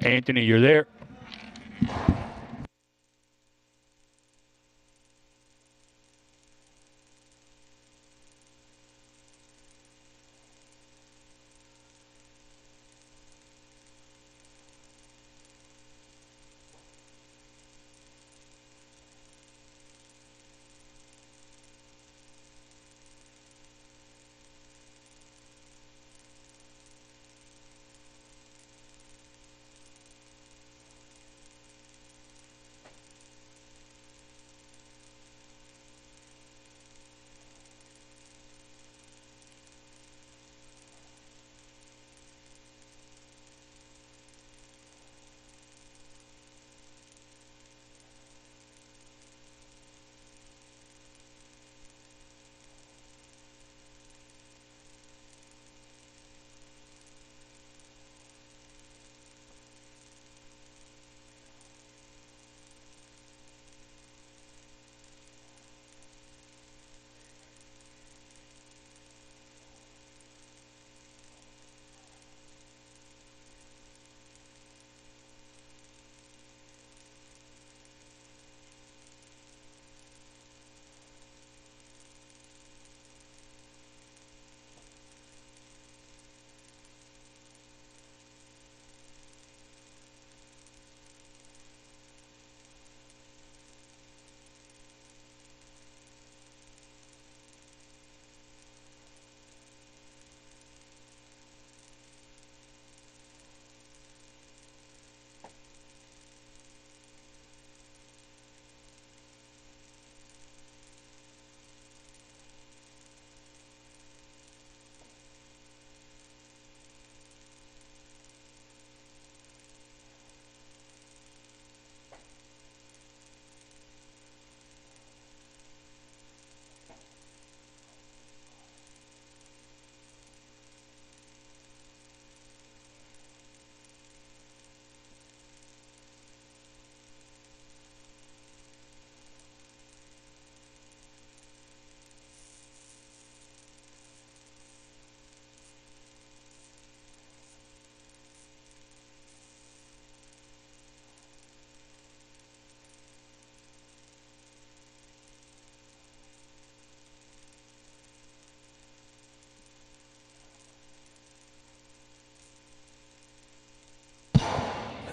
Anthony, you're there.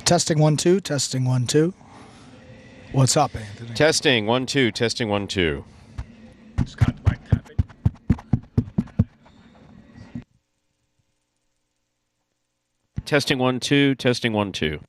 Testing 1 2, testing 1 2. What's up, Anthony? Testing 1 2, testing 1 2. Scott, mic tapping. Testing 1 2, testing 1 2.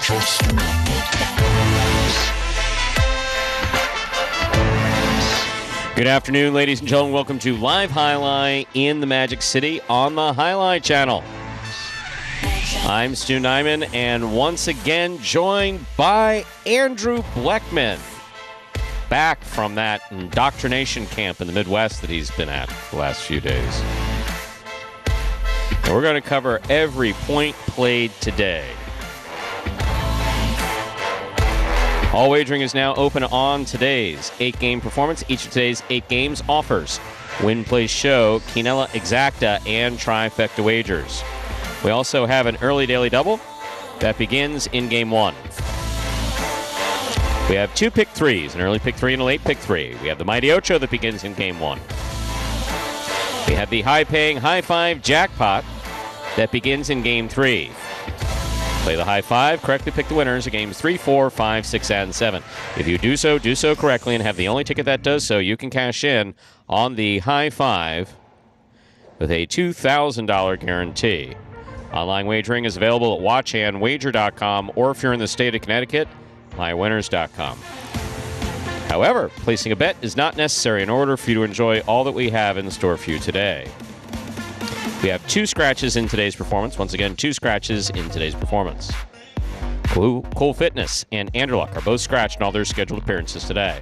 Good afternoon, ladies and gentlemen. Welcome to Live Jai-Alai in the Magic City on the Jai-Alai channel. I'm Stu Nyman, and once again joined by Andrew Bleckman, back from that indoctrination camp in the Midwest that he's been at the last few days. And we're going to cover every point played today. All wagering is now open on today's 8-game performance. Each of today's 8 games offers Win, Play, Show, Quinella Exacta, and Trifecta wagers. We also have an early daily double that begins in Game 1. We have 2 pick 3s, an early pick 3 and a late pick 3. We have the Mighty Ocho that begins in Game 1. We have the high-paying High Five Jackpot that begins in Game 3. Play the high five, correctly pick the winners of games 3, 4, 5, 6, and 7. If you do so correctly and have the only ticket that does so, you can cash in on the high five with a $2,000 guarantee. Online wagering is available at watchandwager.com, or if you're in the state of Connecticut, mywinners.com. However, placing a bet is not necessary in order for you to enjoy all that we have in store for you today. We have 2 scratches in today's performance. Once again, 2 scratches in today's performance. Cool Fitness and Anderluck are both scratched in all their scheduled appearances today.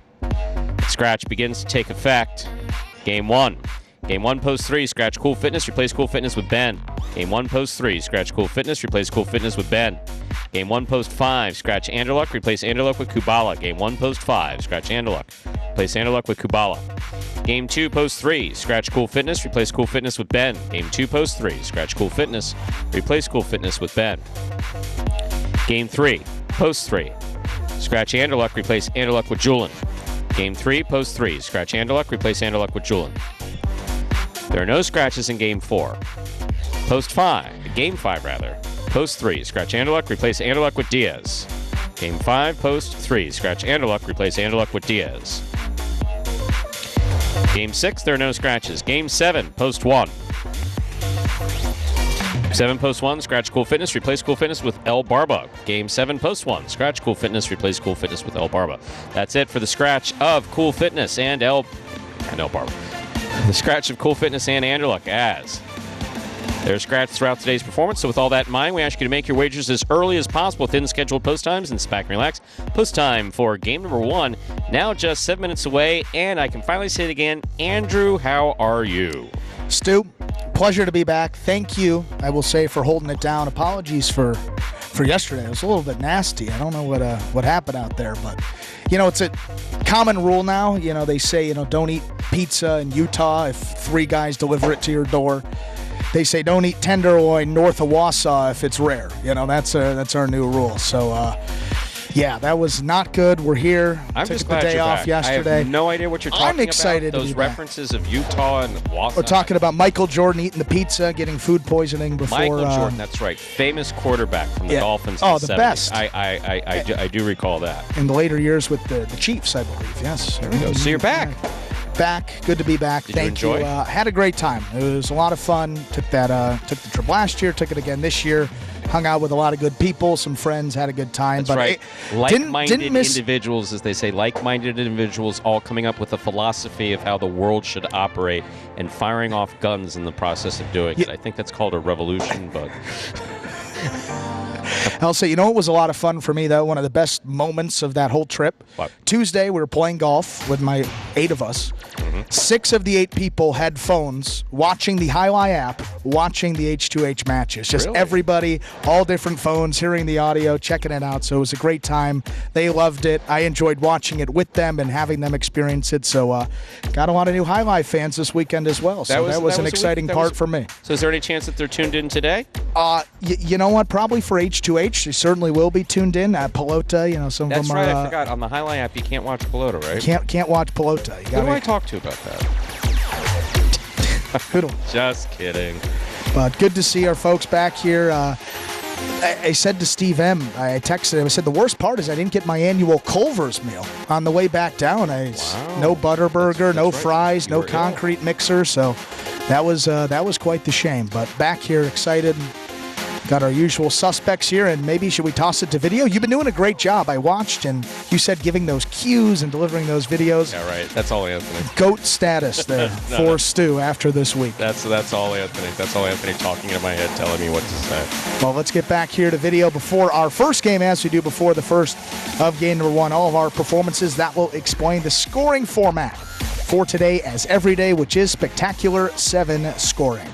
Scratch begins to take effect. Game 1. Game 1, post 3, scratch Cool Fitness, replace Cool Fitness with Ben. Game 1, post 3, scratch Cool Fitness, replace Cool Fitness with Ben. Game 1, post 5, scratch Anderluck, replace Anderluck with Kubala. Game 1, post 5, scratch Anderluck, replace Anderluck with Kubala. Game 2, post 3, scratch Cool Fitness, replace Cool Fitness with Ben. Game 2, post 3, scratch Cool Fitness, replace Cool Fitness with Ben. Game 3, post 3, scratch Anderluck, replace Anderluck with Julin. Game 3, post 3, scratch Anderluck, replace Anderluck with Julin. There are no scratches in Game 4. Post 5, Game 5 rather. Post 3, scratch Anderluck, replace Anderluck with Diaz. Game 5, post 3, scratch Anderluck, replace Anderluck with Diaz. Game 6, there are no scratches. Game 7, post 1. 7, post 1, scratch Cool Fitness, replace Cool Fitness with El Barba. Game 7, post 1, scratch Cool Fitness, replace Cool Fitness with El Barba. That's it for the scratch of Cool Fitness and El Barba. The scratch of Cool Fitness and Anderluck as they're scratched throughout today's performance. So with all that in mind, we ask you to make your wagers as early as possible within scheduled post times and sit back and relax. Post time for game number 1, now just 7 minutes away. And I can finally say it again. Andrew, how are you? Stu, pleasure to be back. Thank you, I will say, for holding it down. Apologies for yesterday. It was a little bit nasty. I don't know what happened out there, but it's a common rule now. They say, don't eat pizza in Utah if 3 guys deliver it to your door. They say don't eat tenderloin north of Wausau if it's rare. That's our new rule. So, that was not good. We're here. I'm Took just the glad day you're off back. yesterday. I have no idea what you're talking about. I'm excited to Those be back. references of Utah and Wausau. We're talking about Michael Jordan eating the pizza, getting food poisoning before. Michael Jordan, that's right. Famous quarterback from the Dolphins in the 70s. Best. I do recall that. In the later years with the Chiefs, I believe. Yes. There we go. So you're back. Back. Good to be back. Thank you. Had a great time. It was a lot of fun. Took the trip last year. Took it again this year. Hung out with a lot of good people, some friends, had a good time. That's right. Like-minded individuals, as they say, like-minded individuals all coming up with a philosophy of how the world should operate and firing off guns in the process of doing it. I think that's called a revolution, but... I'll say, what was a lot of fun for me, though? One of the best moments of that whole trip. What? Tuesday, we were playing golf with my 8 of us. 6 of the 8 people had phones watching the Jai-Alai app, watching the H2H matches. Just Really? Everybody, all different phones, hearing the audio, checking it out. So it was a great time. They loved it. I enjoyed watching it with them and having them experience it. So got a lot of new Jai-Alai fans this weekend as well. So that was an exciting part for me. So is there any chance that they're tuned in today? You know what? Probably for H2H, they certainly will be tuned in. Pelota, some That's of them right. are. I forgot. On the Jai-Alai app, you can't watch Pelota, right? Can't watch Pelota. Who do I talk to about that? Just kidding. But good to see our folks back here. I said to Steve M, I texted him, I said, the worst part is I didn't get my annual Culver's meal on the way back down. No Butterburger, no fries, no concrete mixer. So that was quite the shame. But back here, excited. Got our usual suspects here, and maybe should we toss it to video? You've been doing a great job. I watched, and you said giving those cues and delivering those videos. Yeah, right. That's all Anthony. GOAT status there for Stu after this week. That's all Anthony. That's all Anthony talking in my head, telling me what to say. Well, let's get back here to video before our first game, as we do before the first of game number 1. All of our performances that will explain the scoring format for today as every day, which is Spectacular 7 scoring.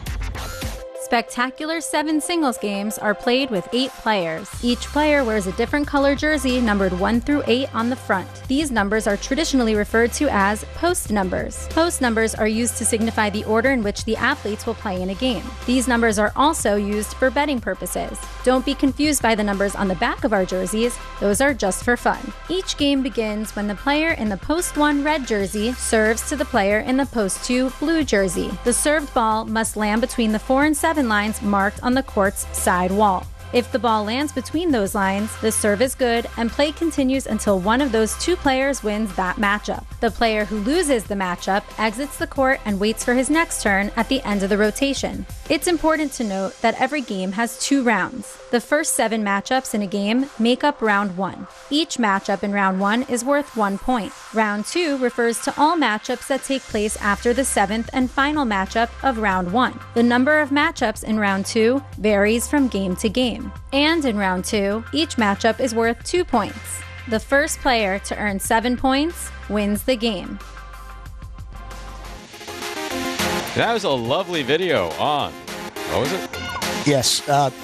Spectacular 7 singles games are played with 8 players. Each player wears a different color jersey numbered 1 through 8 on the front. These numbers are traditionally referred to as post numbers. Post numbers are used to signify the order in which the athletes will play in a game. These numbers are also used for betting purposes. Don't be confused by the numbers on the back of our jerseys. Those are just for fun. Each game begins when the player in the post 1 red jersey serves to the player in the post 2 blue jersey. The served ball must land between the 4 and 7 lines marked on the court's side wall. If the ball lands between those lines, the serve is good and play continues until one of those 2 players wins that matchup. The player who loses the matchup exits the court and waits for his next turn at the end of the rotation. It's important to note that every game has 2 rounds. The first 7 matchups in a game make up round 1. Each matchup in round 1 is worth 1 point. Round 2 refers to all matchups that take place after the 7th and final matchup of round 1. The number of matchups in round 2 varies from game to game. And in round 2, each matchup is worth 2 points. The first player to earn 7 points wins the game. That was a lovely video on, what was it? Yes,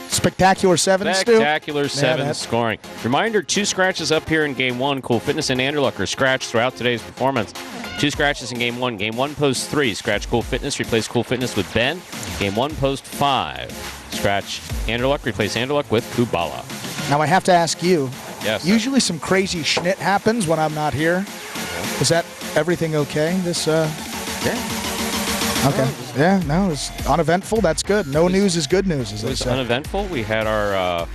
Spectacular 7, Stu. Spectacular 7 scoring. Reminder, 2 scratches up here in Game 1. Cool Fitness and Anderluck are scratched throughout today's performance. 2 scratches in Game 1. Game 1, post 3. Scratch Cool Fitness, replace Cool Fitness with Ben. Game 1, post 5. Scratch Anderluck, replace Anderluck with Kubala. Now I have to ask you. Yes. Usually some crazy schnit happens when I'm not here. Is that everything okay? Yeah. Okay. Yeah, no, it's uneventful. That's good. No news is good news, as they say. Uneventful. We had our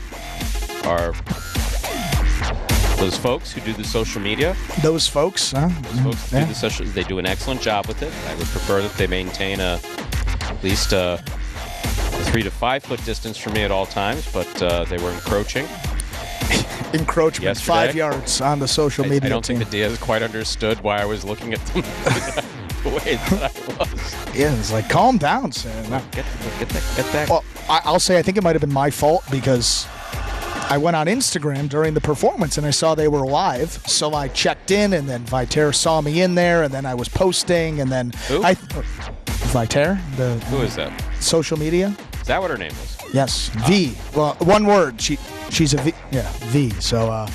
those folks who do the social media. Those folks, huh? Those folks who do the social. They do an excellent job with it. I would prefer that they maintain at least a 3 to 5 foot distance from me at all times, but they were encroaching. Encroachment, yesterday. 5 yards on the social media I don't team. think that Diaz quite understood why I was looking at them the way that I was. Yeah, it's like, calm down, Sam. Get that. Well, I'll say I think it might have been my fault because I went on Instagram during the performance and I saw they were live, so I checked in, and then Viter saw me in there, and then I was posting, and then Who? Viter, Who is that? social media. Is that what her name is? Yes, V. Well, one word. She's a V. Yeah, V. So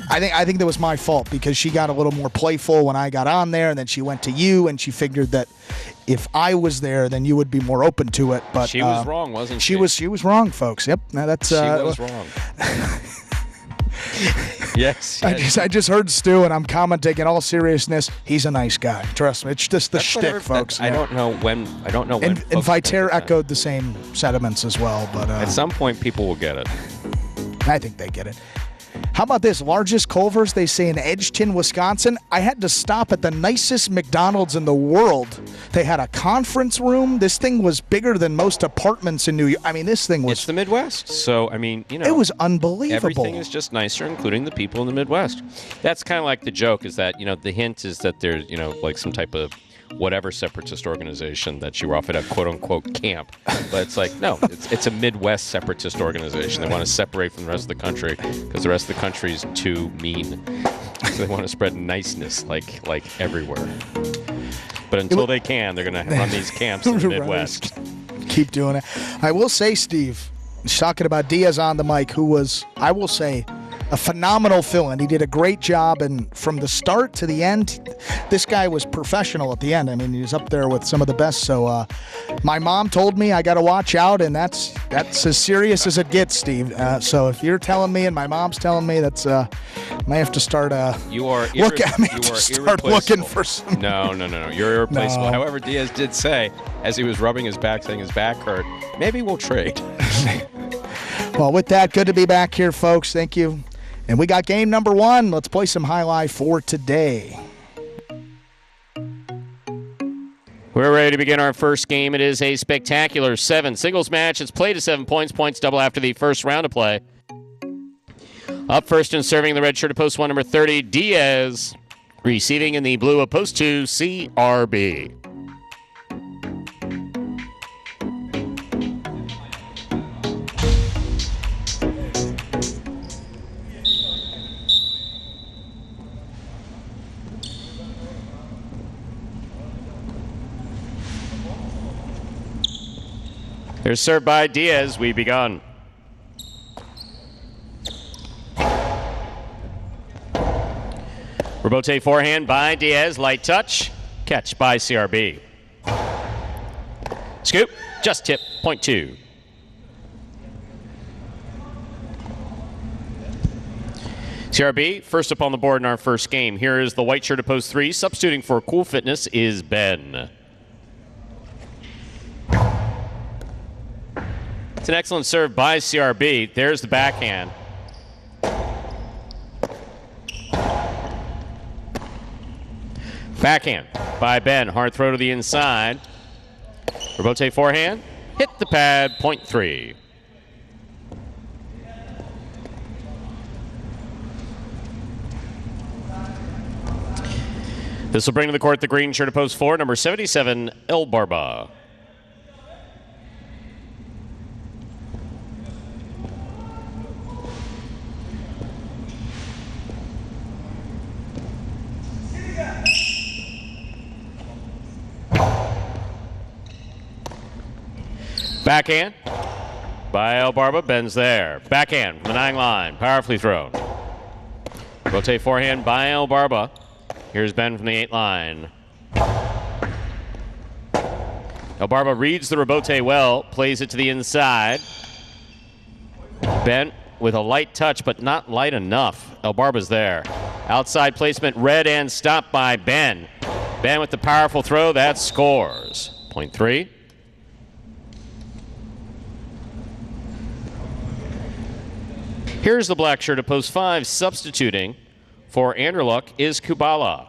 I think that was my fault because she got a little more playful when I got on there, and then she went to you, and she figured that if I was there, then you would be more open to it. But she was wrong, wasn't she? She was wrong, folks. Yep. Now that's she was wrong. Yes. I just heard Stu, and I'm commenting in all seriousness. He's a nice guy. Trust me. It's just the shtick, folks. I don't know when. And Viter echoed the same sentiments as well. But at some point, people will get it. I think they get it. How about this? Largest Culvers, they say, in Edgeton, Wisconsin. I had to stop at the nicest McDonald's in the world. They had a conference room. This thing was bigger than most apartments in New York. I mean, this thing was... It's the Midwest. So, I mean, you know... It was unbelievable. Everything is just nicer, including the people in the Midwest. That's kind of like the joke is that, you know, the hint is that there's, you know, like some type of whatever separatist organization that you were off at a quote-unquote camp. But it's like, no, it's a Midwest separatist organization. They want to separate from the rest of the country because the rest of the country is too mean. So they want to spread niceness like everywhere. But until they can, they're going to run these camps in the Midwest. Keep doing it. I will say, Steve, talking about Diaz on the mic, who was, I will say, a phenomenal fill-in. He did a great job, and from the start to the end, this guy was professional at the end. I mean, he was up there with some of the best. So my mom told me I got to watch out, and that's as serious as it gets, Steve. So if you're telling me and my mom's telling me, that's I might have to start start looking for some. No. You're irreplaceable. No. However, Diaz did say, as he was rubbing his back, saying his back hurt, maybe we'll trade. Well, with that, good to be back here, folks. Thank you. And we got game number 1. Let's play some highlight for today. We're ready to begin our first game. It is a spectacular 7 singles match. It's played to 7 points. Points double after the first round of play. Up first and serving the red shirt of post 1, number 30, Diaz. Receiving in the blue of post 2, CRB. They're served by Diaz. We've begun. Rebote forehand by Diaz. Light touch. Catch by CRB. Scoop. Just tip. Point 2. CRB first up on the board in our first game. Here is the white shirt of post 3. Substituting for Cool Fitness is Ben. It's an excellent serve by CRB. There's the backhand. Backhand by Ben. Hard throw to the inside. Rebote forehand. Hit the pad. Point 3. This will bring to the court the green shirt of post 4, number 77, El Barba. Backhand by El Barba. Ben's there. Backhand from the 9 line. Powerfully thrown. Rotate forehand by El Barba. Here's Ben from the 8 line. El Barba reads the rebote well. Plays it to the inside. Ben with a light touch, but not light enough. El Barba's there. Outside placement read and stopped by Ben. Ben with the powerful throw. That scores. Point 3. Here's the black shirt of post 5. Substituting for Anderluck is Kubala.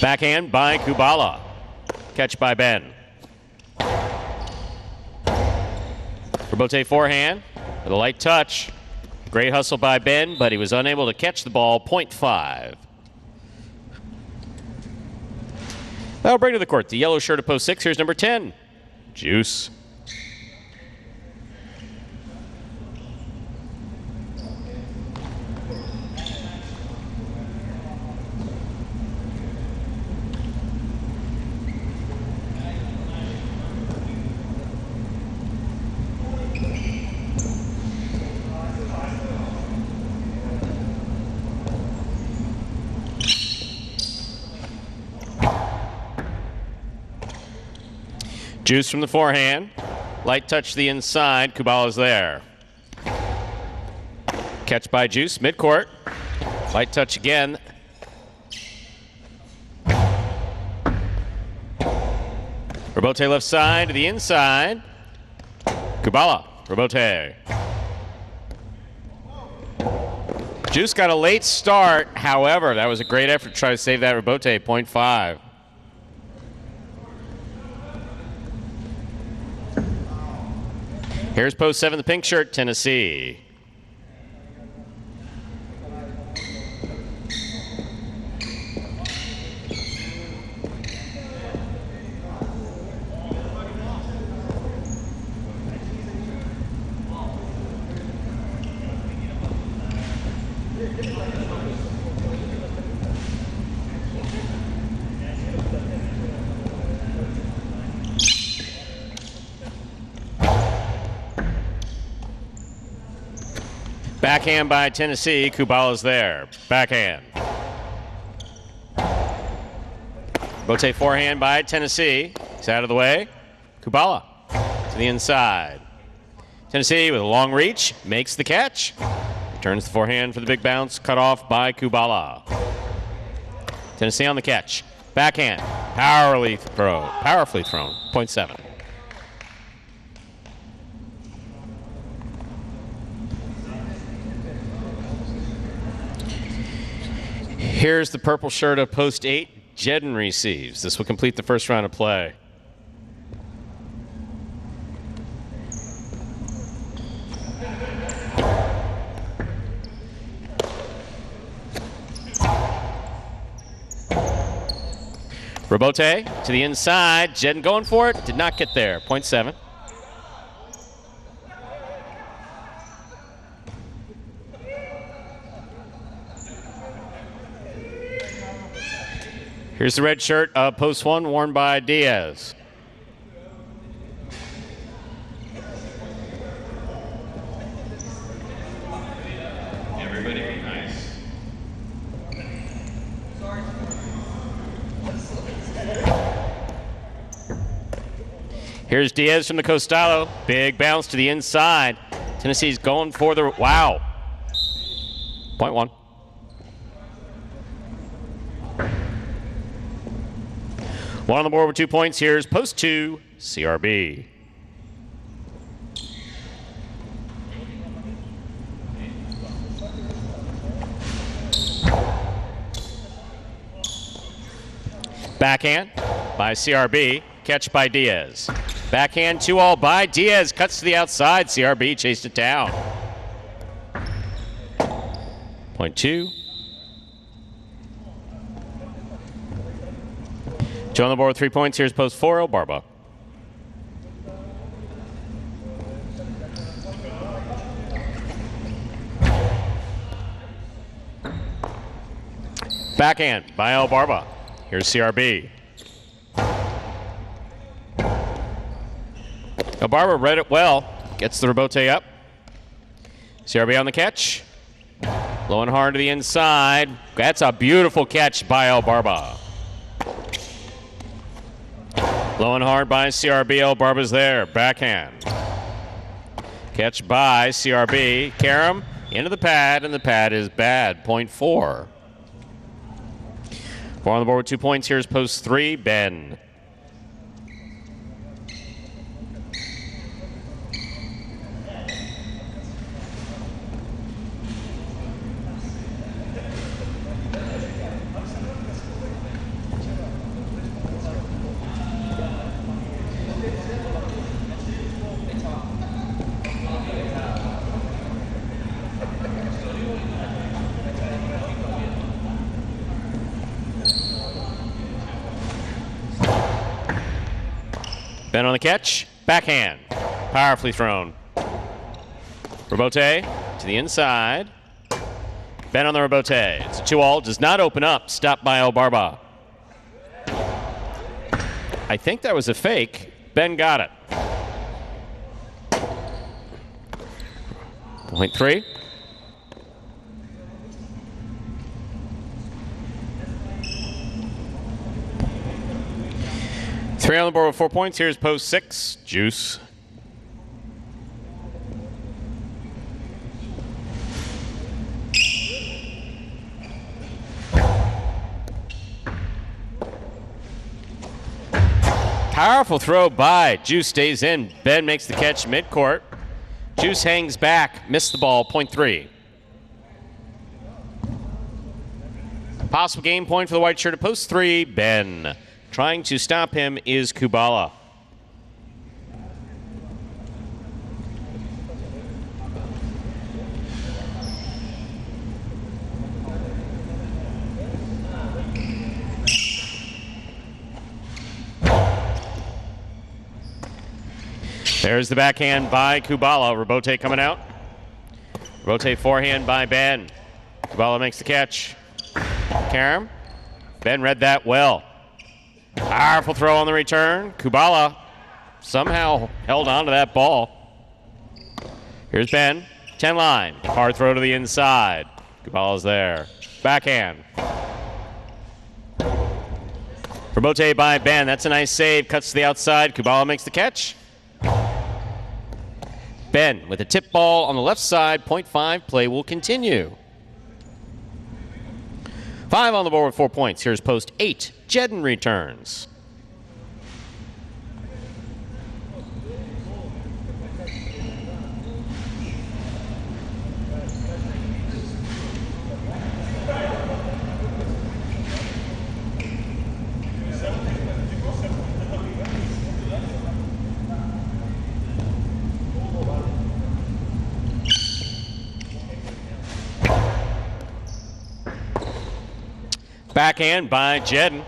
Backhand by Kubala. Catch by Ben. Rebote forehand with a light touch. Great hustle by Ben, but he was unable to catch the ball. Point 5. That'll bring to the court the yellow shirt of post 6. Here's number 10, Juice. Juice from the forehand. Light touch to the inside. Kubala's there. Catch by Juice, midcourt. Light touch again. Rebote left side to the inside. Kubala, rebote. Juice got a late start. However, that was a great effort to try to save that rebote. Point 5. Here's post 7, the pink shirt, Tennessee. Backhand by Tennessee. Kubala's there. Backhand. Rotate forehand by Tennessee. It's out of the way. Kubala to the inside. Tennessee with a long reach. Makes the catch. Turns the forehand for the big bounce. Cut off by Kubala. Tennessee on the catch. Backhand Powerfully thrown. 0.7. Here's the purple shirt of post 8. Jedden receives. This will complete the first round of play. Robote to the inside. Jedden going for it. Did not get there. 0.7. Here's the red shirt of post 1 worn by Diaz. Everybody be nice. Here's Diaz from the Costalo. Big bounce to the inside. Tennessee's going for the, wow. 0.1. One on the board with 2 points. Here's post 2, CRB. Backhand by CRB. Catch by Diaz. Backhand 2-all by Diaz. Cuts to the outside. CRB chased it down. 0.2. 2 on the board with 3 points. Here's post 4, El Barba. Backhand by El Barba. Here's CRB. El Barba read it well. Gets the rebote up. CRB on the catch. Low and hard to the inside. That's a beautiful catch by El Barba. Low and hard by CRB. El Barba's there. Backhand. Catch by CRB. Karam into the pad, and the pad is bad. 0.4. 4 on the board with 2 points. Here's post 3, Ben. Ben on the catch. Backhand. Powerfully thrown. Rebote to the inside. Ben on the rebote. It's a 2-all. Does not open up. Stopped by El Barba. I think that was a fake. Ben got it. 0.3. Three on the board with 4 points. Here's post 6, Juice. Powerful throw by Juice, stays in. Ben makes the catch midcourt. Juice hangs back, missed the ball, 0.3. Possible game point for the white shirt at post 3, Ben. Trying to stop him is Kubala. There's the backhand by Kubala. Rebote coming out. Rebote forehand by Ben. Kubala makes the catch. Karam. Ben read that well. Powerful throw on the return. Kubala somehow held on to that ball. Here's Ben. 10 line. Hard throw to the inside. Kubala's there. Backhand. Rebote by Ben. That's a nice save. Cuts to the outside. Kubala makes the catch. Ben with a tip ball on the left side. 0.5. Play will continue. 5 on the board with 4 points. Here's post 8. Jedden returns. Backhand by Jedden.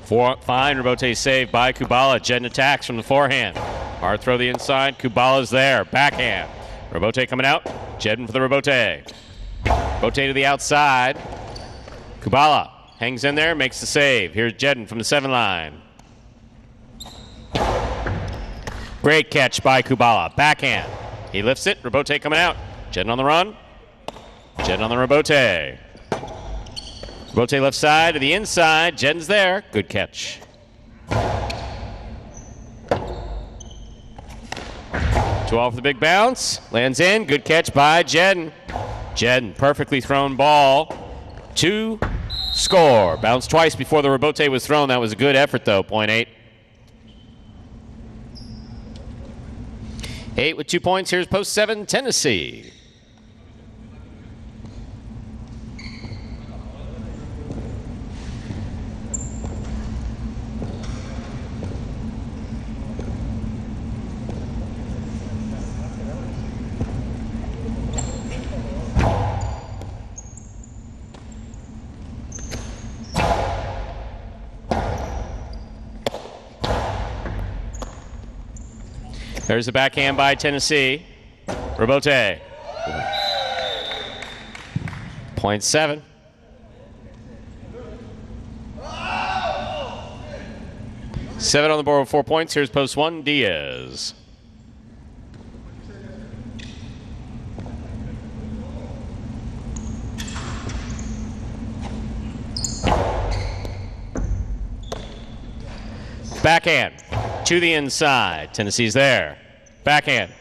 Fine rebote save by Kubala. Jedden attacks from the forehand. Hard throw the inside. Kubala's there. Backhand. Rebote coming out. Jedden for the rebote. Rebote to the outside. Kubala hangs in there, makes the save. Here's Jedden from the 7 line. Great catch by Kubala. Backhand. He lifts it. Rebote coming out. Jedden on the run. Jedden on the rebote. Rebote left side to the inside. Jedden's there. Good catch. Two off the big bounce. Lands in. Good catch by Jedden. Jedden, perfectly thrown ball. 2, score. Bounced twice before the rebote was thrown. That was a good effort, though. Point 8. 8 with 2 points. Here's post 7, Tennessee. There's the backhand by Tennessee. Rebote. Point 7. Seven on the board with 4 points. Here's post 1, Diaz. Backhand to the inside. Tennessee's there. Backhand.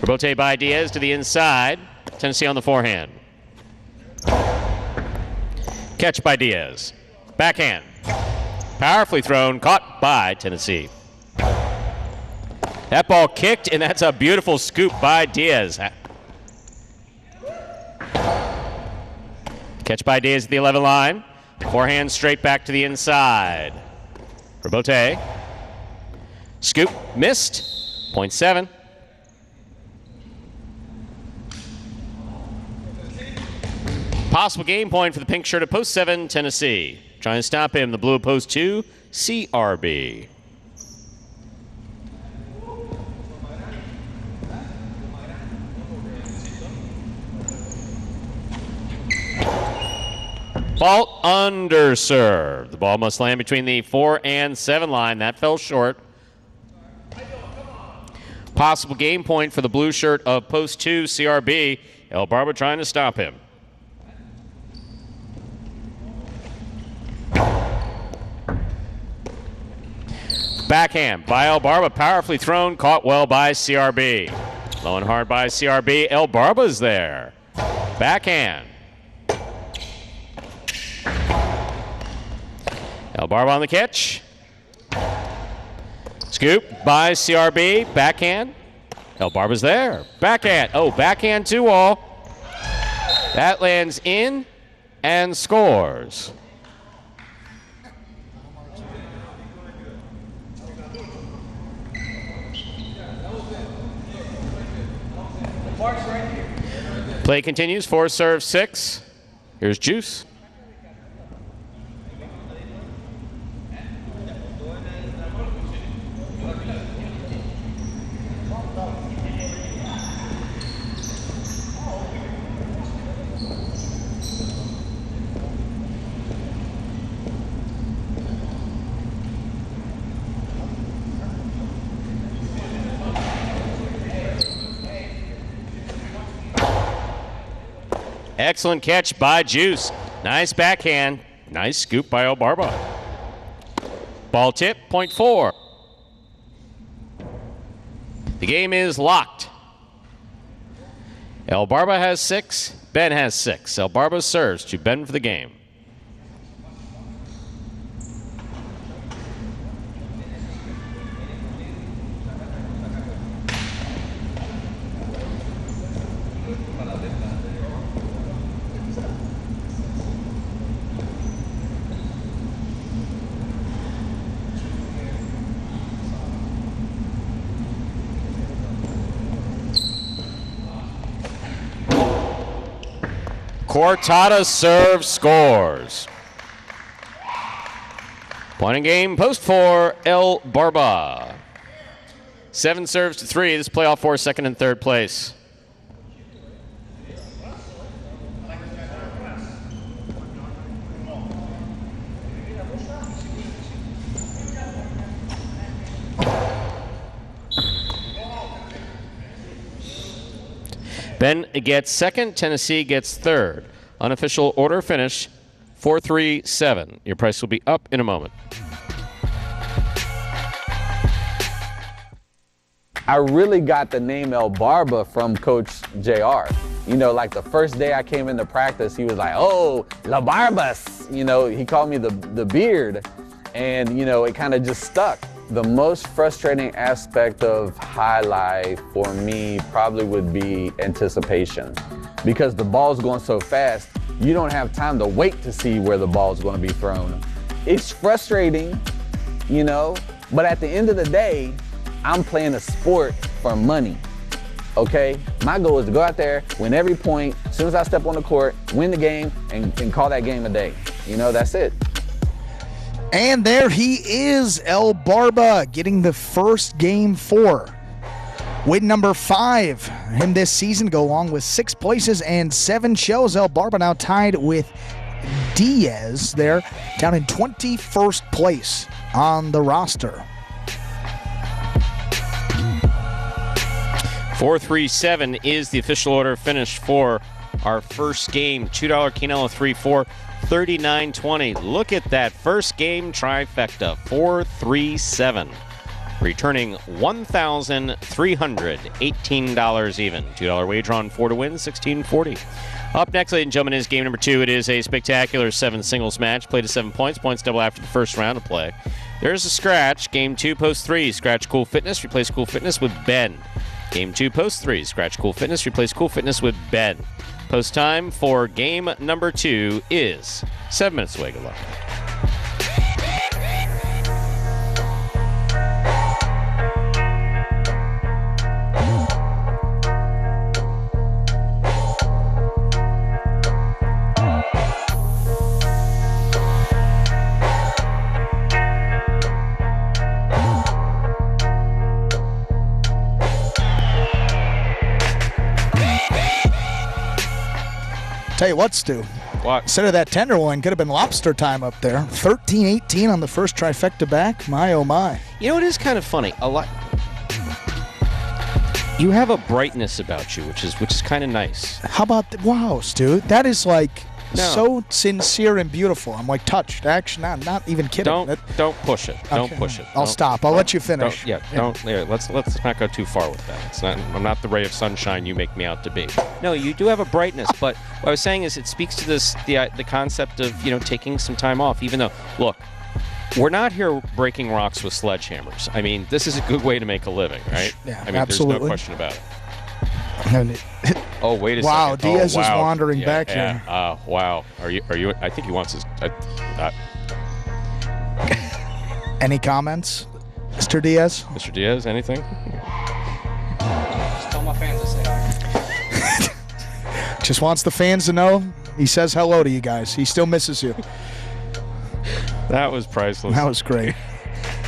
Rebote by Diaz to the inside. Tennessee on the forehand. Catch by Diaz. Backhand. Powerfully thrown. Caught by Tennessee. That ball kicked, and that's a beautiful scoop by Diaz. Catch by Diaz at the 11 line. Forehand straight back to the inside. Rebote. Scoop. Missed. Point 7. Possible game point for the pink shirt at post 7, Tennessee. Trying to stop him, the blue at post 2, CRB. Ball underserved. The ball must land between the 4 and 7 line. That fell short. Possible game point for the blue shirt of post 2, CRB. El Barba trying to stop him. Backhand by El Barba, powerfully thrown, caught well by CRB. Low and hard by CRB. El Barba's there. Backhand. El Barba on the catch. Scoop by CRB. Backhand. El Barba's there. Backhand. Oh, backhand 2-all. That lands in and scores. Play continues. 4 serve 6. Here's Juice. Excellent catch by Juice. Nice backhand. Nice scoop by El Barba. Ball tip, point 4. The game is locked. El Barba has 6. Ben has 6. El Barba serves to Ben for the game. Cortada serves, scores. Point in game, post for El Barba. 7 serves to 3. This playoff for second and third place. Ben gets second. Tennessee gets third. Unofficial order finish 4-3-7. Your price will be up in a moment. I really got the name El Barba from Coach JR. You know, like the first day I came into practice, he was like, "Oh, La Barbas." You know, he called me the beard. And, you know, it kind of just stuck. The most frustrating aspect of Jai-Alai for me probably would be anticipation. Because the ball's going so fast, you don't have time to wait to see where the ball's going to be thrown. It's frustrating, you know, but at the end of the day, I'm playing a sport for money, okay? My goal is to go out there, win every point, as soon as I step on the court, win the game, and call that game a day. You know, that's it. And there he is, El Barba, getting the first game 4. Win number 5 him this season, go along with 6 places and 7 shows. El Barba now tied with Diaz there, down in 21st place on the roster. 4-3-7 is the official order finish for our first game. $2 Quinella 3-4. 39-20. Look at that first game trifecta. 4-3-7. Returning $1,318 even. $2 wager on 4 to win, $16.40. Up next, ladies and gentlemen, is game number 2. It is a spectacular 7 singles match. Played to 7 points. Points double after the first round of play. There's a scratch. Game 2, post 3. Scratch Cool Fitness. Replace Cool Fitness with Ben. Game 2, post 3. Scratch Cool Fitness. Replace Cool Fitness with Ben. Post time for game number 2 is 7 minutes away. Good luck. Tell you what, Stu. What? Instead of that tenderloin, could have been lobster time up there. 13-18 on the first trifecta back. My, oh, my. You know, it is kind of funny. A lot. You have a brightness about you, which is kind of nice. How about wow, Stu? That is like so sincere and beautiful. I'm like touched. Actually, not even kidding. Don't push it. Don't Okay. push it. I'll stop. I'll let you finish. Let's not go too far with that. I'm not the ray of sunshine you make me out to be. No, you do have a brightness, but what I was saying is it speaks to the concept of, you know, taking some time off. Even though, look, we're not here breaking rocks with sledgehammers. I mean, this is a good way to make a living, right? Yeah, I mean, absolutely. There's no question about it. Oh, wait a wow, second. Diaz is wow. wandering back here. Wow. Are you? I think he wants his. Any comments, Mr. Diaz? Mr. Diaz, anything? Just tell my fans to say hi. Just wants the fans to know he says hello to you guys. He still misses you. That was priceless. That was great.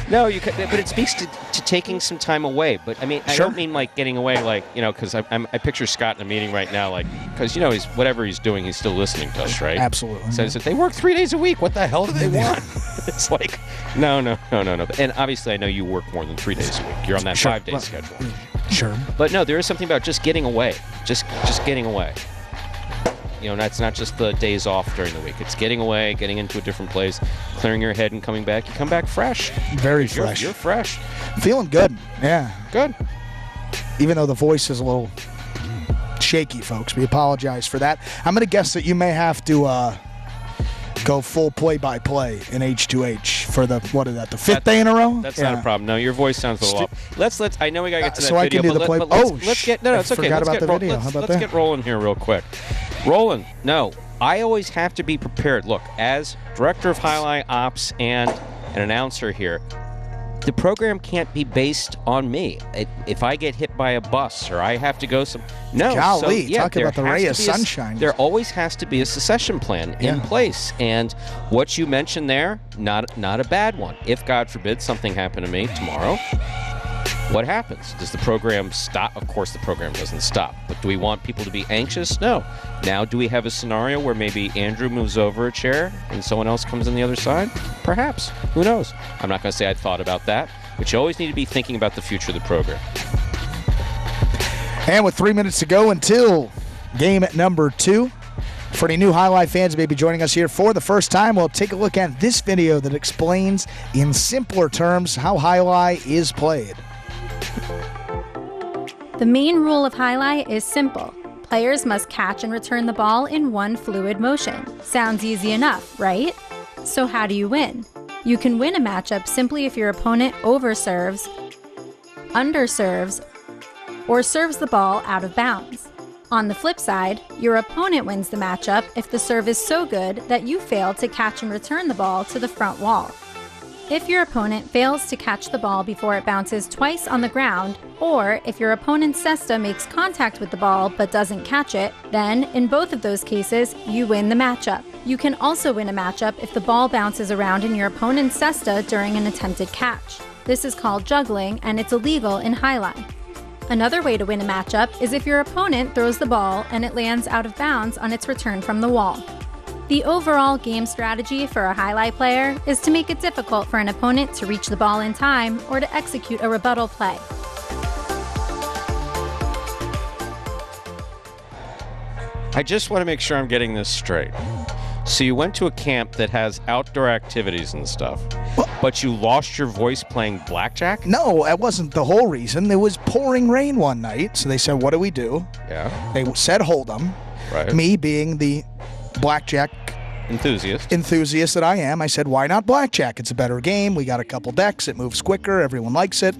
No, you could, but it speaks to taking some time away. But I mean, I don't mean like getting away, like, you know, because I picture Scott in a meeting right now, like, because, you know, whatever he's doing, he's still listening to us, right? Absolutely. So they work 3 days a week. What the hell do they want? It's like, no. And obviously, I know you work more than 3 days a week. You're on that 5-day schedule. Sure. But no, there is something about just getting away. Just getting away. You know, that's not just the days off during the week. It's getting away, getting into a different place, clearing your head and coming back. You come back fresh. Very fresh. You're fresh. Feeling good. Yeah. Good. Even though the voice is a little shaky, folks. We apologize for that. I'm going to guess that you may have to go full play-by-play in H2H for the fifth day in a row? That's not a problem. No, your voice sounds a little off. Let's. I know we got to get to that so video, I can do the play. let's get. No, it's okay. Forgot about the video. How about that? Let's get rolling here real quick. Rolling. No, I always have to be prepared. Look, as director of Jai-Alai Ops and an announcer here, the program can't be based on me. If I get hit by a bus or I have to go no. Golly, so, yeah, talk about the ray of sunshine. There always has to be a succession plan in place. And what you mentioned there, not a bad one. If, God forbid, something happened to me tomorrow, what happens? Does the program stop? Of course the program doesn't stop. But do we want people to be anxious? No. Now, do we have a scenario where maybe Andrew moves over a chair and someone else comes on the other side? Perhaps. Who knows? I'm not going to say I thought about that. But you always need to be thinking about the future of the program. And with 3 minutes to go until game number 2, for any new Jai-Alai fans who may be joining us here for the first time, we'll take a look at this video that explains in simpler terms how Jai-Alai is played. The main rule of Jai-Alai is simple. Players must catch and return the ball in one fluid motion. Sounds easy enough, right? So how do you win? You can win a matchup simply if your opponent overserves, underserves, or serves the ball out of bounds. On the flip side, your opponent wins the matchup if the serve is so good that you fail to catch and return the ball to the front wall. If your opponent fails to catch the ball before it bounces twice on the ground, or if your opponent's cesta makes contact with the ball but doesn't catch it, then in both of those cases, you win the matchup. You can also win a matchup if the ball bounces around in your opponent's cesta during an attempted catch. This is called juggling, and it's illegal in Jai-Alai. Another way to win a matchup is if your opponent throws the ball and it lands out of bounds on its return from the wall. The overall game strategy for a Jai-Alai player is to make it difficult for an opponent to reach the ball in time or to execute a rebuttal play. I just want to make sure I'm getting this straight. So you went to a camp that has outdoor activities and stuff, but you lost your voice playing blackjack? No, that wasn't the whole reason. It was pouring rain one night, so they said, what do we do? Yeah. They said Hold'em. Right. Me being the blackjack enthusiast that I am, I said, why not blackjack? It's a better game. We got a couple decks. It moves quicker. Everyone likes it.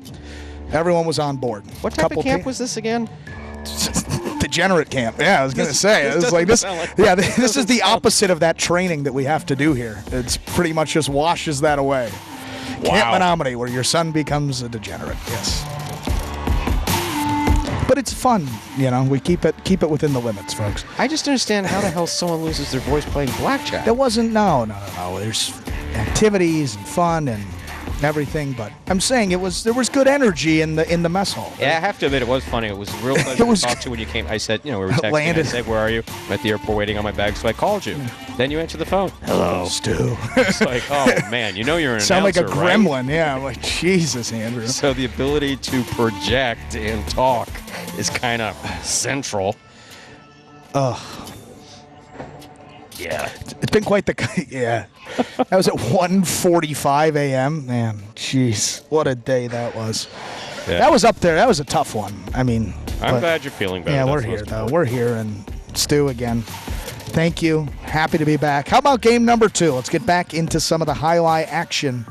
Everyone was on board. What type of camp was this again? Degenerate camp. Yeah, I was going to say. It was like this. Yeah, this is the opposite of that training that we have to do here. It's pretty much just washes that away. Wow. Camp Menominee, where your son becomes a degenerate. Yes. But it's fun, you know. We keep it within the limits, folks. I just understand how the hell someone loses their voice playing blackjack. There wasn't. No. There's activities and fun and everything, but I'm saying there was good energy in the mess hall. Yeah, I have to admit it was funny. It was a real pleasure to talk to you when you came. I said, we were texting. Landed. I said, where are you? I'm at the airport waiting on my bag, so I called you. Then you answered the phone. Hello, Stu. It's like, oh man, you're an sound announcer, like a gremlin. Right? Yeah, I'm like, Jesus, Andrew. So the ability to project and talk is kind of central. Ugh. Yeah. It's been quite the... Yeah. That was at 1:45 a.m. Man, jeez. What a day that was. Yeah. That was up there. That was a tough one. I mean... I'm glad you're feeling better. Yeah, That's we're here, though. We're here, and Stu, again, thank you. Happy to be back. How about game number 2? Let's get back into some of the Jai-Alai action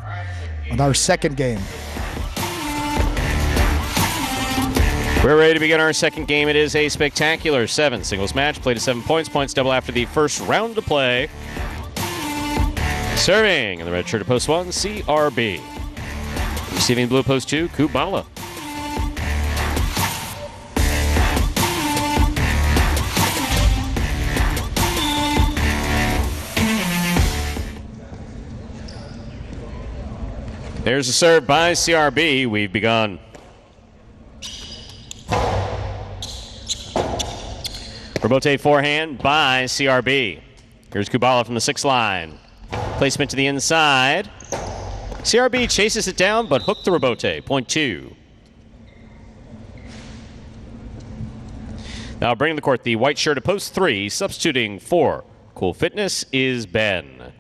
with our second game. We're ready to begin our second game. It is a spectacular 7 singles match. Played to 7 points. Points double after the first round to play. Serving in the red shirt at post 1, CRB. Receiving blue post 2, Kubala. There's a serve by CRB. We've begun. Rebote forehand by CRB. Here's Kubala from the 6th line. Placement to the inside. CRB chases it down, but hooked the rebote. Point 2. Now bringing the court, the white shirt at post 3, substituting for Cool Fitness is Ben.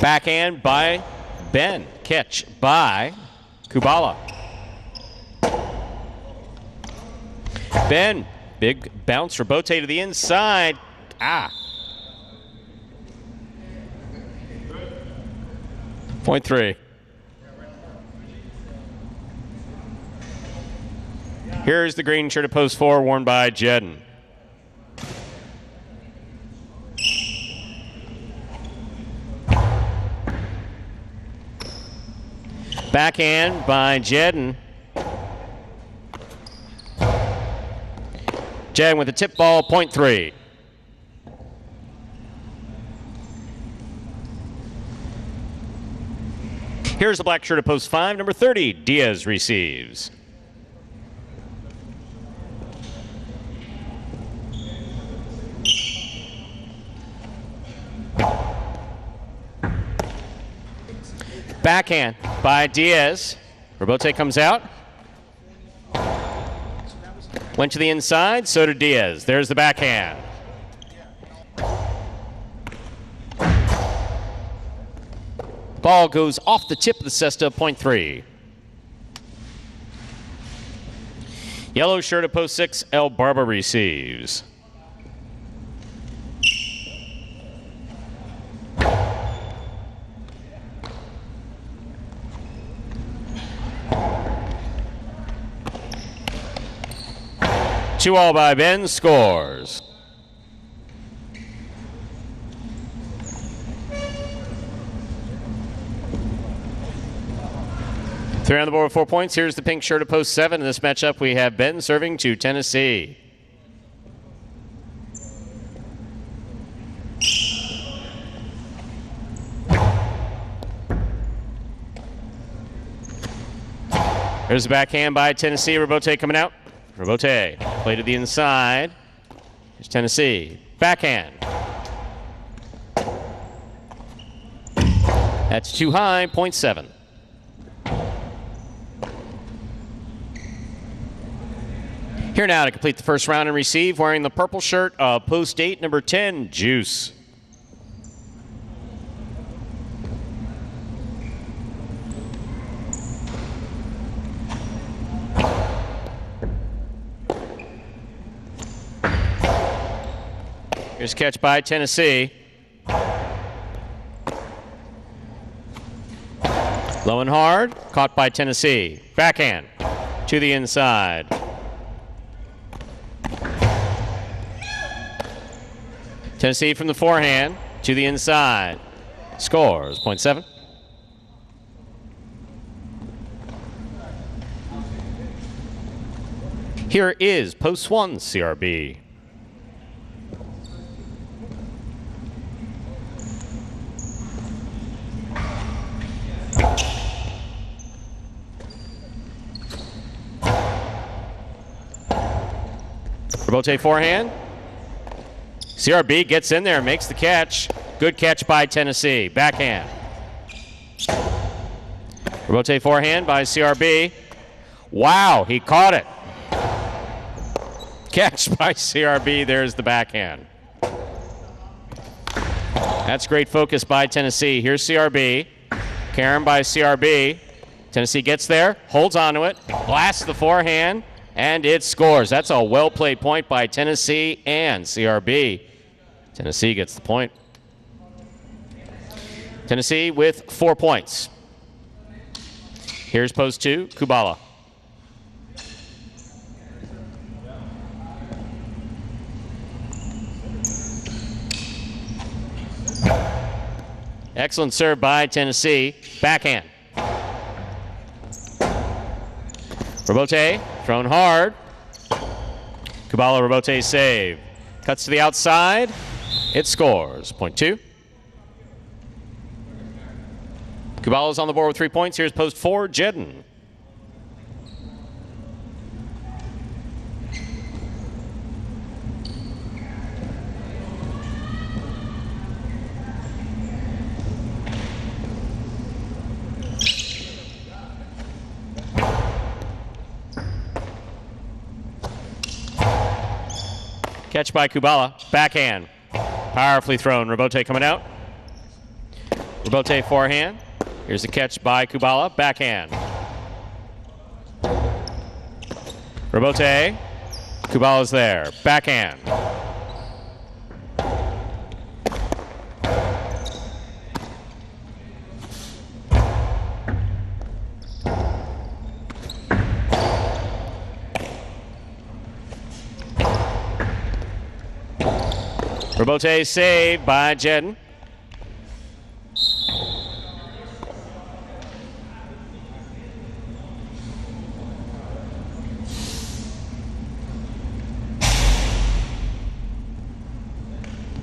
Backhand by Ben. Catch by Kubala. Ben, big bounce for Bote to the inside. Point 3. Here's the green shirt at post 4 worn by Jedden. Backhand by Jedden. Jedden with the tip ball, point 3. Here's the black shirt at post 5, number 30, Diaz receives. Backhand by Diaz. Robote comes out. Went to the inside, so did Diaz. There's the backhand. Ball goes off the tip of the cesta, point 3. Yellow shirt at post 6, El Barba receives. Two all by Ben, scores. Three on the board with 4 points. Here's the pink shirt at post 7. In this matchup, we have Ben serving to Tennessee. There's the backhand by Tennessee. Robote coming out. Robote, play to the inside. Here's Tennessee. Backhand. That's too high, point 7. Here now to complete the first round and receive, wearing the purple shirt of post 8, number 10, Juice. Here's a catch by Tennessee. Low and hard, caught by Tennessee. Backhand to the inside. Tennessee from the forehand to the inside. Scores, point 7. Here is post 1 CRB. Robote forehand. CRB gets in there, makes the catch. Good catch by Tennessee. Backhand. Robote forehand by CRB. Wow, he caught it. Catch by CRB. There's the backhand. That's great focus by Tennessee. Here's CRB. Karen by CRB. Tennessee gets there, holds onto it, blasts the forehand, and it scores. That's a well-played point by Tennessee and CRB. Tennessee gets the point. Tennessee with 4 points. Here's post 2, Kubala. Excellent serve by Tennessee. Backhand. Robote, thrown hard. Kubala, Robote save. Cuts to the outside. It scores. Point 2. Kubala's on the board with 3 points. Here's post 4, Jedden. Catch by Kubala. Backhand. Powerfully thrown. Robote coming out. Robote forehand. Here's the catch by Kubala. Backhand. Robote. Kubala's there. Backhand. Robote saved by Jedden.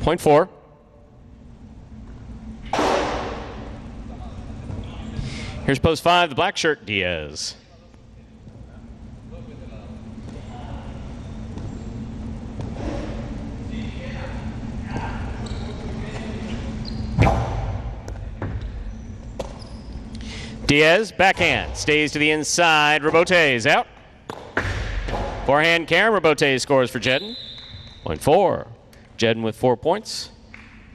Point 4. Here's post 5, the black shirt, Diaz. Diaz, backhand, stays to the inside. Robote is out. Forehand, Karen. Robote scores for Jedden. Point 4. Jedden with 4 points.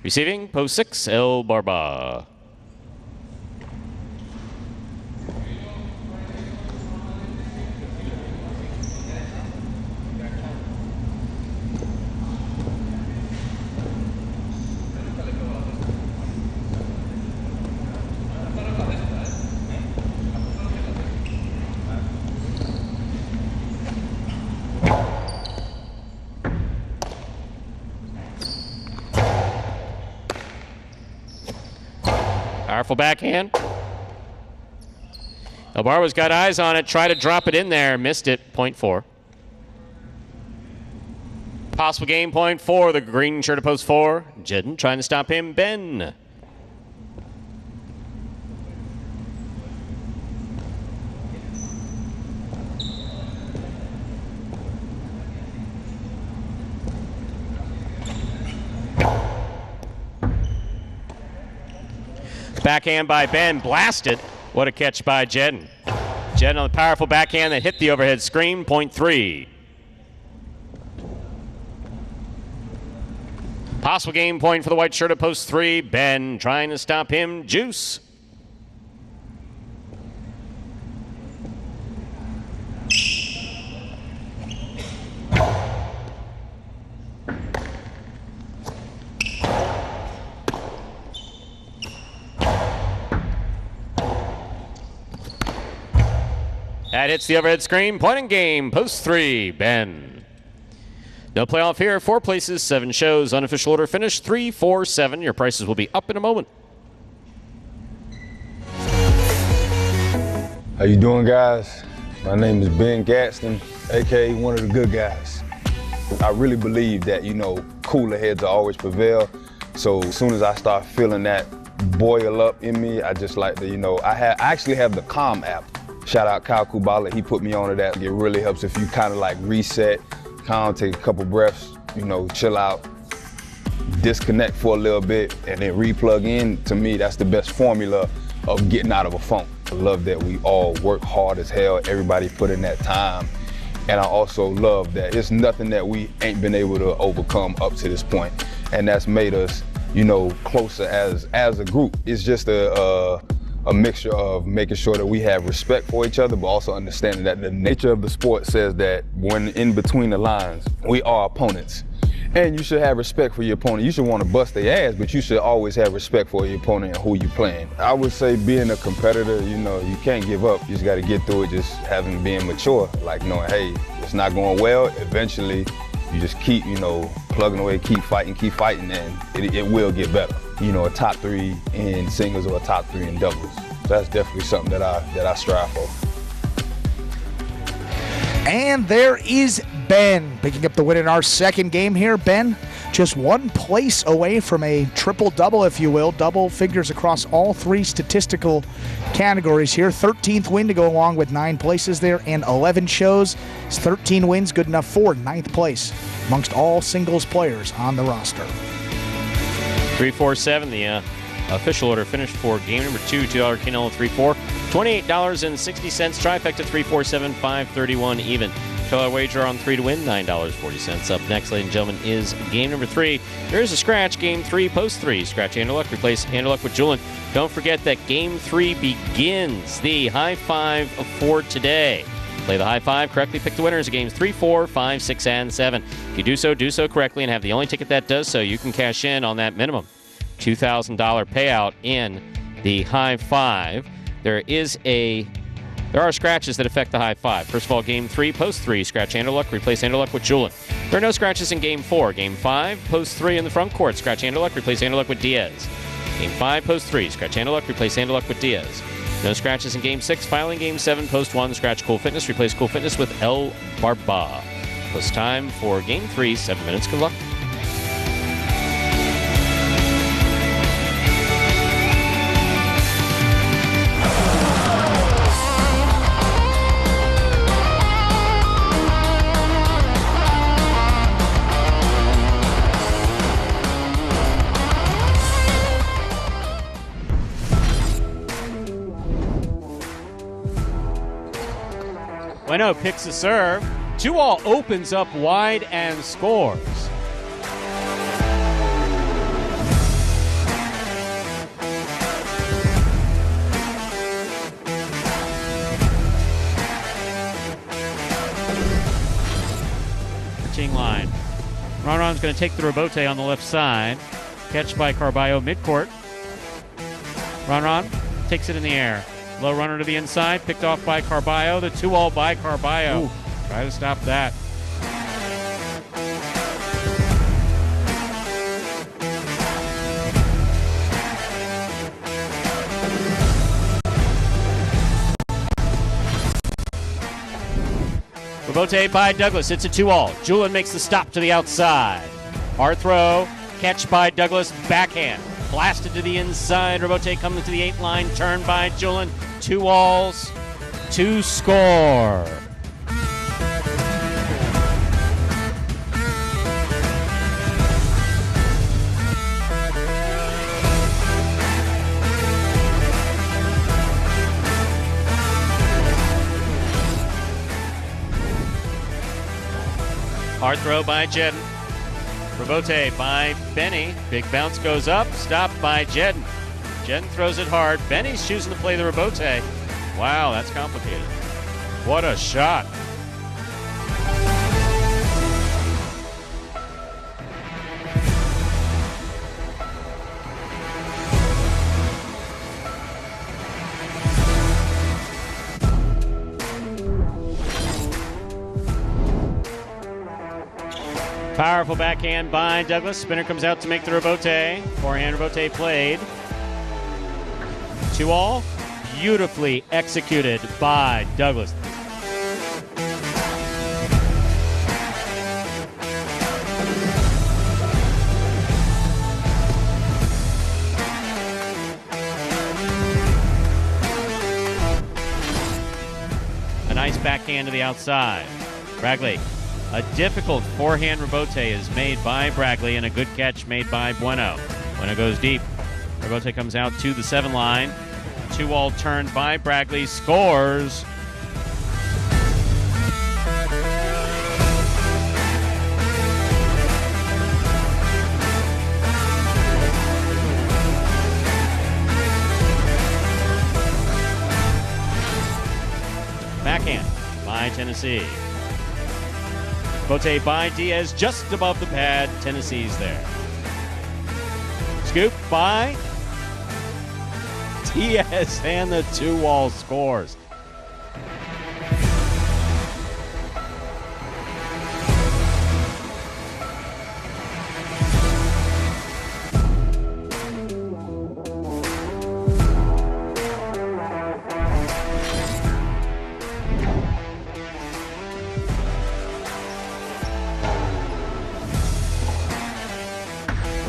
Receiving, post 6, El Barba. Powerful backhand. Elbarba's got eyes on it. Try to drop it in there. Missed it. Point 4. Possible game point 4. The green shirt at post 4. Jedden trying to stop him. Ben. Backhand by Ben, blasted. What a catch by Jedden. Jedden on the powerful backhand that hit the overhead screen, point 3. Possible game point for the white shirt at post 3. Ben trying to stop him, Juice. That hits the overhead screen. Point in game. Post 3. Ben. No playoff here. 4 places, 7 shows. Unofficial order finish 3, 4, 7. Your prices will be up in a moment. How you doing, guys? My name is Ben Gadsden, aka one of the good guys. I really believe that, cooler heads always prevail. So as soon as I start feeling that boil up in me, I just like to, I actually have the Calm app. Shout out Kyle Kubala, he put me onto that. It really helps if you kind of like reset, calm, take a couple breaths, chill out, disconnect for a little bit, and then re-plug in. To me, that's the best formula of getting out of a funk. I love that we all work hard as hell, everybody put in that time. And I also love that it's nothing that we ain't been able to overcome up to this point. And that's made us, closer as a group. It's just a mixture of making sure that we have respect for each other, but also understanding that the nature of the sport says that when in between the lines, we are opponents. And you should have respect for your opponent. You should want to bust their ass, but you should always have respect for your opponent and who you're playing. I would say being a competitor, you can't give up. You just got to get through it, just being mature, like knowing, hey, it's not going well. Eventually, you just keep, plugging away, keep fighting, and it will get better. A top 3 in singles or a top 3 in doubles. So that's definitely something that I strive for. And there is Ben picking up the win in our second game here. Ben, just 1 place away from a triple-double, if you will. Double figures across all 3 statistical categories here. 13th win to go along with 9 places there and 11 shows. It's 13 wins, good enough for 9th place amongst all singles players on the roster. 3-4-7, the official order finished for game number 2, $2 Canelo 3-4. $28.60, trifecta 3-4-7, 5-31 even. $50 wager on 3 to win, $9.40. Up next, ladies and gentlemen, is game number 3. There's a scratch, game 3, post 3. Scratch Hand of Luck, replace Hand of Luck with Julian. Don't forget that game 3 begins the high five for today. Play the high five, correctly pick the winners of games 3, 4, 5, 6, and 7. If you do so correctly and have the only ticket that does so, you can cash in on that minimum $2,000 payout in the high five. There are scratches that affect the high five. First of all, game 3, post 3, scratch Hand of Luck, replace Hand of Luck with Julian. There are no scratches in game 4. Game 5, post 3 in the front court, scratch Hand of Luck, replace Hand of Luck with Diaz. Game 5, post 3, scratch Hand of Luck, replace Hand of Luck with Diaz. No scratches in game 6. Filing game 7, post 1, scratch Cool Fitness, replace Cool Fitness with El Barba. Post time for game 3, 7 minutes. Good luck. Bueno picks a serve. 2-all opens up wide and scores. Team line. Ronron's going to take the rebote on the left side. Catch by Carballo midcourt. Ronron takes it in the air. Low runner to the inside, picked off by Carballo. The 2-all by Carballo. Ooh. Try to stop that. Rebote by Douglas. It's a 2-all. Julian makes the stop to the outside. Hard throw. Catch by Douglas. Backhand. Blasted to the inside. Rebote coming to the 8 line. Turn by Julian. 2-alls to score. Hard throw by Jedden. Rebote by Benny. Big bounce goes up. Stopped by Jedden. Jedden throws it hard. Benny's choosing to play the rebote. Wow, that's complicated. What a shot. Powerful backhand by Douglas. Spinner comes out to make the rebote. Forehand rebote played. 2-all, beautifully executed by Douglas. A nice backhand to the outside. Bragley, a difficult forehand rebote is made by Bragley and a good catch made by Bueno. Bueno goes deep. Rebote comes out to the 7 line. 2-all turned by Bragley. Scores. Backhand by Tennessee. Rebote by Diaz just above the pad. Tennessee's there. Scoop by Diaz, and the 2-all scores.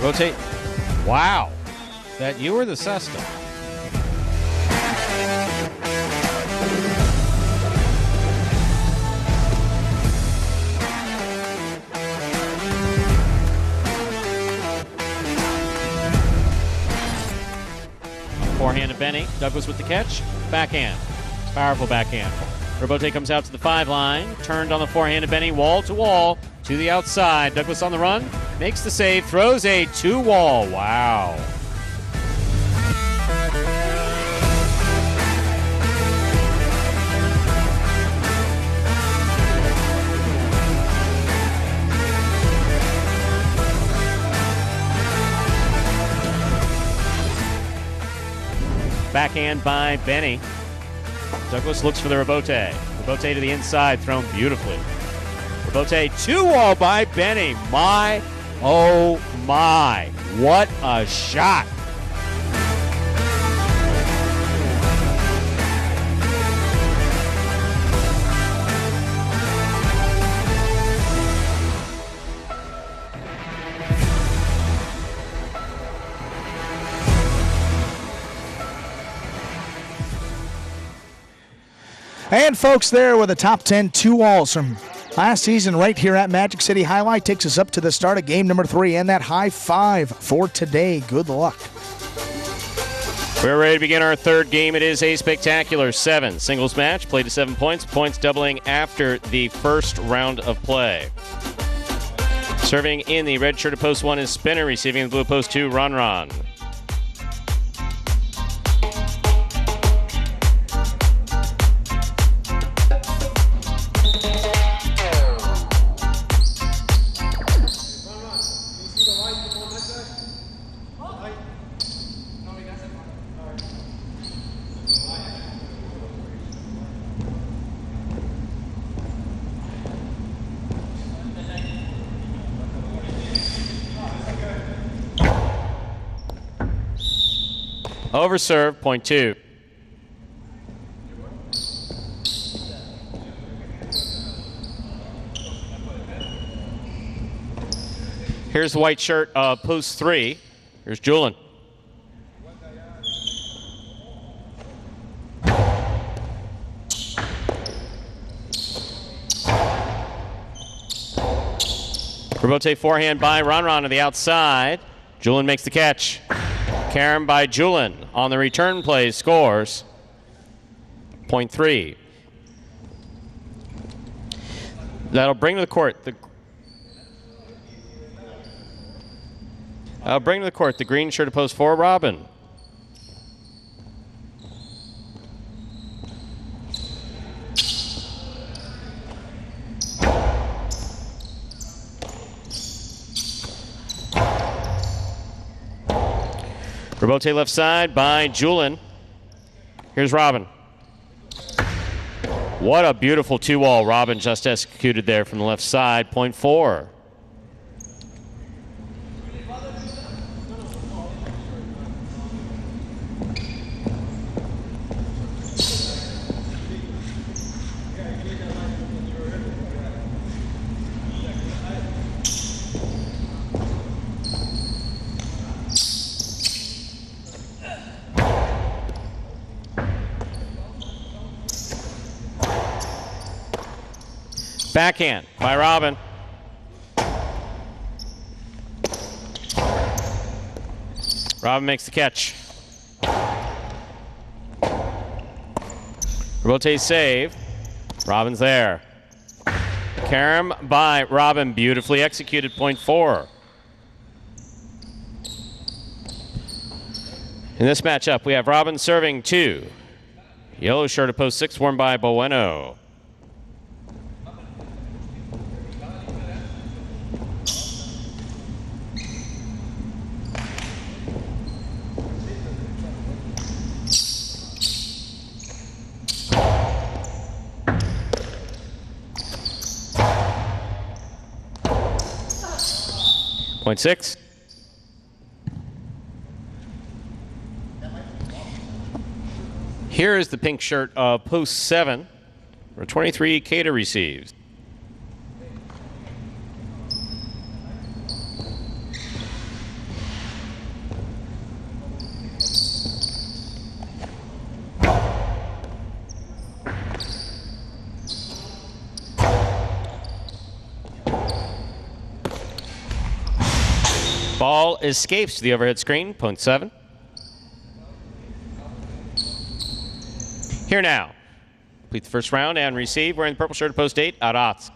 Rotate. Wow. That you or the Sesta? Forehand to Benny. Douglas with the catch. Backhand. Powerful backhand. Robote comes out to the 5 line. Turned on the forehand to Benny. Wall to the outside. Douglas on the run. Makes the save. Throws a 2-wall. Wow. Backhand by Benny. Douglas looks for the Robote. Robote to the inside, thrown beautifully. Robote 2-wall by Benny. My, oh my, what a shot. And folks, there with the top 10 2-walls from last season right here at Magic City. Highlight takes us up to the start of game number 3 and that high 5 for today. Good luck. We're ready to begin our third game. It is a spectacular 7 singles match. Played to 7 points. Points doubling after the first round of play. Serving in the red shirt of post 1 is Spinner. Receiving the blue post 2, Ron. Overserve, point 2. Here's the white shirt, post 3. Here's Julian. Robote forehand by Ron to the outside. Julian makes the catch. Carom by Julian on the return play scores. Point 3. That'll bring to the court the green shirt to post 4, Robin. Robote left side by Julian. Here's Robin. What a beautiful 2-wall Robin just executed there from the left side. Point 4. Backhand by Robin. Robin makes the catch. Robote save. Robin's there. Carom by Robin, beautifully executed, point 4. In this matchup, we have Robin serving 2. Yellow shirt of post 6, worn by Bueno. Point 6. Here is the pink shirt of post 7, where 23 Cater receives. Ball escapes to the overhead screen, point 7. Here now, complete the first round and receive. Wearing the purple shirt at post 8, Arats.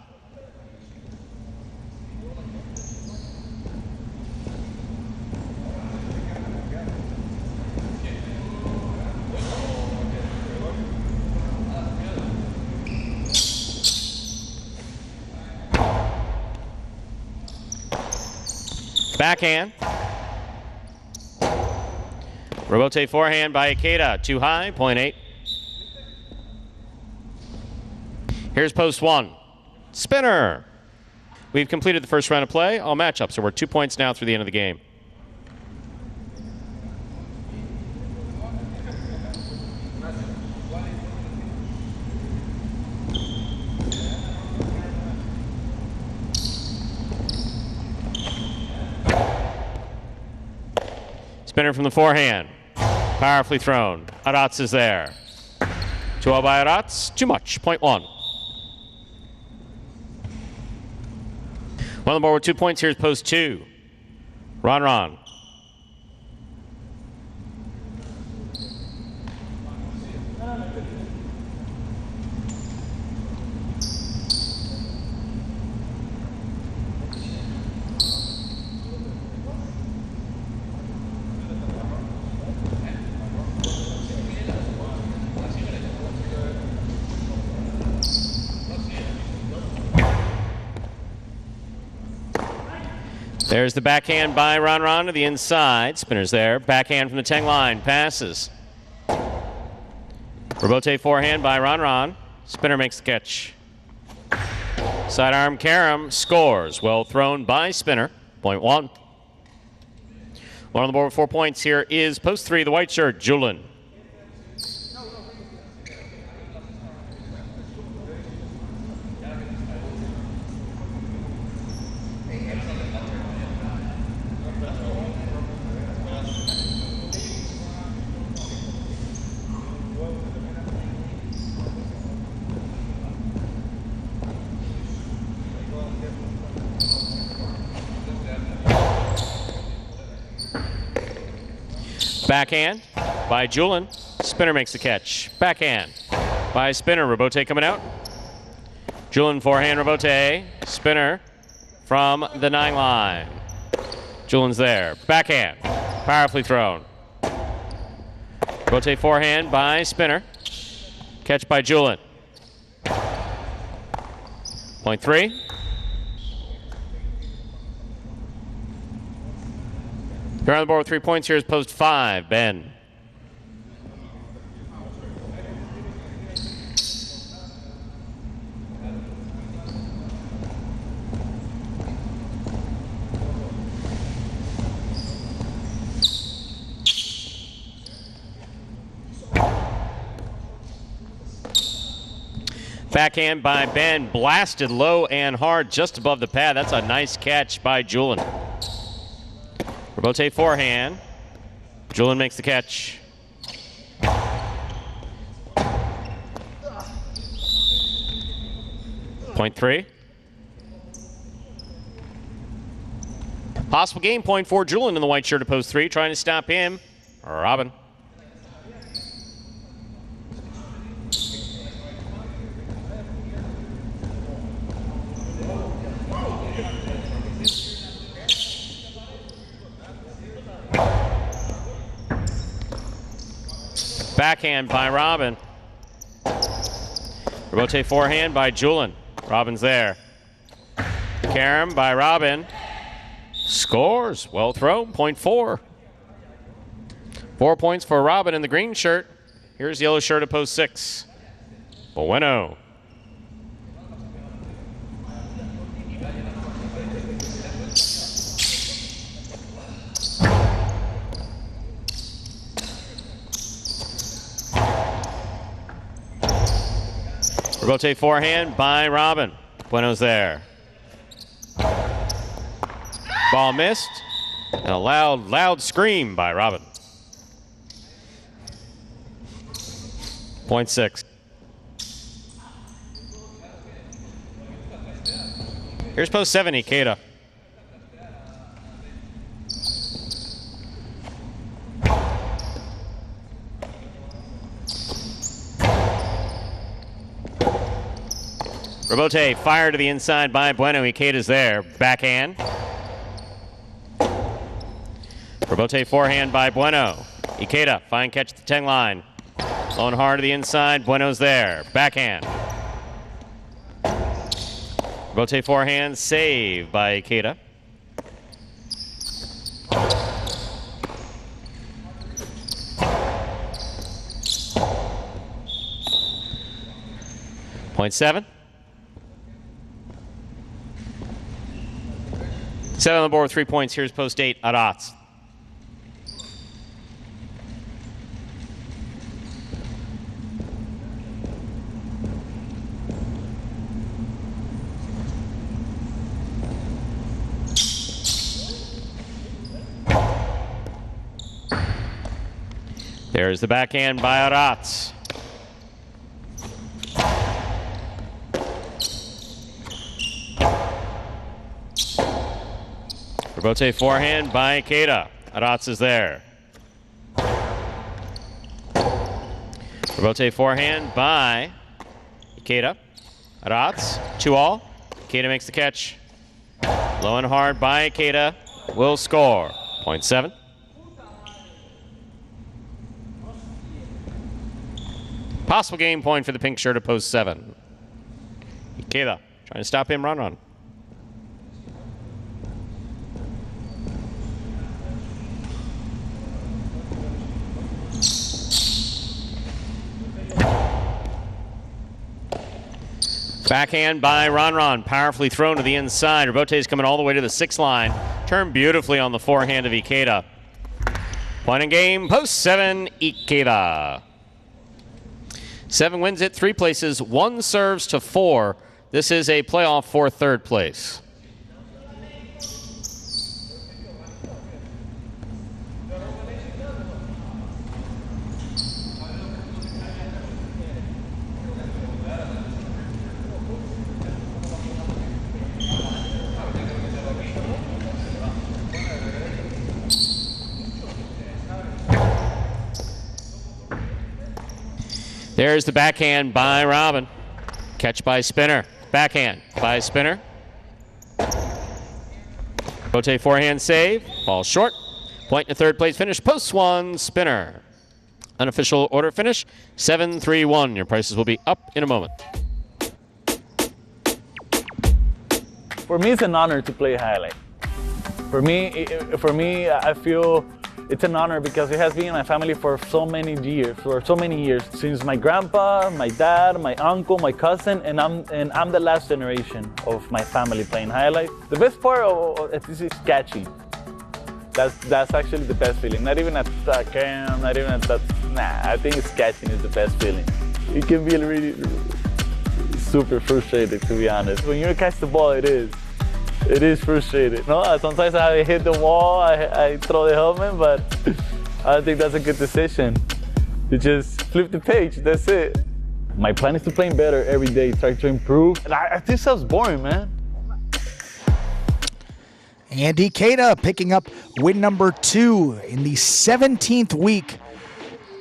Backhand. Rebote forehand by Ikeda. Too high, point 8. Here's post 1. Spinner. We've completed the first round of play. All matchups, so we're 2 points now through the end of the game. Spinner from the forehand. Powerfully thrown. Arats is there. 2-0 by Arats. Too much. Point 1. On the board with 2 points. Here's post 2. Ron. There's the backhand by Ron to the inside. Spinner's there. Backhand from the Teng line. Passes. Rebote forehand by Ron. Spinner makes the catch. Sidearm Karam scores. Well thrown by Spinner. Point 1. One on the board with 4 points. Here is post 3, the white shirt, Julin. Backhand by Julin. Spinner makes the catch. Backhand by Spinner. Rebote coming out. Julin forehand, Rebote. Spinner from the 9 line. Julin's there. Backhand. Powerfully thrown. Rebote forehand by Spinner. Catch by Julin. Point 3. You're on the board with 3 points. Here's post 5, Ben. Backhand by Ben, blasted low and hard just above the pad. That's a nice catch by Julin. Rebote forehand. Julin makes the catch. Point 3. Possible game point for Julin in the white shirt at post 3. Trying to stop him. Robin. Backhand by Robin. Rebote forehand by Julin. Robin's there. Karam by Robin. Scores. Well thrown. Point 4. 4 points for Robin in the green shirt. Here's the yellow shirt at post 6. Bueno. Rebote forehand by Robin. Bueno's there. Ball missed. And a loud scream by Robin. Point 6. Here's post 7, Ikeda. Rebote fired to the inside by Bueno. Ikeda's there. Backhand. Rebote forehand by Bueno. Ikeda, fine catch at the 10 line. Low and hard to the inside. Bueno's there. Backhand. Rebote forehand, save by Ikeda. Point 7. 7 on the board with 3 points. Here's post 8 at odds. There's the backhand by Arats. Rebote forehand by Ikeda. Arats is there. Rebote forehand by Ikeda. Arats, 2-all. Ikeda makes the catch. Low and hard by Ikeda. Will score. Point 7. Possible game point for the pink shirt at post 7. Ikeda trying to stop him run. Backhand by Ron. Powerfully thrown to the inside. Rebote is coming all the way to the 6 line. Turned beautifully on the forehand of Ikeda. Point in game, post 7, Ikeda. 7 wins it 3 places, 1 serves to 4. This is a playoff for 3rd place. There's the backhand by Robin. Catch by Spinner. Backhand by Spinner. Rotate forehand save. Ball short. Point to 3rd place finish. Post 1, Spinner. Unofficial order finish, 7-3-1. Your prices will be up in a moment. For me, it's an honor to play Jai-Alai. For me, I feel it's an honor because it has been in my family for so many years. Since my grandpa, my dad, my uncle, my cousin, and I'm the last generation of my family playing Jai-Alai. The best part of this is catching. That's actually the best feeling. Not even at cam, not even at that. Nah, I think it's catching is the best feeling. It can be really super frustrated, to be honest. When you catch the ball, it is frustrating. No, sometimes I hit the wall, I throw the helmet, but I don't think that's a good decision. You just flip the page, that's it. My plan is to play better every day, try to improve. And I think sounds boring, man. And Ikeda picking up win number 2 in the 17th week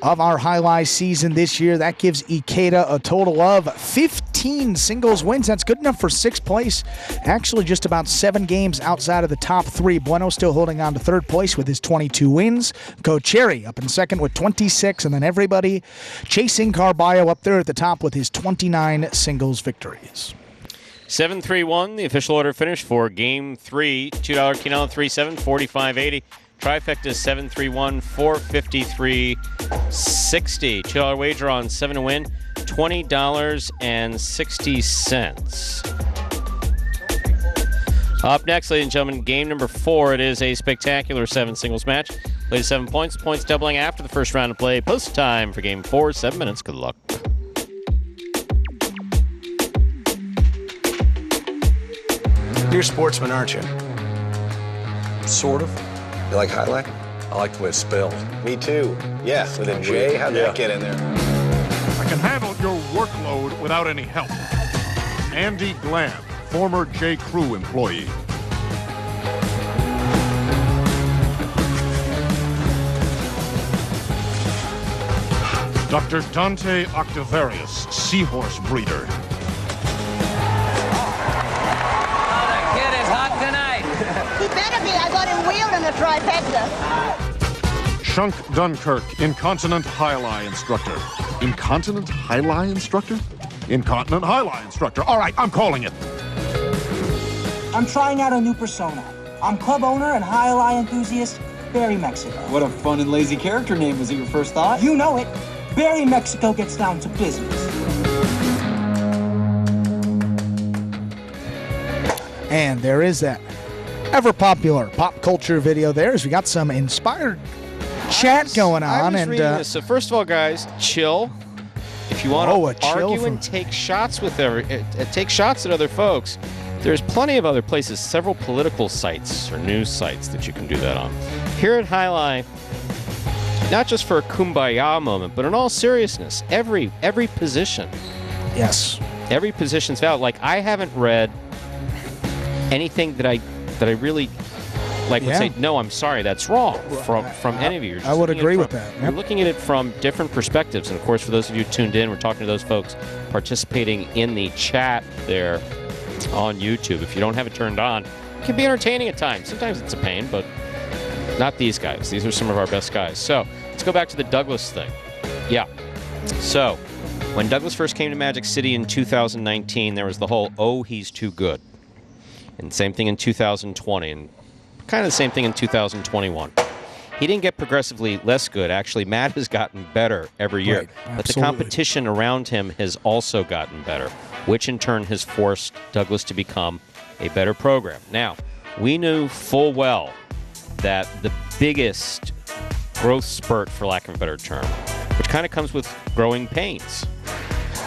of our Jai-Alai season this year. That gives Ikeda a total of 15 singles wins. That's good enough for 6th place. Actually, just about 7 games outside of the top 3. Bueno still holding on to 3rd place with his 22 wins. Go Cherry up in 2nd with 26, and then everybody chasing Carballo up there at the top with his 29 singles victories. 7-3-1, the official order finish for Game 3. $2 Quinella 3-7, 45.80. Trifecta 7-3-1, 453.60. $2 wager on 7 to win, $20.60. Up next, ladies and gentlemen, game number 4. It is a spectacular 7 singles match. Played 7 points. Points doubling after the first round of play. Post time for game 4, 7 minutes. Good luck. You're a sportsman, aren't you? Sort of. You like Jai-Alai? I like the way it's spelled. Me too. Yeah, with a J. How'd that get in there? I can handle your workload without any help. Andy Glam, former J. Crew employee. Dr. Dante Octavarius, seahorse breeder. gonna trifecta. Shunk Dunkirk, Incontinent Jai-Alai Instructor. Incontinent Jai-Alai Instructor? Incontinent Jai-Alai Instructor. All right, I'm calling it. I'm trying out a new persona. I'm club owner and Jai-Alai enthusiast, Barry Mexico. What a fun and lazy character name. Was it your first thought? You know it. Barry Mexico gets down to business. And there is that ever-popular pop culture video there as we got some inspired chat going on. I was and reading this. So first of all, guys, chill. If you want to argue and take shots with take shots at other folks, there's plenty of other places, several political sites or news sites that you can do that on. Here at Jai-Alai, not just for a kumbaya moment, but in all seriousness, every position. Yes. Every position's valid. Like, I haven't read anything that I really would say, no, I'm sorry, that's wrong from any of you. I would agree with that. Yep. You're looking at it from different perspectives. And, of course, for those of you tuned in, we're talking to those folks participating in the chat there on YouTube. If you don't have it turned on, it can be entertaining at times. Sometimes it's a pain, but not these guys. These are some of our best guys. So let's go back to the Douglas thing. Yeah. So when Douglas first came to Magic City in 2019, there was the whole, oh, he's too good. And same thing in 2020, and kind of the same thing in 2021. He didn't get progressively less good. Actually, Matt has gotten better every year. Right, but the competition around him has also gotten better, which in turn has forced Douglas to become a better program. Now, we knew full well that the biggest growth spurt, for lack of a better term, which kind of comes with growing pains,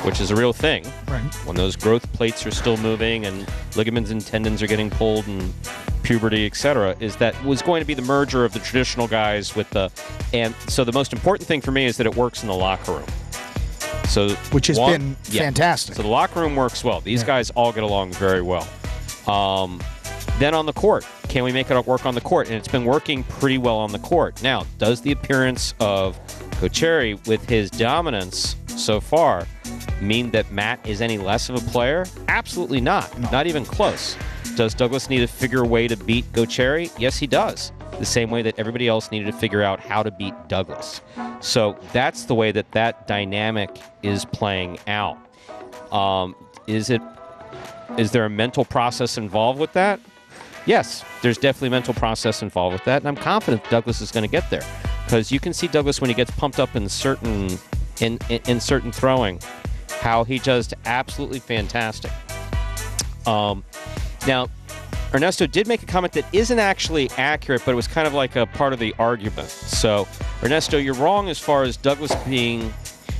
which is a real thing. Right. When those growth plates are still moving and ligaments and tendons are getting pulled and puberty, etc., is that was going to be the merger of the traditional guys with the, and so the most important thing for me is that it works in the locker room. So which has been fantastic. So the locker room works well. These guys all get along very well. Then on the court, can we make it work on the court? And it's been working pretty well on the court. Now, does the appearance of Kocheri with his dominance so far mean that Matt is any less of a player? Absolutely not. No. Not even close. Does Douglas need to figure a way to beat Kocheri? Yes, he does. The same way that everybody else needed to figure out how to beat Douglas. So that's the way that that dynamic is playing out. Is there a mental process involved with that? Yes, there's definitely a mental process involved with that, and I'm confident Douglas is going to get there. Because you can see Douglas when he gets pumped up in certain throwing, how he does absolutely fantastic. Now, Ernesto did make a comment that isn't actually accurate, but it was kind of like a part of the argument. So, Ernesto, you're wrong as far as Douglas being...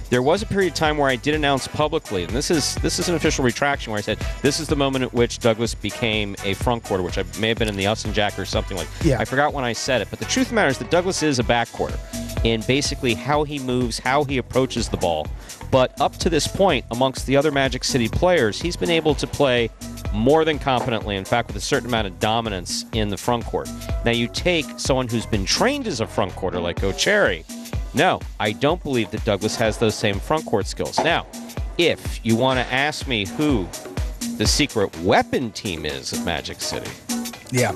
There was a period of time where I did announce publicly, and this is an official retraction, where I said this is the moment at which Douglas became a front quarter, which I may have been in the Us and Jack or something like. Yeah. I forgot when I said it, but the truth of the matter is that Douglas is a back quarter in basically how he moves, how he approaches the ball. But up to this point, amongst the other Magic City players, he's been able to play more than competently, in fact, with a certain amount of dominance in the front court. Now, you take someone who's been trained as a front quarter like Kocheri. No, I don't believe that Douglas has those same front court skills. Now, if you want to ask me who the secret weapon team is of Magic City. Yeah,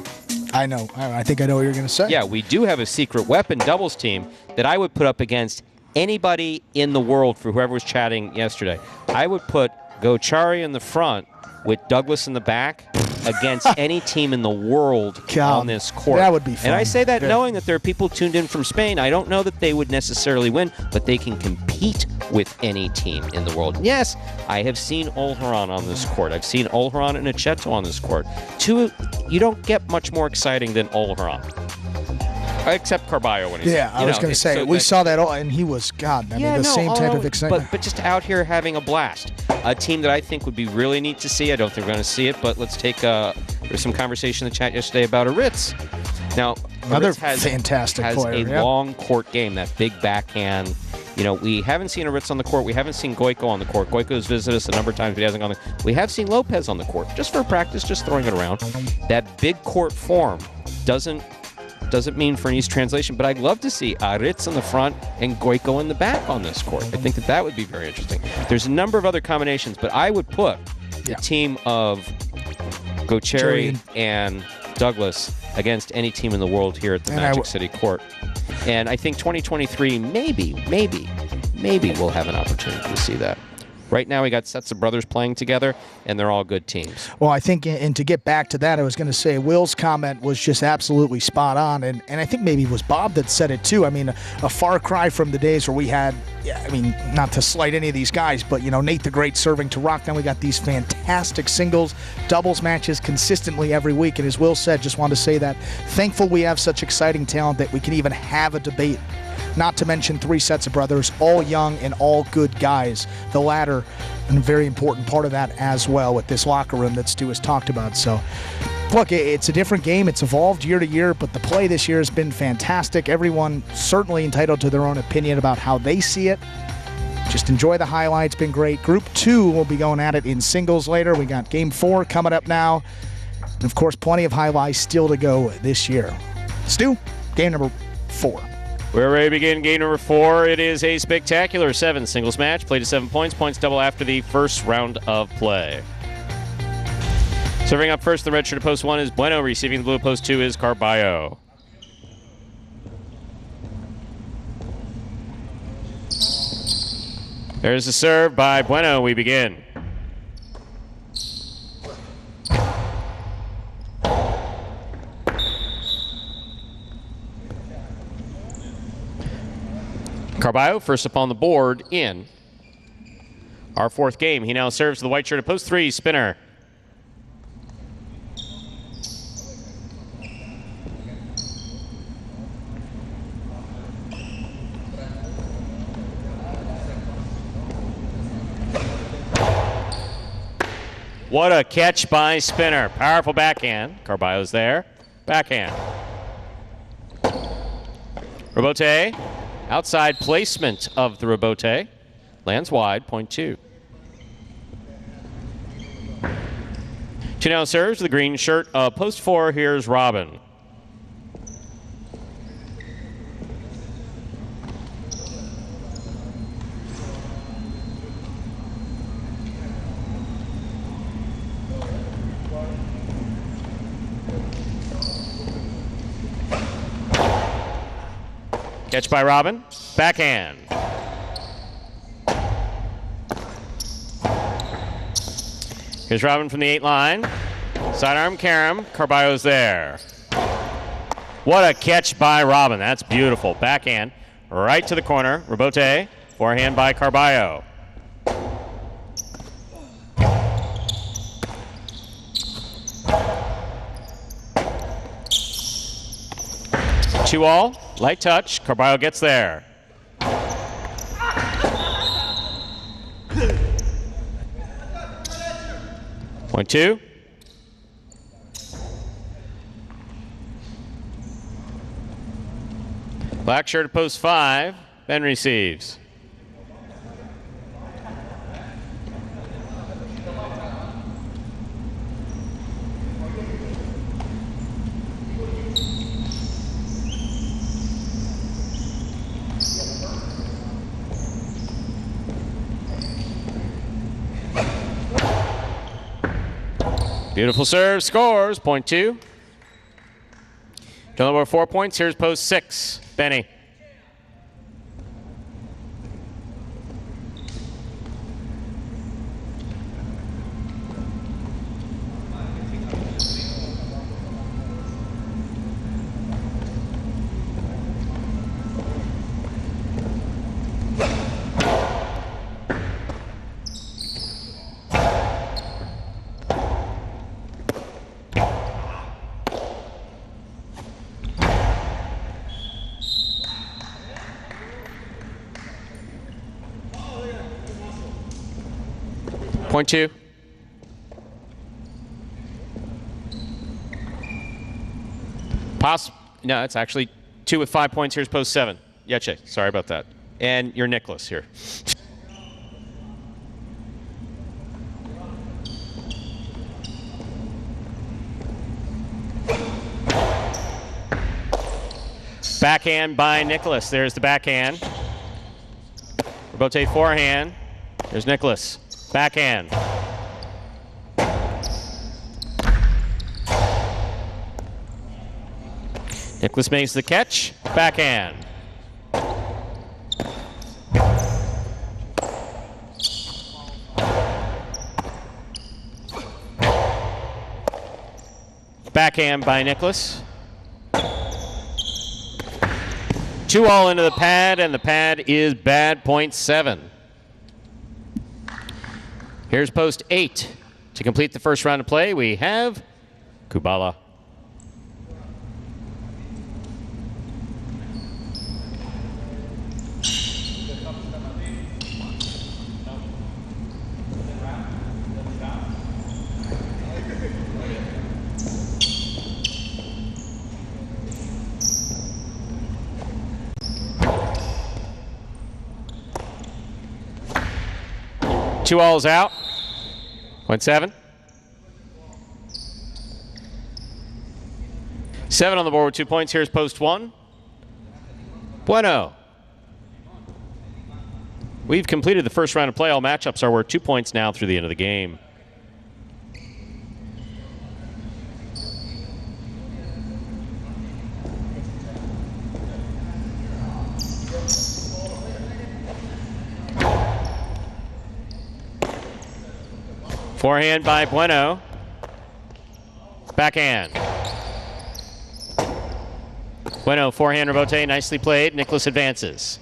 I know. I think I know what you're going to say. Yeah, we do have a secret weapon doubles team that I would put up against anybody in the world, for whoever was chatting yesterday. I would put Kocheri in the front with Douglas in the back against any team in the world on this court. That would be fun. And I say that knowing that there are people tuned in from Spain. I don't know that they would necessarily win, but they can compete with any team in the world. Yes, I have seen Olharan on this court. I've seen Olharan and Acheto on this court. You don't get much more exciting than Olharan. Except Carballo when he's I was going to say, we saw that, and he was, same type of excitement. But just out here having a blast. A team that I think would be really neat to see. I don't think we're going to see it, but let's take there's some conversation in the chat yesterday about Aritz. Now, another Aritz fantastic has player, a long court game, that big backhand. You know, we haven't seen Aritz on the court. We haven't seen Goico on the court. Goico's visited us a number of times, but he hasn't gone. We have seen Lopez on the court, just for practice, just throwing it around. That big court form doesn't mean for an easy translation, but I'd love to see Aritz in the front and Goico in the back on this court. I think that would be very interesting. There's a number of other combinations, but I would put the team of Kocheri and Douglas against any team in the world here at the Magic City Court. And I think 2023, maybe we'll have an opportunity to see that. Right now, we got sets of brothers playing together, and they're all good teams. Well, I think, and to get back to that, I was going to say Will's comment was just absolutely spot on, and I think maybe it was Bob that said it too. I mean, a far cry from the days where we had, I mean, not to slight any of these guys, but, you know, Nate the Great serving to rock. Now we got these fantastic singles, doubles matches consistently every week, and as Will said, just wanted to say that. Thankful we have such exciting talent that we can even have a debate. Not to mention 3 sets of brothers, all young and all good guys. The latter, a very important part of that as well with this locker room that Stu has talked about. So, look, it's a different game. It's evolved year to year, but the play this year has been fantastic. Everyone certainly entitled to their own opinion about how they see it. Just enjoy the highlights. Been great. Group 2 will be going at it in singles later. We got Game 4 coming up now. And, of course, plenty of highlights still to go this year. Stu, game number 4. We're ready to begin game number 4. It is a spectacular 7 singles match. Played to 7 points. Points double after the first round of play. Serving up first, the red shirt at post 1 is Bueno. Receiving the blue at post 2 is Carballo. There's the serve by Bueno. We begin. Carballo first up on the board in our 4th game. He now serves the white shirt at post 3, spinner. What a catch by spinner. Powerful backhand. Carballo's there. Backhand. Rebote. Outside placement of the rebote. Lands wide, point 2. 2 now serves the green shirt. Post 4, here's Robin. Catch by Robin. Backhand. Here's Robin from the 8 line. Sidearm carom. Carballo's there. What a catch by Robin. That's beautiful. Backhand. Right to the corner. Rebote. Forehand by Carballo. Two all. Light touch. Carballo gets there. Point 2. Black shirt at post 5. Ben receives. Beautiful serve, scores, point 2. Total over 4 points, here's post 6, Benny. Point 2. No, it's actually 2 with 5 points. Here's post 7. Yeche, sorry about that. And your Nicholas here. Backhand by Nicholas. There's the backhand. Rebote forehand. There's Nicholas. Backhand. Nicholas makes the catch. Backhand. Backhand by Nicholas. 2-all into the pad, and the pad is bad, .7. Here's post 8. To complete the first round of play, we have Kubala. Two alls out. .7. 7 on the board with 2 points. Here's post 1. Bueno. We've completed the first round of play. All matchups are worth 2 points now through the end of the game. Forehand by Bueno. Backhand. Bueno, forehand rebote, nicely played. Nicholas advances.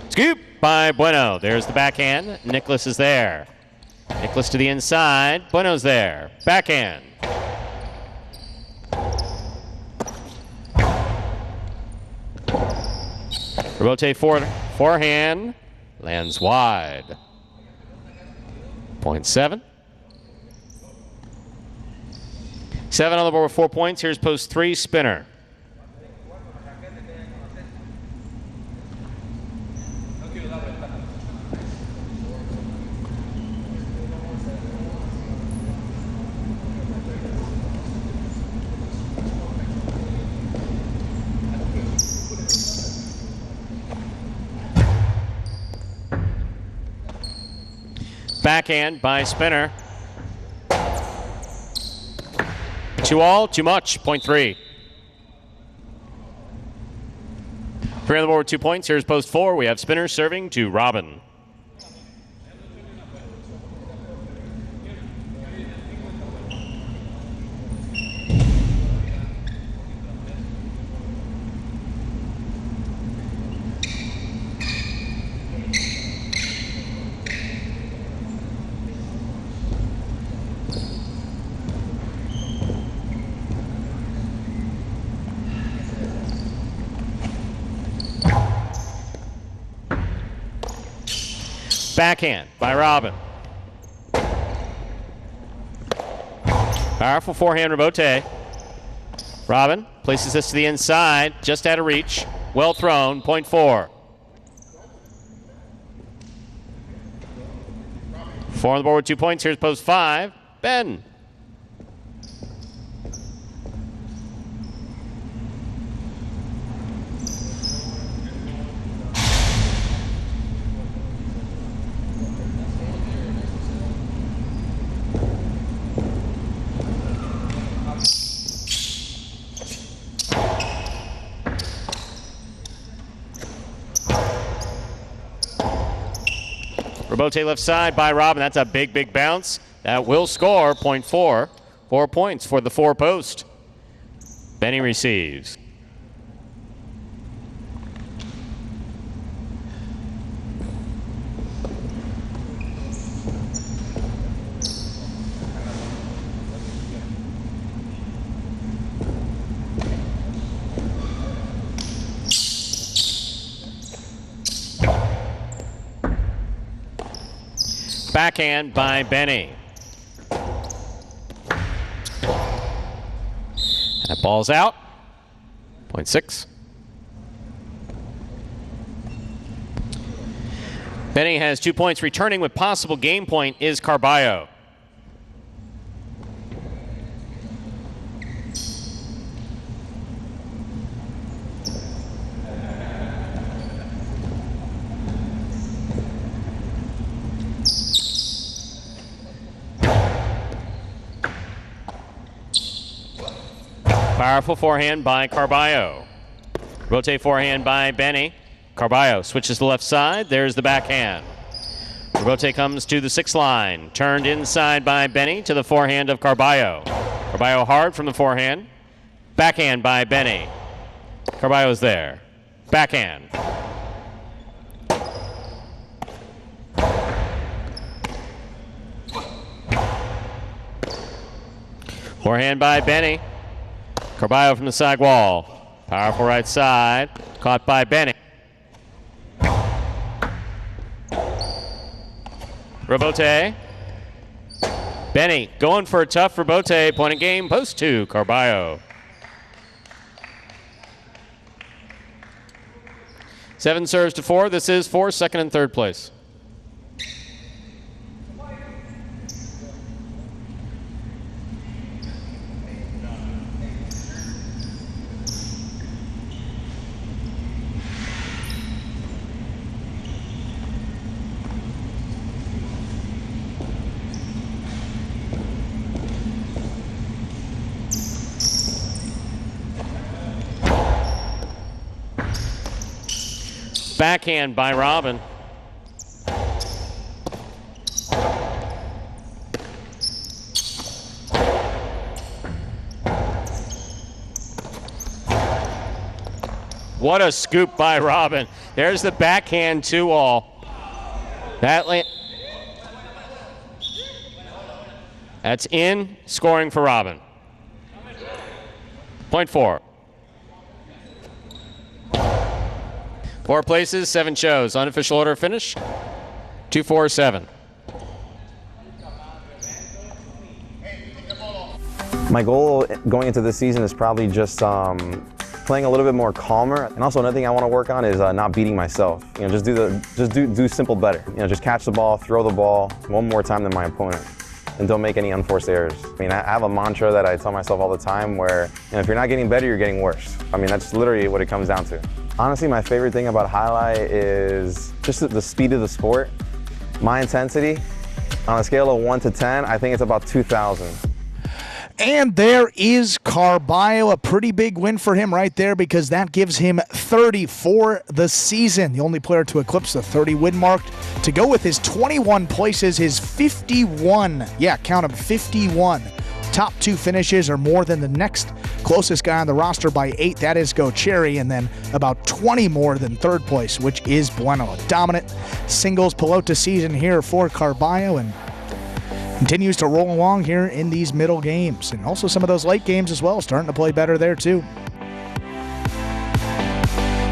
Scoop by Bueno. There's the backhand. Nicholas is there. Nicholas to the inside. Bueno's there. Backhand. Rebote forehand. Lands wide. .7. 7 on the board with 4 points. Here's post 3, spinner. Backhand by spinner. 2-all, too much, .3. 3 on the board with 2 points. Here's post 4. We have spinner serving to Robin. Backhand by Robin. Powerful forehand rebote. Robin places this to the inside, just out of reach. Well thrown, .4. 4 on the board with 2 points. Here's post 5. Ben. Rebote left side by Robin. That's a big, big bounce. That will score .4. 4 points for the 4 post. Benny receives. Backhand by Benny. That ball's out. .6. Benny has 2 points. Returning with possible game point is Carballo. Powerful forehand by Carballo. Rebote forehand by Benny. Carballo switches to the left side. There's the backhand. Rebote comes to the 6th line. Turned inside by Benny to the forehand of Carballo. Carballo hard from the forehand. Backhand by Benny. Carballo's there. Backhand. Forehand by Benny. Carballo from the side wall. Powerful right side. Caught by Benny. Rebote. Benny going for a tough Rebote. Point of game. Post 2. Carballo. 7 serves to 4. This is for second and third place. Backhand by Robin. What a scoop by Robin. There's the backhand 2-all. That's in, scoring for Robin. Point 4. 4 places, 7 shows. Unofficial order finish, 2-4-7. My goal going into this season is probably just playing a little bit more calmer. And also another thing I want to work on is not beating myself. You know, just do simple better. You know, just catch the ball, throw the ball one more time than my opponent. And don't make any unforced errors. I mean, I have a mantra that I tell myself all the time where, you know, if you're not getting better, you're getting worse. I mean, that's literally what it comes down to. Honestly, my favorite thing about Jai-Alai is just the speed of the sport. My intensity, on a scale of 1 to 10, I think it's about 2,000. And there is Carballo, a pretty big win for him right there because that gives him 30 for the season. The only player to eclipse the 30-win mark. To go with his 21 places, his 51, count them, 51. Top 2 finishes are more than the next closest guy on the roster by 8. That is Cherry, and then about 20 more than third place, which is Bueno. A dominant singles Pelota season here for Carballo, and continues to roll along here in these middle games. And also some of those late games as well, starting to play better there too.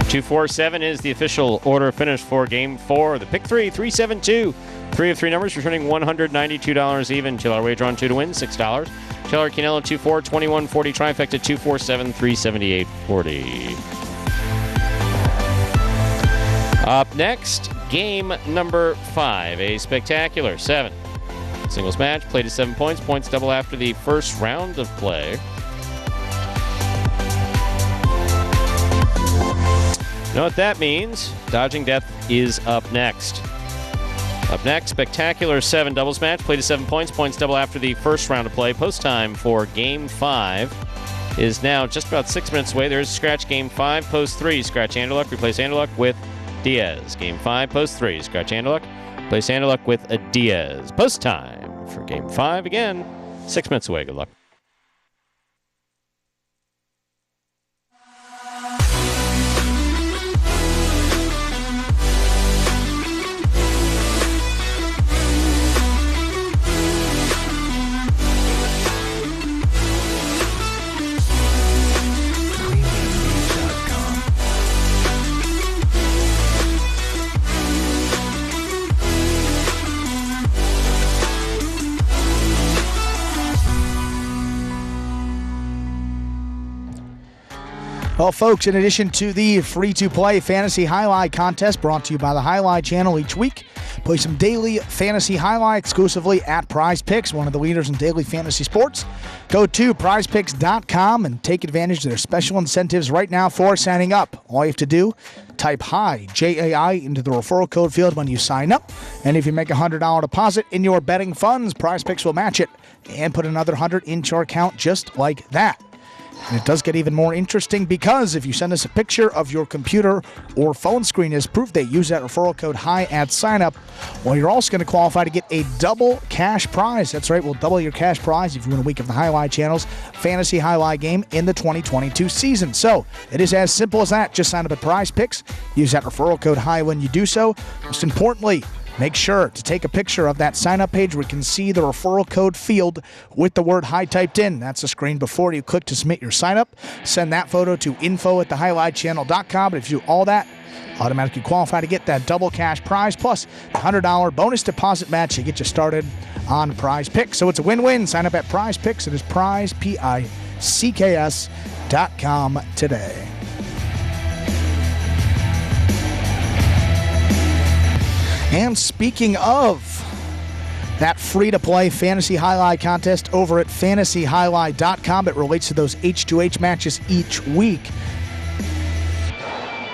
2-4-7 is the official order finish for Game 4. The pick 3, 3-7-2. 3 of 3 numbers, returning $192 even. Chiller wager on 2 to win, $6. Chiller Quinello 2-4, 21-40. Trifecta 2-4-7, 378-40. Up next, game number 5. A spectacular 7. Singles match, played at 7 points. Points double after the first round of play. You know what that means? Dodging Death is up next. Up next, spectacular 7 doubles match, played at 7 points. Points double after the first round of play. Post time for Game 5 is now just about 6 minutes away. There's Scratch Game 5, Post 3. Scratch Anderluck, replace Anderluck with Diaz. Game 5, Post 3. Scratch Anderluck, replace Anderluck with a Diaz. Post time for Game 5 again. 6 minutes away. Good luck. Well, folks, in addition to the free-to-play Fantasy Jai-Alai contest brought to you by the Jai-Alai channel each week, play some daily Fantasy Jai-Alai exclusively at Prize Picks, one of the leaders in daily fantasy sports. Go to prizepicks.com and take advantage of their special incentives right now for signing up. All you have to do, type HI, Jai, into the referral code field when you sign up. And if you make a $100 deposit in your betting funds, Prize Picks will match it and put another $100 into your account just like that. And it does get even more interesting because if you send us a picture of your computer or phone screen as proof, they use that referral code HIGH at sign up. Well, you're also going to qualify to get a double cash prize. That's right, we'll double your cash prize if you win a week of the Jai-Alai Channel's Fantasy Jai-Alai game in the 2022 season. So it is as simple as that. Just sign up at Prize Picks. Use that referral code HIGH when you do so. Most importantly, make sure to take a picture of that sign-up page where you can see the referral code field with the word HIGH typed in. That's the screen before you click to submit your sign-up. Send that photo to info@thejai-alai-channel.com. But if you do all that, automatically qualify to get that double cash prize plus the $100 bonus deposit match to get you started on Prize Picks. So it's a win-win. Sign up at Prize Picks. It is Prize, PICKS.com today. And speaking of that free-to-play Fantasy Jai-Alai contest over at fantasyjai-alai.com, it relates to those H2H matches each week.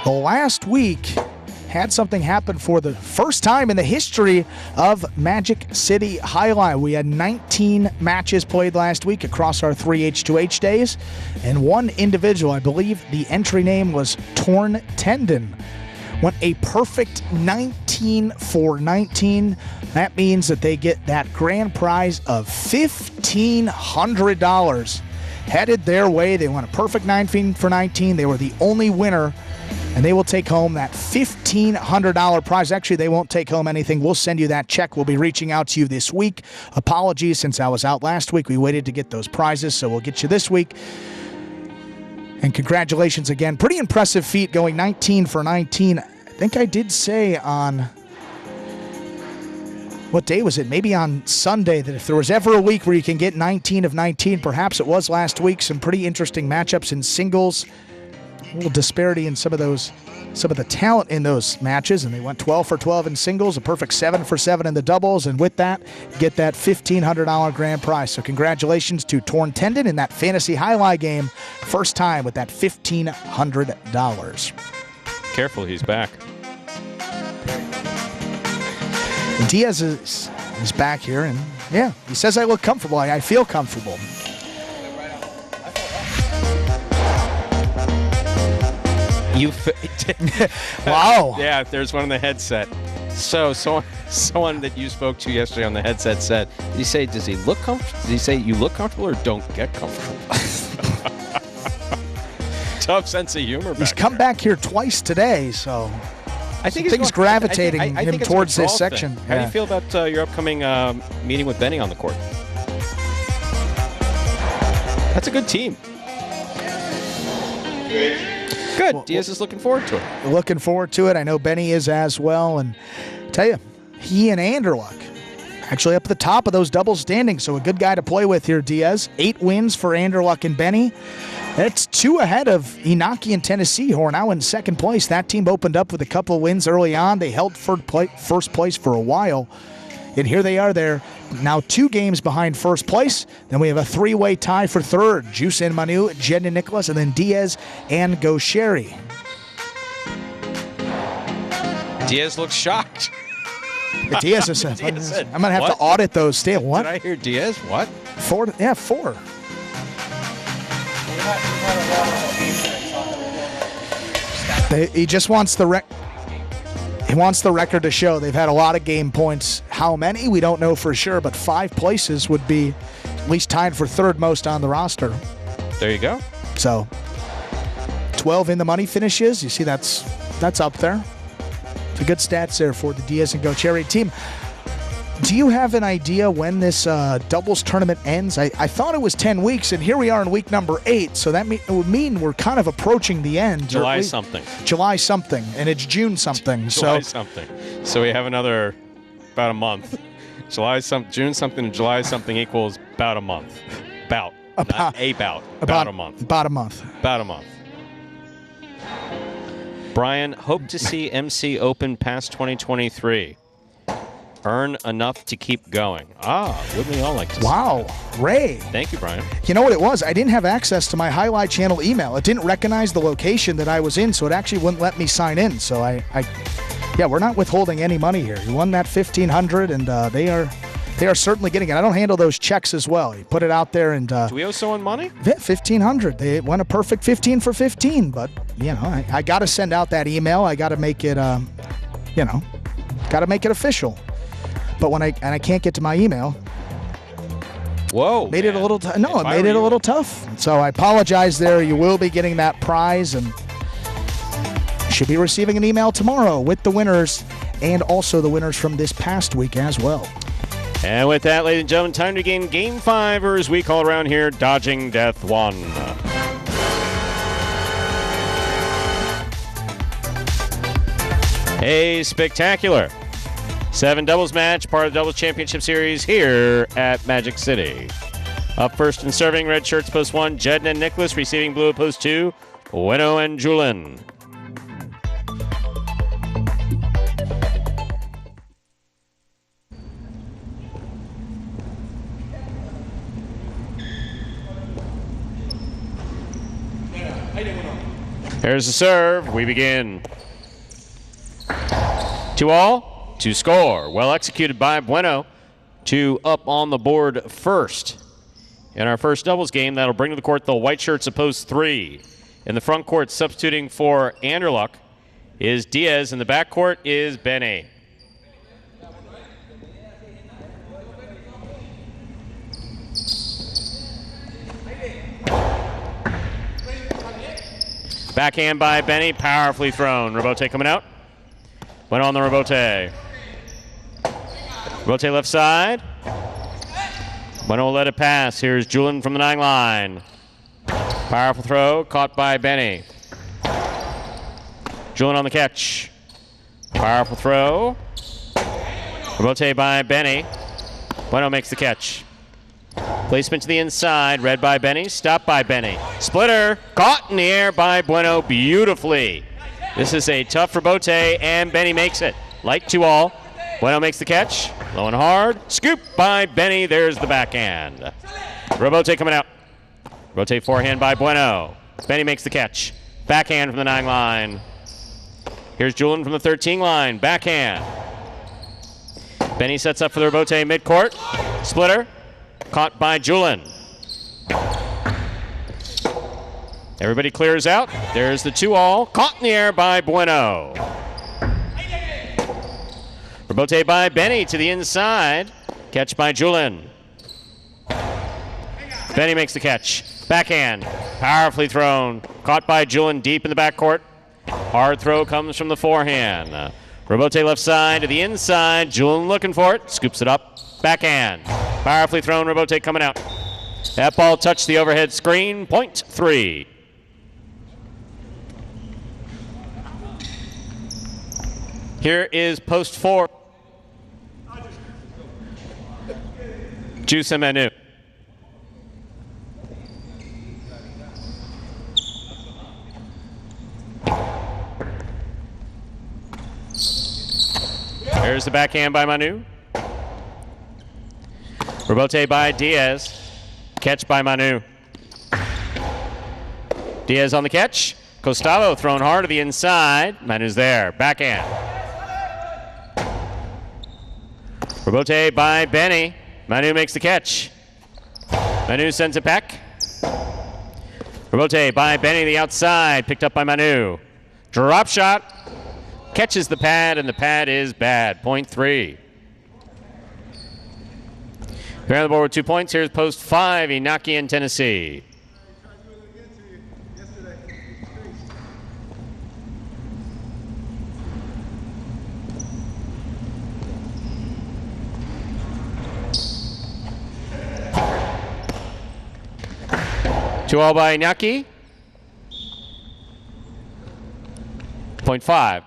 The last week had something happen for the first time in the history of Magic City Jai-Alai. We had 19 matches played last week across our 3 H2H days, and one individual, I believe the entry name was Torn Tendon, went a perfect 19 for 19. That means that they get that grand prize of $1,500 headed their way. They went a perfect 19 for 19. They were the only winner, and they will take home that $1,500 prize. Actually, they won't take home anything. We'll send you that check. We'll be reaching out to you this week. Apologies, since I was out last week. We waited to get those prizes, so we'll get you this week. And congratulations again. Pretty impressive feat going 19 for 19. I think I did say on, what day was it? Maybe on Sunday, that if there was ever a week where you can get 19 of 19, perhaps it was last week. Some pretty interesting matchups in singles. A little disparity in some of the talent in those matches, and they went 12 for 12 in singles, a perfect 7 for 7 in the doubles, and with that, get that $1,500 grand prize. So congratulations to Torn Tendon in that Fantasy Jai-Alai game. First time with that $1,500. Careful, he's back. Diaz is back here, and yeah, he says I look comfortable. I feel comfortable. Wow. Yeah, there's one on the headset. So someone that you spoke to yesterday on the headset said, did he say, does he look comfortable? Did he say you look comfortable or don't get comfortable? Tough sense of humor. He's come back here twice today, so I think things gravitating I him think towards this section. How do you feel about your upcoming meeting with Benny on the court? That's a good team. Good. Well, Diaz is looking forward to it. Looking forward to it. I know Benny is as well. And I tell you, he and Anderluck actually up at the top of those double standings. So a good guy to play with here, Diaz. 8 wins for Anderluck and Benny. That's 2 ahead of Inaki and Tennessee, who are now in second place. That team opened up with a couple of wins early on. They held first place for a while. And here they are. They're now 2 games behind first place. Then we have a 3-way tie for third. Juice and Manu, Jed and Nicholas, and then Diaz and Gosheri. Diaz looks shocked. Diaz is. I'm going to have to audit those still. What? Did I hear Diaz? What? 4. Yeah, 4. He just wants the He wants the record to show they've had a lot of game points. How many? We don't know for sure, but 5 places would be at least tied for third most on the roster. There you go. So 12 in the money finishes. You see that's up there. It's a good stats there for the Diaz and Gocheri team. Do you have an idea when this doubles tournament ends? I thought it was 10 weeks, and here we are in week number 8, so that would mean we're kind of approaching the end. July something, and it's June something. July something. So we have another about a month. June something and July something equals about a month. About a month. About a month. Brian, hope to see MC Open past 2023. Earn enough to keep going. Wouldn't we all like to see that? Ray. Thank you, Brian. You know what it was? I didn't have access to my Jai-Alai channel email. It didn't recognize the location that I was in, so it actually wouldn't let me sign in. So yeah, we're not withholding any money here. You won that $1,500, and They are certainly getting it. I don't handle those checks as well. You put it out there and Do we owe someone money? $1,500. They went a perfect 15 for 15, but you know, I got to send out that email. I got to make it, you know, got to make it official. But when I can't get to my email. Whoa! Made it a little it made it a little tough. So I apologize there. You will be getting that prize and should be receiving an email tomorrow with the winners and also the winners from this past week as well. And with that, ladies and gentlemen, time to begin Game 5, or as we call it around here, Dodging Death 1. A spectacular 7 doubles match, part of the Doubles Championship Series here at Magic City. Up first and serving, red shirts post 1, Jed and Nicholas. Receiving blue at post 2, Bueno and Julin. Here's the serve. We begin. 2-all. To score. Well executed by Bueno. 2 up on the board first. In our first doubles game, that'll bring to the court the white shirts of post 3. In the front court, substituting for Anderluck is Diaz. In the back court is Benny. Backhand by Benny, powerfully thrown. Rebote coming out. Went on the Rebote. Rebote left side. Bueno will let it pass. Here's Julin from the 9 line. Powerful throw, caught by Benny. Julin on the catch. Powerful throw. Rebote by Benny. Bueno makes the catch. Placement to the inside, read by Benny, stopped by Benny. Splitter, caught in the air by Bueno beautifully. This is a tough Rebote, and Benny makes it. Light 2-all. Bueno makes the catch, low and hard. Scoop by Benny, there's the backhand. Rebote coming out. Rebote forehand by Bueno. Benny makes the catch. Backhand from the 9 line. Here's Julin from the 13 line, backhand. Benny sets up for the Rebote midcourt. Splitter. Caught by Julin. Everybody clears out. There's the 2-all. Caught in the air by Bueno. Rebote by Benny to the inside. Catch by Julin. Benny makes the catch. Backhand. Powerfully thrown. Caught by Julin deep in the backcourt. Hard throw comes from the forehand. Rebote left side to the inside. Julin looking for it. Scoops it up. Backhand. Powerfully thrown. Rebote coming out. That ball touched the overhead screen. Point 3. Here is post 4. Juice and Manu. There's the backhand by Manu. Rebote by Diaz. Catch by Manu. Diaz on the catch. Costalo thrown hard to the inside. Manu's there. Backhand. Rebote by Benny. Manu makes the catch. Manu sends it back. Rebote by Benny, the outside. Picked up by Manu. Drop shot. Catches the pad, and the pad is bad. Point 3. Here on the board with 2 points. Here's post 5, Inaki in Tennessee. Two all by Inaki. Point 5.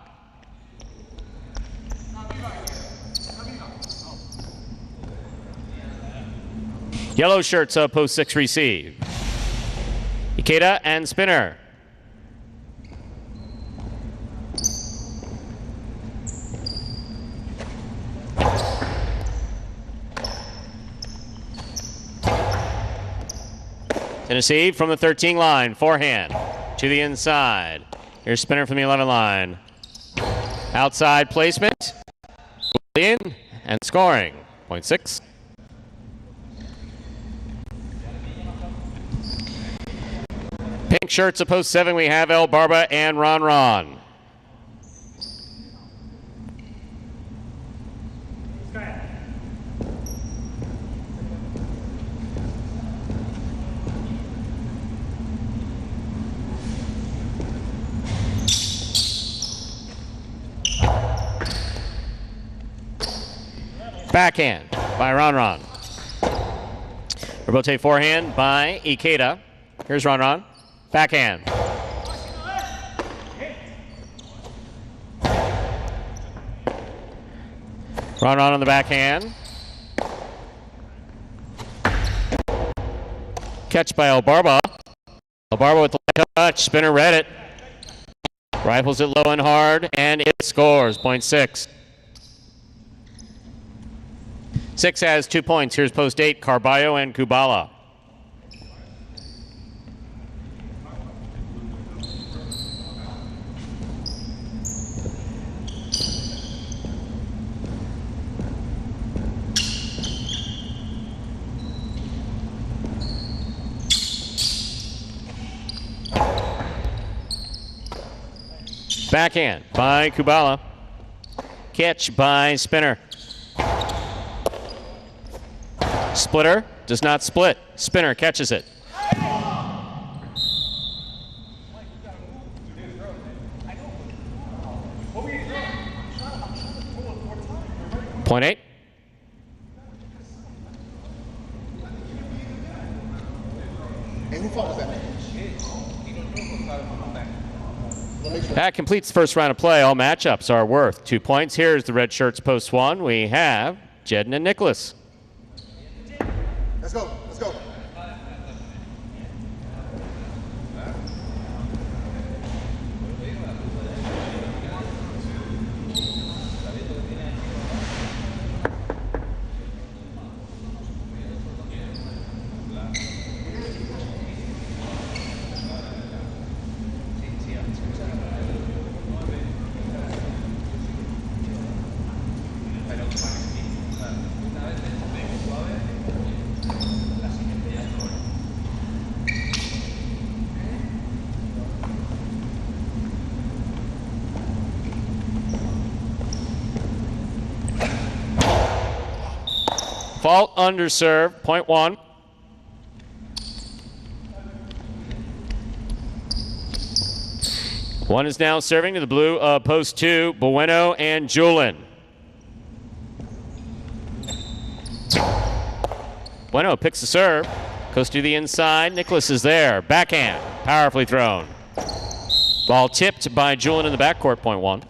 Yellow shirts of post 6 receive. Ikeda and Spinner. Tennessee from the 13 line, forehand to the inside. Here's Spinner from the 11 line. Outside placement, in and scoring. Point 6. Pink shirts at post 7, we have El Barba and Ron Ron. Backhand by Ron Ron. Rebote forehand by Ikeda. Here's Ron Ron. Backhand. Ron Ron on the backhand. Catch by El Barba. El Barba with the light touch. Spinner read it. Rifles it low and hard, and it scores. Point 6. 6 has 2 points. Here's post 8, Carballo and Kubala. Backhand by Kubala. Catch by Spinner. Splitter does not split. Spinner catches it. Point 8. That completes the first round of play. All matchups are worth 2 points. Here's the red shirts post 1. We have Jedden and Nicholas. Let's go. Let's go. Fault under serve, point 1. One is now serving to the blue of post 2, Bueno and Julin. Bueno picks the serve, goes to the inside. Nicholas is there. Backhand, powerfully thrown. Ball tipped by Julin in the backcourt, point 1.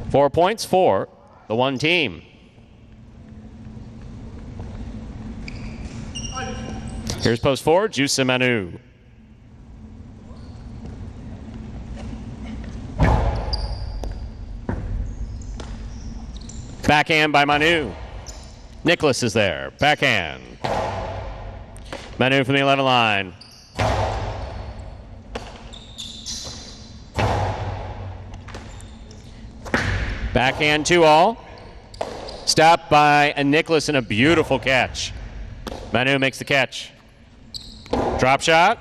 4 points for the one team. Here's post 4, Juice Manu. Backhand by Manu. Nicholas is there. Backhand. Manu from the 11 line. Backhand 2-all. Stopped by Nicholas and a beautiful catch. Manu makes the catch. Drop shot.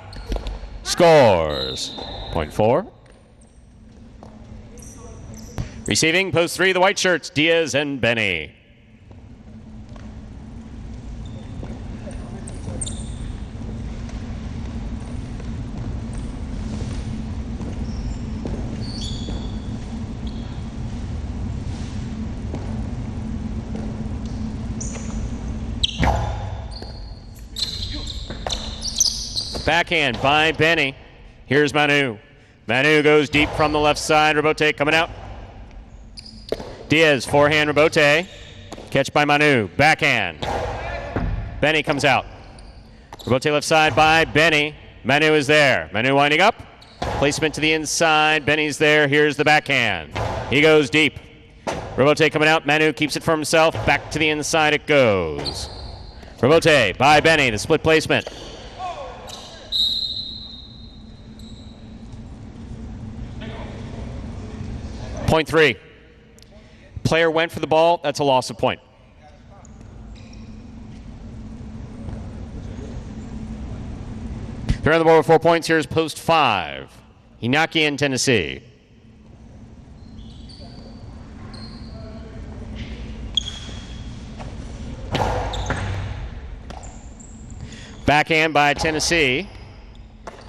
Scores. Point 4. Receiving post 3, the white shirts, Diaz and Benny. Backhand by Benny. Here's Manu. Manu goes deep from the left side. Rebote coming out. Diaz, forehand Rebote. Catch by Manu. Backhand. Benny comes out. Rebote left side by Benny. Manu is there. Manu winding up. Placement to the inside. Benny's there. Here's the backhand. He goes deep. Rebote coming out. Manu keeps it for himself. Back to the inside it goes. Rebote by Benny. The split placement. Point 3. Player went for the ball. That's a loss of point. They're on the board with 4 points. Here's post 5. Inaki in Tennessee. Backhand by Tennessee.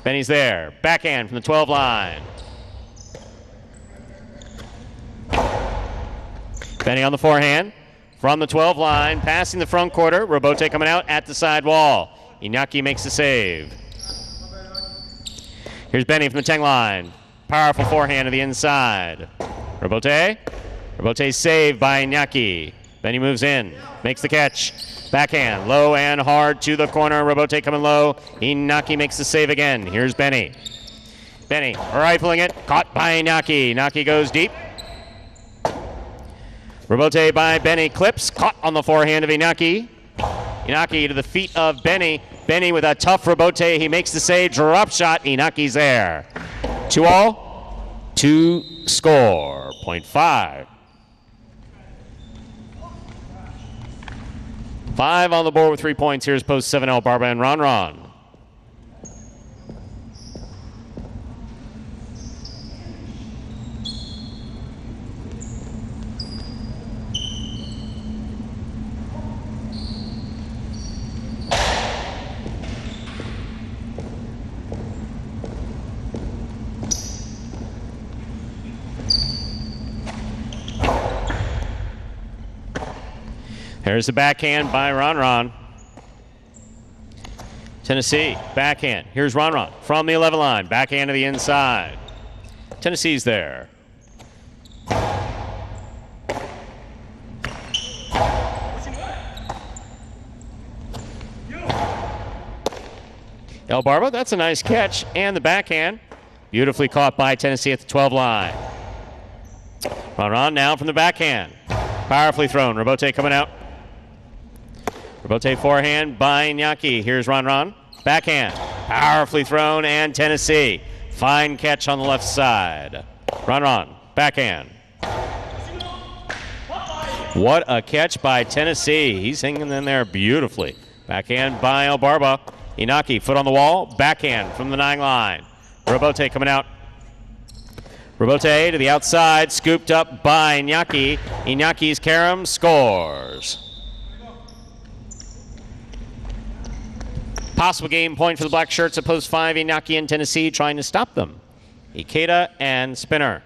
Benny's there. Backhand from the 12 line. Benny on the forehand. From the 12 line, passing the front quarter. Robote coming out at the side wall. Inaki makes the save. Here's Benny from the 10 line. Powerful forehand to the inside. Robote. Robote saved by Inaki. Benny moves in. Makes the catch. Backhand. Low and hard to the corner. Robote coming low. Inaki makes the save again. Here's Benny. Benny rifling it. Caught by Inaki. Inaki goes deep. Robote by Benny clips. Caught on the forehand of Inaki. Inaki to the feet of Benny. Benny with a tough Robote. He makes the save. Drop shot. Inaki's there. 2-all. 2 score. 0.5. 5 on the board with 3 points. Here's post 7-0. Barba and Ron. There's the backhand by Ron. Tennessee, backhand. Here's Ron from the 11 line. Backhand to the inside. Tennessee's there. El Barba, that's a nice catch. And the backhand. Beautifully caught by Tennessee at the 12 line. Ron now from the backhand. Powerfully thrown. Robote coming out. Robote forehand by Inaki. Here's Ron. Backhand. Powerfully thrown, and Tennessee. Fine catch on the left side. Ron. Backhand. What a catch by Tennessee. He's hanging in there beautifully. Backhand by El Barba. Inaki, foot on the wall. Backhand from the 9 line. Robote coming out. Robote to the outside. Scooped up by Inaki. Inaki's carom scores. Possible game point for the black shirts at post 5. Inaki in Tennessee trying to stop them. Ikeda and Spinner.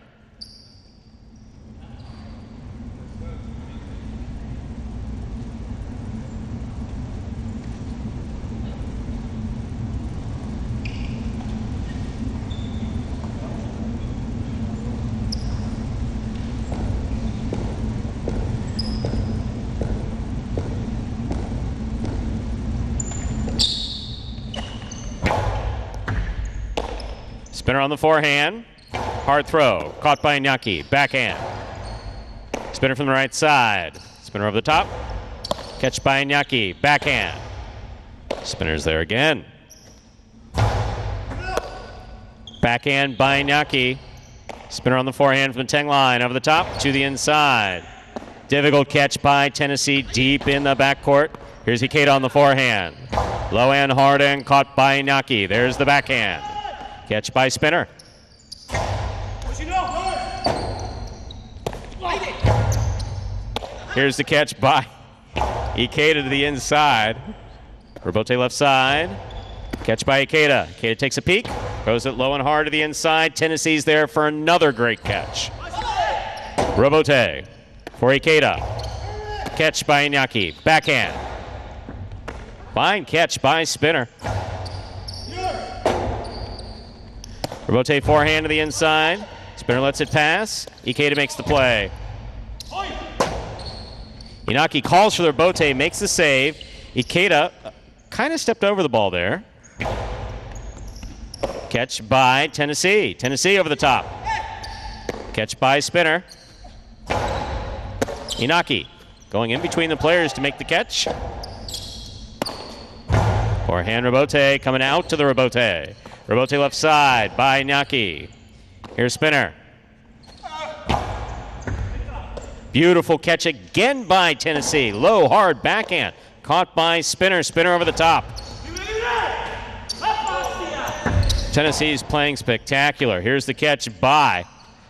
Spinner on the forehand. Hard throw. Caught by Inaki. Backhand. Spinner from the right side. Spinner over the top. Catch by Inaki. Backhand. Spinner's there again. Backhand by Inaki. Spinner on the forehand from the 10 line. Over the top to the inside. Difficult catch by Tennessee deep in the backcourt. Here's Ikeda on the forehand. Low and hard and caught by Inaki. There's the backhand. Catch by Spinner. Here's the catch by Ikeda to the inside. Robote left side. Catch by Ikeda. Ikeda takes a peek. Throws it low and hard to the inside. Tennessee's there for another great catch. Robote for Ikeda. Catch by Inaki. Backhand. Fine catch by Spinner. Robote forehand to the inside. Spinner lets it pass. Ikeda makes the play. Inaki calls for the Robote, makes the save. Ikeda kind of stepped over the ball there. Catch by Tennessee. Tennessee over the top. Catch by Spinner. Inaki going in between the players to make the catch. Forehand Robote coming out to the Robote. Robote left side by Inaki. Here's Spinner. Beautiful catch again by Tennessee. Low, hard backhand. Caught by Spinner. Spinner over the top. Tennessee's playing spectacular. Here's the catch by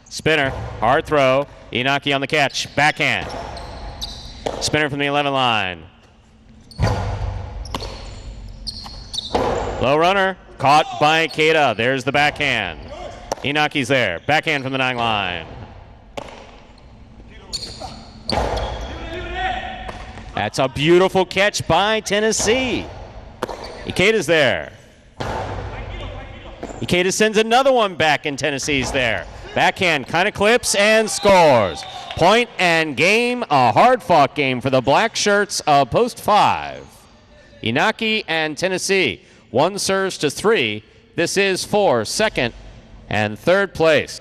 Spinner. Hard throw. Inaki on the catch. Backhand. Spinner from the 11 line. Low runner. Caught by Keita. There's the backhand. Inaki's there. Backhand from the 9 line. That's a beautiful catch by Tennessee. Ikeda's there. Ikeda sends another one back, and Tennessee's there. Backhand kind of clips and scores. Point and game, a hard-fought game for the black shirts of post 5. Inaki and Tennessee. 1 serves to 3. This is for second and third place.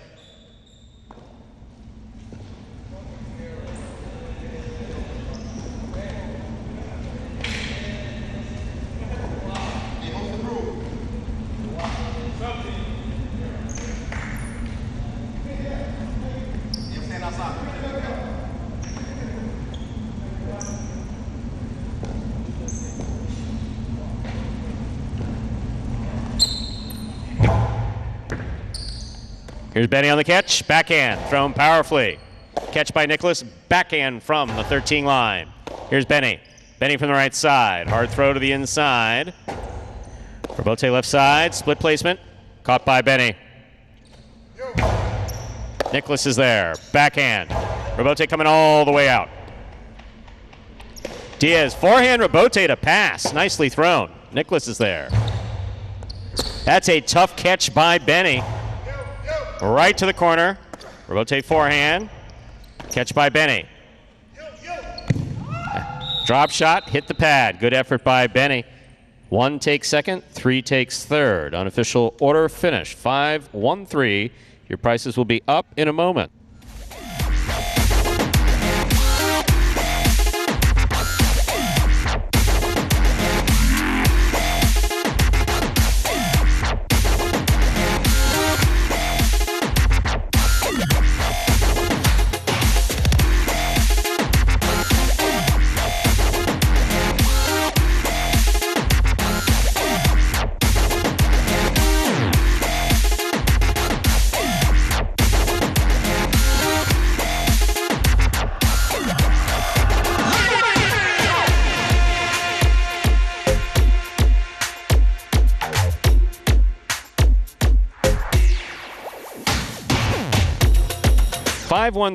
Here's Benny on the catch. Backhand, thrown powerfully. Catch by Nicholas. Backhand from the 13 line. Here's Benny. Benny from the right side. Hard throw to the inside. Robote left side. Split placement. Caught by Benny. Nicholas is there. Backhand. Robote coming all the way out. Diaz, forehand Robote to pass. Nicely thrown. Nicholas is there. That's a tough catch by Benny. Right to the corner. Robote forehand. Catch by Benny. Drop shot, hit the pad. Good effort by Benny. 1 takes second, 3 takes third. Unofficial order finish. 5-1-3. Your prices will be up in a moment.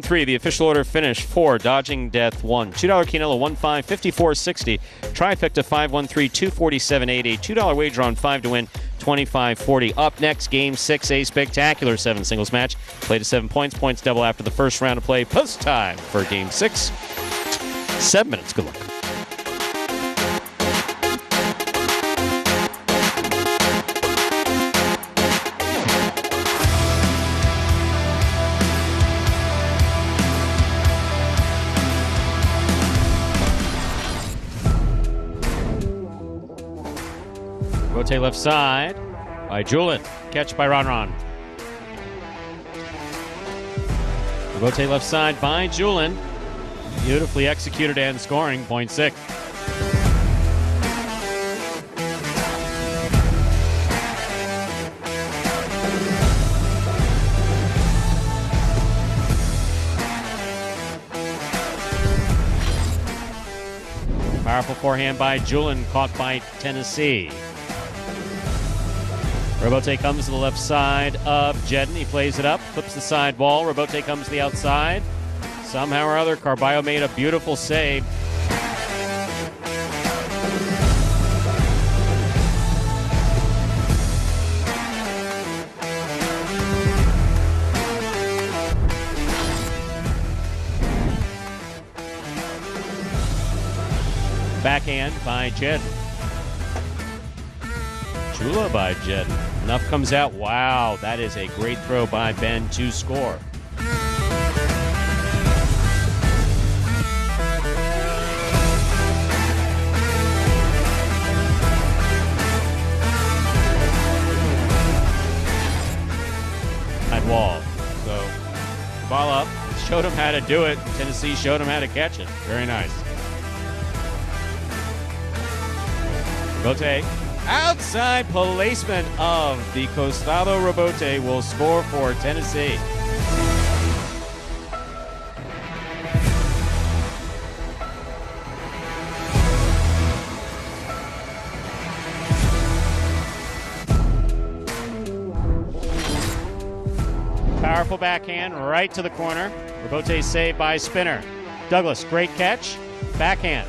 The official order finish for Dodging Death 1. $2 Quinella 1-5, 54.60. Trifecta 5-1-3, 247.80. $2 wager on 5 to win, 25.40. Up next, Game 6, a spectacular 7 singles match. Play to 7 points. Points double after the first round of play. Post time for Game 6. 7 minutes. Good luck. Rotate left side by Julin. Catch by Ron. Rotate left side by Julin. Beautifully executed and scoring. Point 6. Powerful forehand by Julin, caught by Tennessee. Robote comes to the left side of Jedden. He plays it up, flips the side wall. Robote comes to the outside. Somehow or other, Carballo made a beautiful save. Backhand by Jedden. Chula by Jedden. Enough comes out. Wow, that is a great throw by Ben to score. Wall. So, ball up. Showed him how to do it. Tennessee showed him how to catch it. Very nice. Robote Outside placement of the Costado Rebote will score for Tennessee. Powerful backhand right to the corner. Rebote saved by Spinner. Douglas, great catch. Backhand.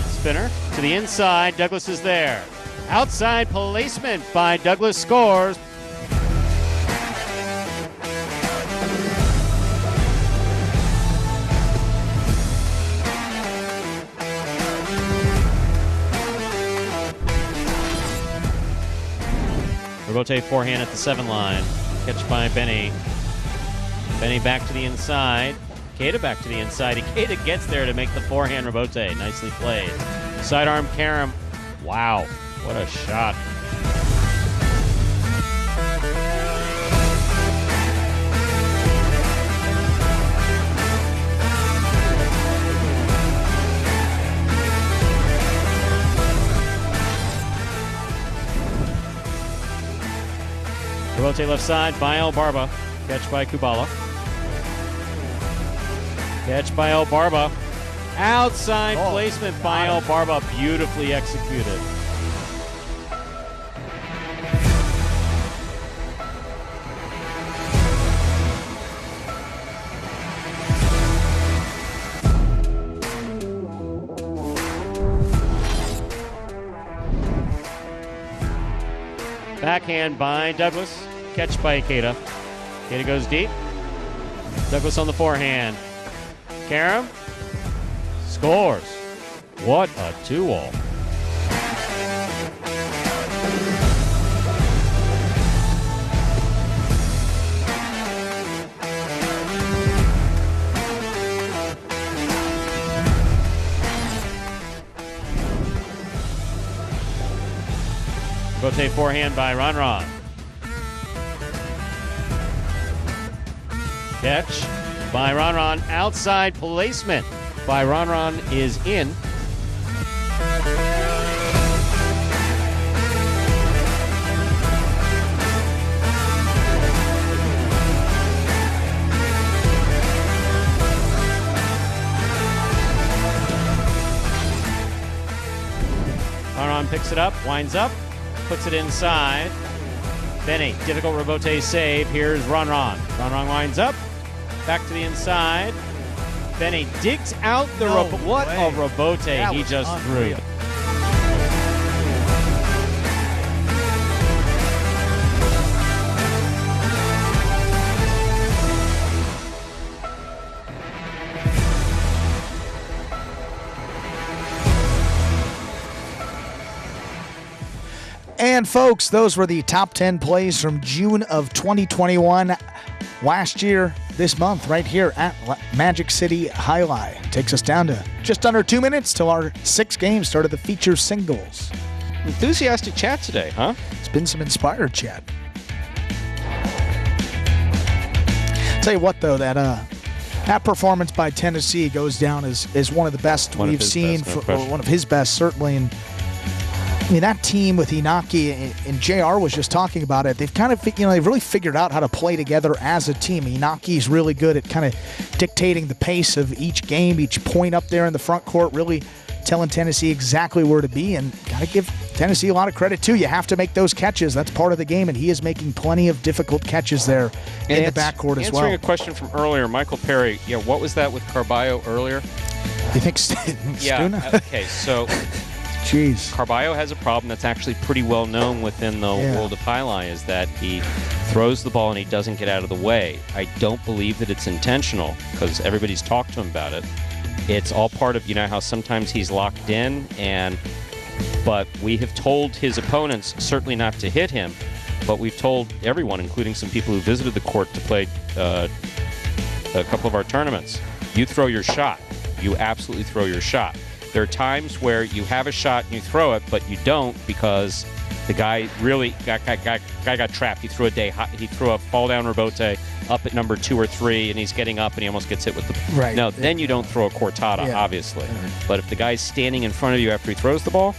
Spinner to the inside. Douglas is there. Outside placement by Douglas scores. Rebote forehand at the 7 line. Catch by Benny. Benny back to the inside. Ikeda back to the inside. Ikeda gets there to make the forehand Rebote. Nicely played. Sidearm Karam. Wow, what a shot. Rebote left side by El Barba. Catch by Kubala. Catch by El Barba. Outside placement by El Barba. Beautifully executed. Backhand by Douglas. Catch by Ikeda. Ikeda goes deep. Douglas on the forehand. Karam scores. What a 2-all. Rebote forehand by Ron. Catch by Ron. Outside placement by Ron is in. Ron picks it up, winds up, puts it inside. Benny, difficult Rebote save. Here's Ron. Ron winds up. Back to the inside. Benny digs out the Rebote. What a Rebote he just threw. And folks, those were the top 10 plays from June of 2021. Last year, this month, right here at Magic City Jai-Alai. Takes us down to just under 2 minutes till our 6th game started the feature singles. Enthusiastic chat today, huh? It's been some inspired chat. Tell you what, though, that performance by Tennessee goes down as one of the best we've seen, or one of his best, certainly. And I mean, that team with Inaki and JR was just talking about it. They've kind of, they've really figured out how to play together as a team. Inaki's really good at kind of dictating the pace of each game, each point up there in the front court, really telling Tennessee exactly where to be. And got to give Tennessee a lot of credit, too. You have to make those catches. That's part of the game, and he is making plenty of difficult catches there in the backcourt as well. Answering a question from earlier, Michael Perry, what was that with Carballo earlier? You think Stuna? Yeah, okay, so... Jeez. Carballo has a problem that's actually pretty well known within the world of Jai-Alai, is that he throws the ball and he doesn't get out of the way. I don't believe that it's intentional because everybody's talked to him about it. It's all part of, how sometimes he's locked in, but we have told his opponents certainly not to hit him, but we've told everyone, including some people who visited the court to play a couple of our tournaments, you throw your shot. You absolutely throw your shot. There are times where you have a shot and you throw it, but you don't because the guy really got trapped. He threw a fall down Rebote up at number 2 or 3 and he's getting up and he almost gets hit with the... Right. No, then you don't throw a cortada, Yeah. obviously. But if the guy's standing in front of you after he throws the ball,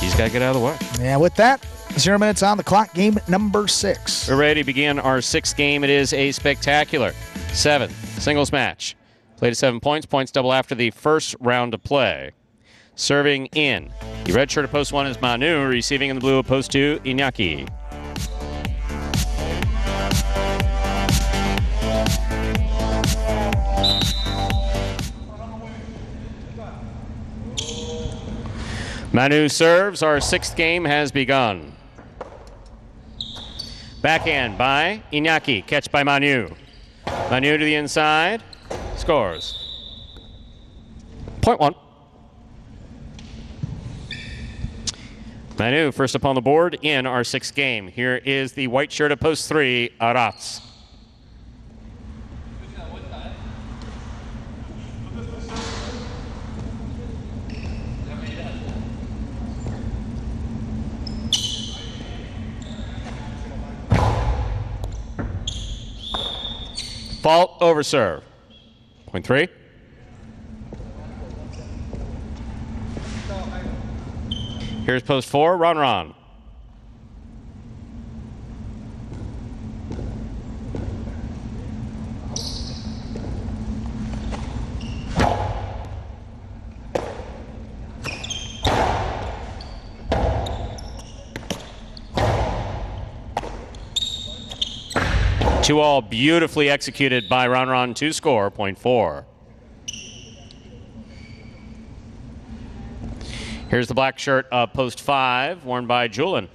he's got to get out of the way. Yeah, with that, 0 minutes on the clock, game number 6. We're ready to begin our 6th game. It is a spectacular 7th singles match. Played at 7 points. Points double after the first round of play. Serving in the red shirt of post 1 is Manu. Receiving in the blue of post 2, Iñaki. Manu serves. Our 6th game has begun. Backhand by Iñaki. Catch by Manu. Manu to the inside. Scores. Point 1. Manu first up on the board in our 6th game. Here is the white shirt of post 3, Arats. Fault over serve. Point 3. Here's post 4, Ron. Two all beautifully executed by Ron to score, point 4. Here's the black shirt of post 5, worn by Julian.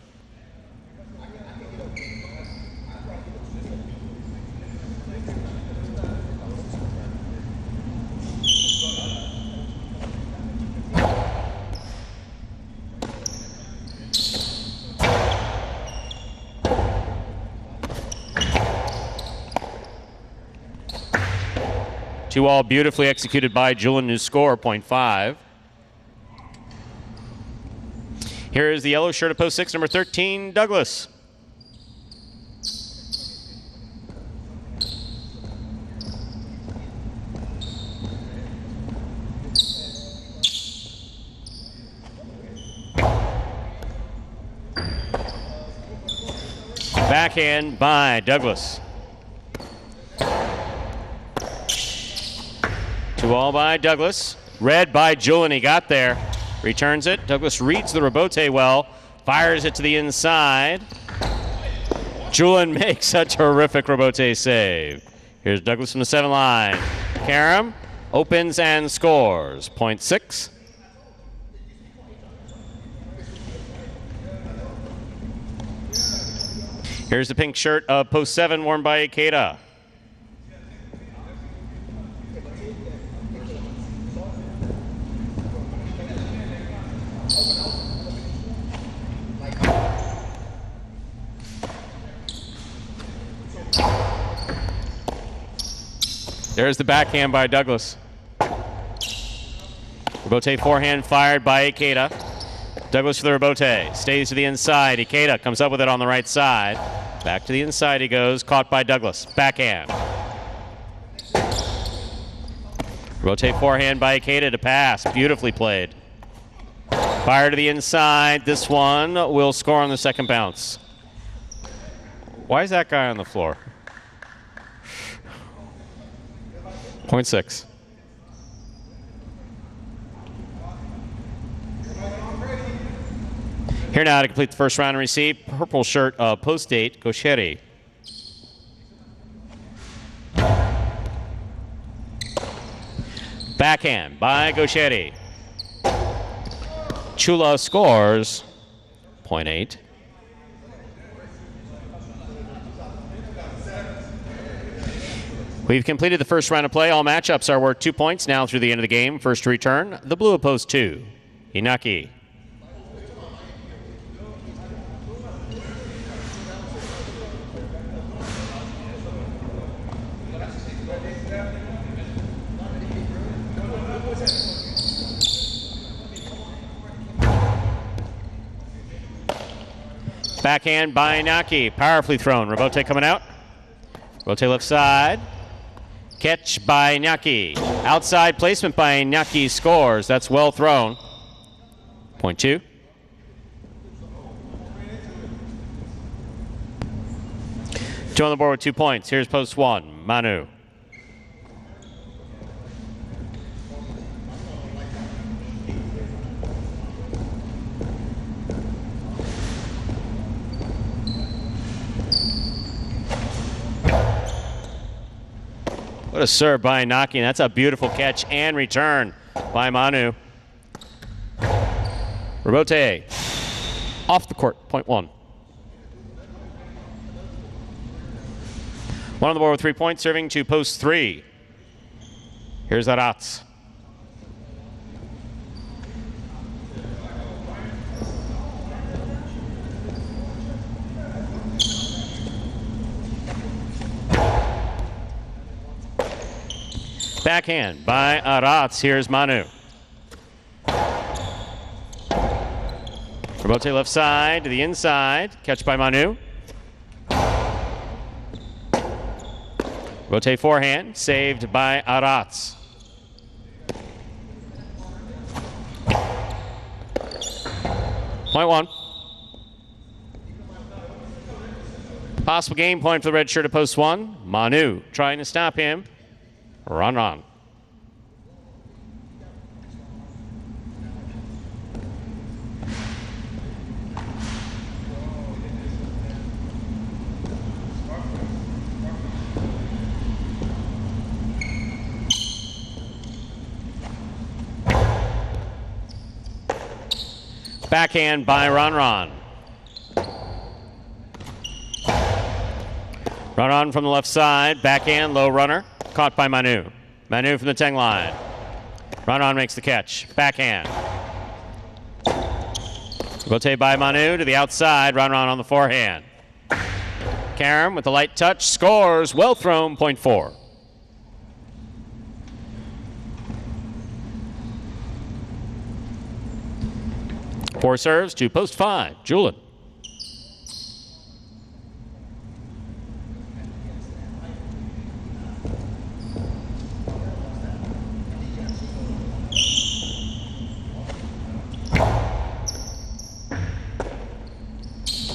Two all beautifully executed by Julian, who score, point 5. Here is the yellow shirt of post 6, number 13, Douglas. Backhand by Douglas. 2 all by Douglas. Red by Julian, he got there. Returns it. Douglas reads the rebote well. Fires it to the inside. Julian makes a terrific rebote save. Here's Douglas from the 7 line. Karam opens and scores. Point 6. Here's the pink shirt of post 7, worn by Ikeda. There's the backhand by Douglas. Rebote forehand fired by Ikeda. Douglas for the rebote. Stays to the inside. Ikeda comes up with it on the right side. Back to the inside he goes. Caught by Douglas. Backhand. Rebote forehand by Ikeda to pass. Beautifully played. Fire to the inside. This one will score on the second bounce. Why is that guy on the floor? Point 6. Here now to complete the first round and receive purple shirt of post 8, Gosheri. Backhand by Gosheri. Chula scores. Point 8. We've completed the first round of play. All matchups are worth 2 points now through the end of the game. First to return, the blue of post 2, Inaki. Backhand by Inaki, powerfully thrown. Rebote coming out. Rotate left side. Catch by Iñaki. Outside placement by Iñaki scores. That's well thrown. Point 2. Two on the board with 2 points. Here's post 1. Manu. What a serve by Iñaki. That's a beautiful catch and return by Manu. Rebote off the court. Point 1. One on the board with 3 points, serving to post 3. Here's Aratz. Backhand by Aratz. Here's Manu. Rebote left side to the inside. Catch by Manu. Rebote forehand. Saved by Aratz. Point 1. Possible game point for the red shirt at post 1. Manu trying to stop him. Run on. Backhand by Ron. Run from the left side. Backhand, low runner. Caught by Manu. Manu from the 10 line. Ron makes the catch. Backhand. Rotate by Manu to the outside. Ron on the forehand. Karam with the light touch. Scores. Well thrown. Point 4. Four serves to post 5. Julin.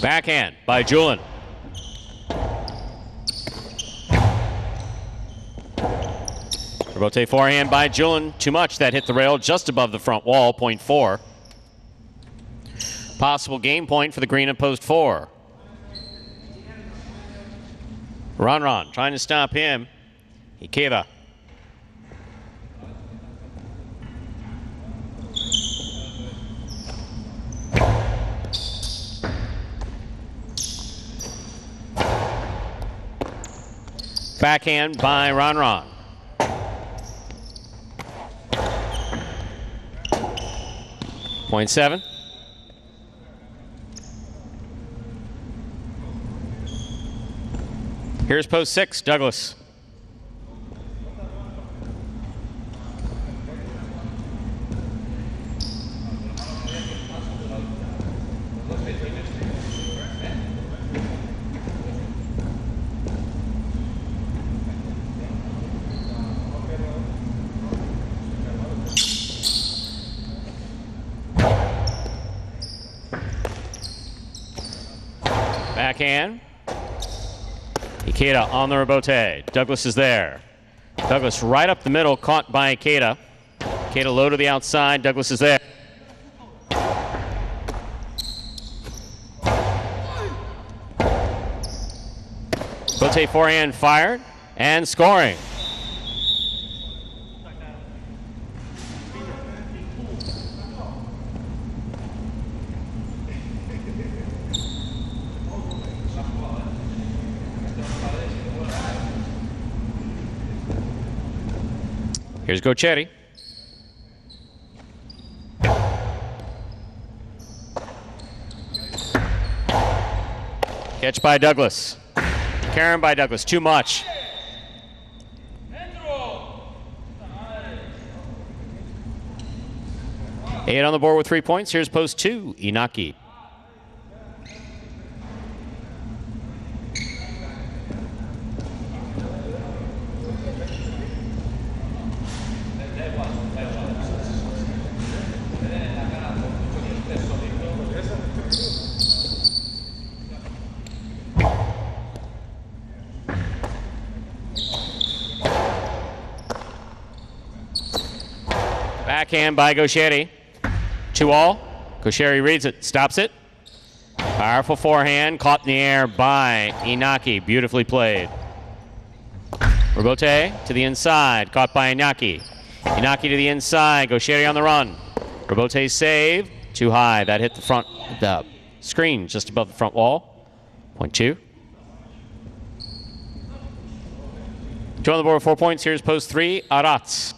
Backhand by Julin. Rebote forehand by Julin. Too much. That hit the rail just above the front wall. Point 4. Possible game point for the green at post 4. Ron trying to stop him. Hípica. Backhand by Ron. Point 7. Here's post 6, Douglas. Backhand. Hípica on the rebote. Douglas is there. Douglas right up the middle, caught by Hípica. Hípica low to the outside. Douglas is there. Rebote forehand fired and scoring. Here's Gochetti. Catch by Douglas. Karam by Douglas. Too much. Eight on the board with 3 points. Here's post 2, Iñaki. Backhand by Gaucheri. 2-all. Gaucheri reads it, stops it. Powerful forehand, caught in the air by Inaki. Beautifully played. Rebote to the inside, caught by Inaki. Inaki to the inside, Gaucheri on the run. Rebote save, too high. That hit the screen just above the front wall. Point 2. 2 on the board, 4 points. Here's post 3, Arats.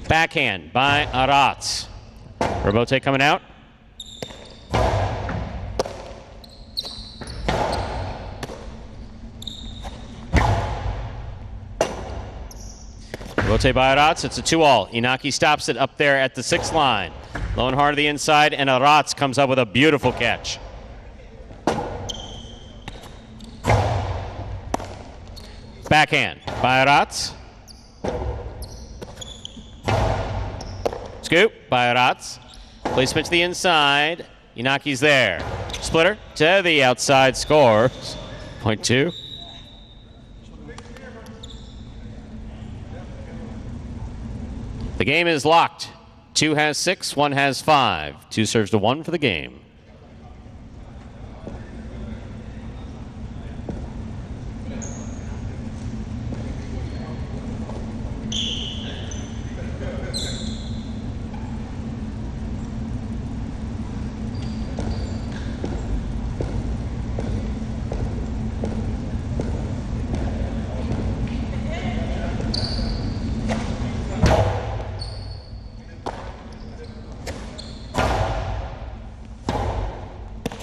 Backhand by Arats. Rebote coming out. Rebote by Arats. It's a 2-all. Inaki stops it up there at the 6th line. Low and hard to the inside, and Arats comes up with a beautiful catch. Backhand by Arats. Scoop by Arats. Placement to the inside. Inaki's there. Splitter to the outside, scores. Point 2. The game is locked. 2 has 6, 1 has 5. 2 serves to 1 for the game.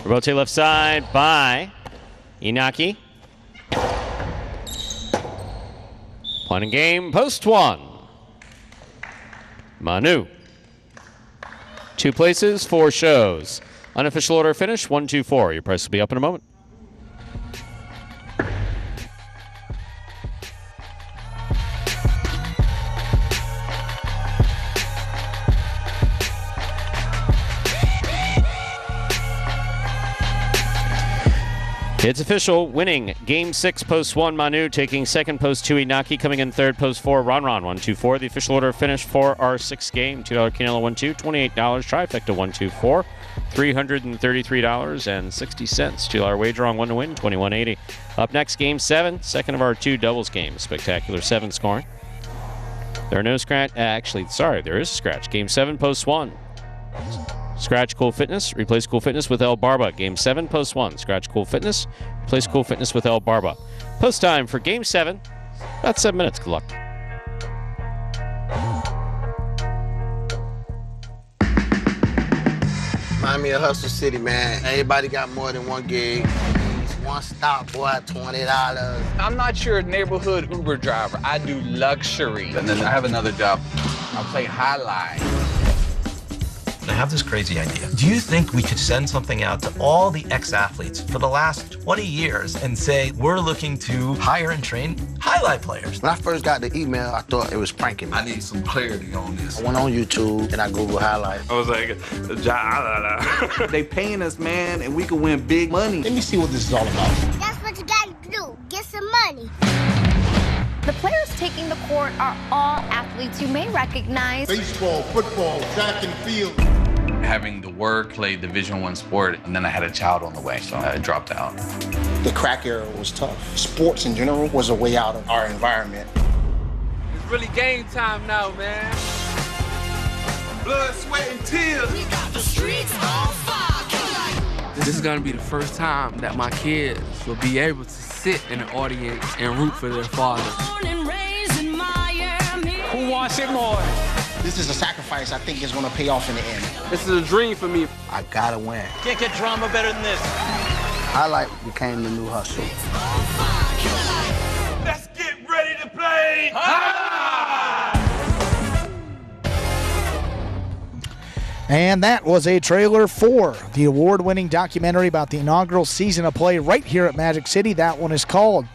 Rebote left side by Inaki. Point in game, post 1. Manu. 2 places, 4 shows. Unofficial order finish, 1, 2, 4. Your price will be up in a moment. It's official, winning game 6, post 1, Manu, taking 2nd, post 2, Inaki, coming in 3rd, post 4, Ron, 1, 2, 4. The official order finish for our 6th game, $2 Canelo 1, 2, $28, trifecta 1, 2, 4, $333.60. $2 wager on 1 to win, $21.80. Up next, game 7, second of our 2 doubles games, spectacular 7 scoring. There are no scratch, there is a scratch. Game 7, post 1. Scratch Cool Fitness, replace Cool Fitness with El Barba. Game 7, post 1. Scratch Cool Fitness, replace Cool Fitness with El Barba. Post time for Game 7, about 7 minutes. Good luck. Remind me of Hustle City, man. Everybody got more than one gig. One stop, boy, $20. I'm not your neighborhood Uber driver. I do luxury. And then I have another job. I play Jai-Alai. I have this crazy idea. Do you think we could send something out to all the ex-athletes for the last 20 years and say, we're looking to hire and train highlight players? When I first got the email, I thought it was pranking me. I need some clarity on this. I went on YouTube and I Googled highlights. I was like, Jai-Alai. They paying us, man, and we can win big money. Let me see what this is all about. That's what you gotta do. Get some money. The players taking the court are all athletes you may recognize. Baseball, football, track and field. Having to work, play Division I sport, and then I had a child on the way, so I dropped out. The crack era was tough. Sports in general was a way out of our environment. It's really game time now, man. Blood, sweat, and tears. We got the streets on fire. This is gonna be the first time that my kids will be able to sit in the audience and root for their father. Who wants it more? This is a sacrifice I think is going to pay off in the end. This is a dream for me. I gotta win. Can't get drama better than this. Highlight became the new hustle. Let's get ready to play. And that was a trailer for the award-winning documentary about the inaugural season of play right here at Magic City. That one is called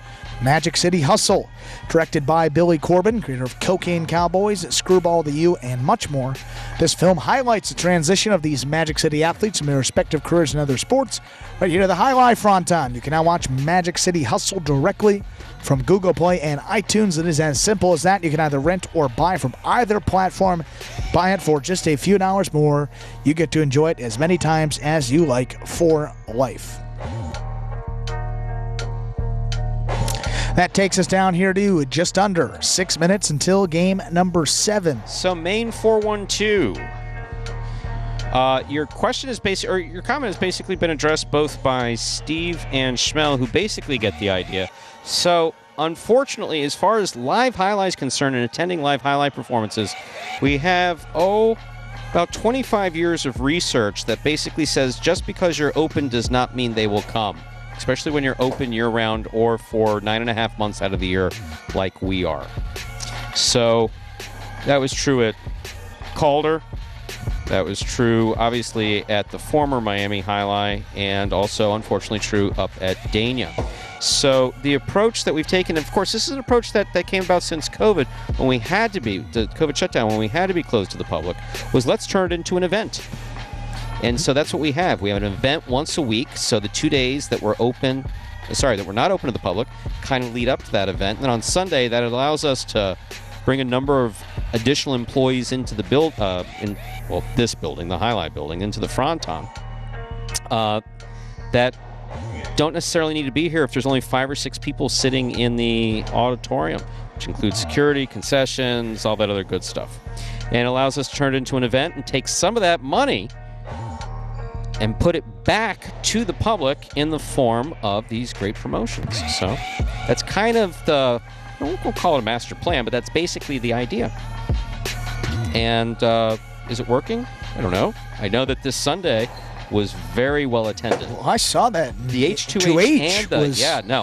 Magic City Hustle, directed by Billy Corbin, creator of Cocaine Cowboys, Screwball the U, and much more. This film highlights the transition of these Magic City athletes from their respective careers in other sports right here to the Jai-Alai Fronton. You can now watch Magic City Hustle directly from Google Play and iTunes. It is as simple as that. You can either rent or buy from either platform. Buy it for just a few dollars more. You get to enjoy it as many times as you like for life. That takes us down here to just under 6 minutes until game number 7. So Maine 412. Your question is or your comment has basically been addressed both by Steve and Schmel, who basically get the idea. So, unfortunately, as far as live Jai-Alai is concerned and attending live Jai-Alai performances, we have, about 25 years of research that basically says just because you're open does not mean they will come, especially when you're open year-round or for 9.5 months out of the year like we are. So, that was true at Calder. That was true, obviously, at the former Miami Jai-Alai, and also, unfortunately, true up at Dania. So the approach that we've taken, of course, this is an approach that came about since COVID, when we had to be, the COVID shutdown, when we had to be closed to the public, was let's turn it into an event. And so that's what we have. We have an event once a week, so the 2 days that we're that we're not open to the public, kind of lead up to that event. And then on Sunday, that allows us to bring a number of additional employees into the this building, the Jai-Alai building, into the Fronton, that don't necessarily need to be here if there's only 5 or 6 people sitting in the auditorium, which includes security, concessions, all that other good stuff. And allows us to turn it into an event and take some of that money and put it back to the public in the form of these great promotions. So that's kind of I won't call it a master plan, but that's basically the idea. And is it working? I don't know. I know that this Sunday was very well attended. Well, I saw that. The H2H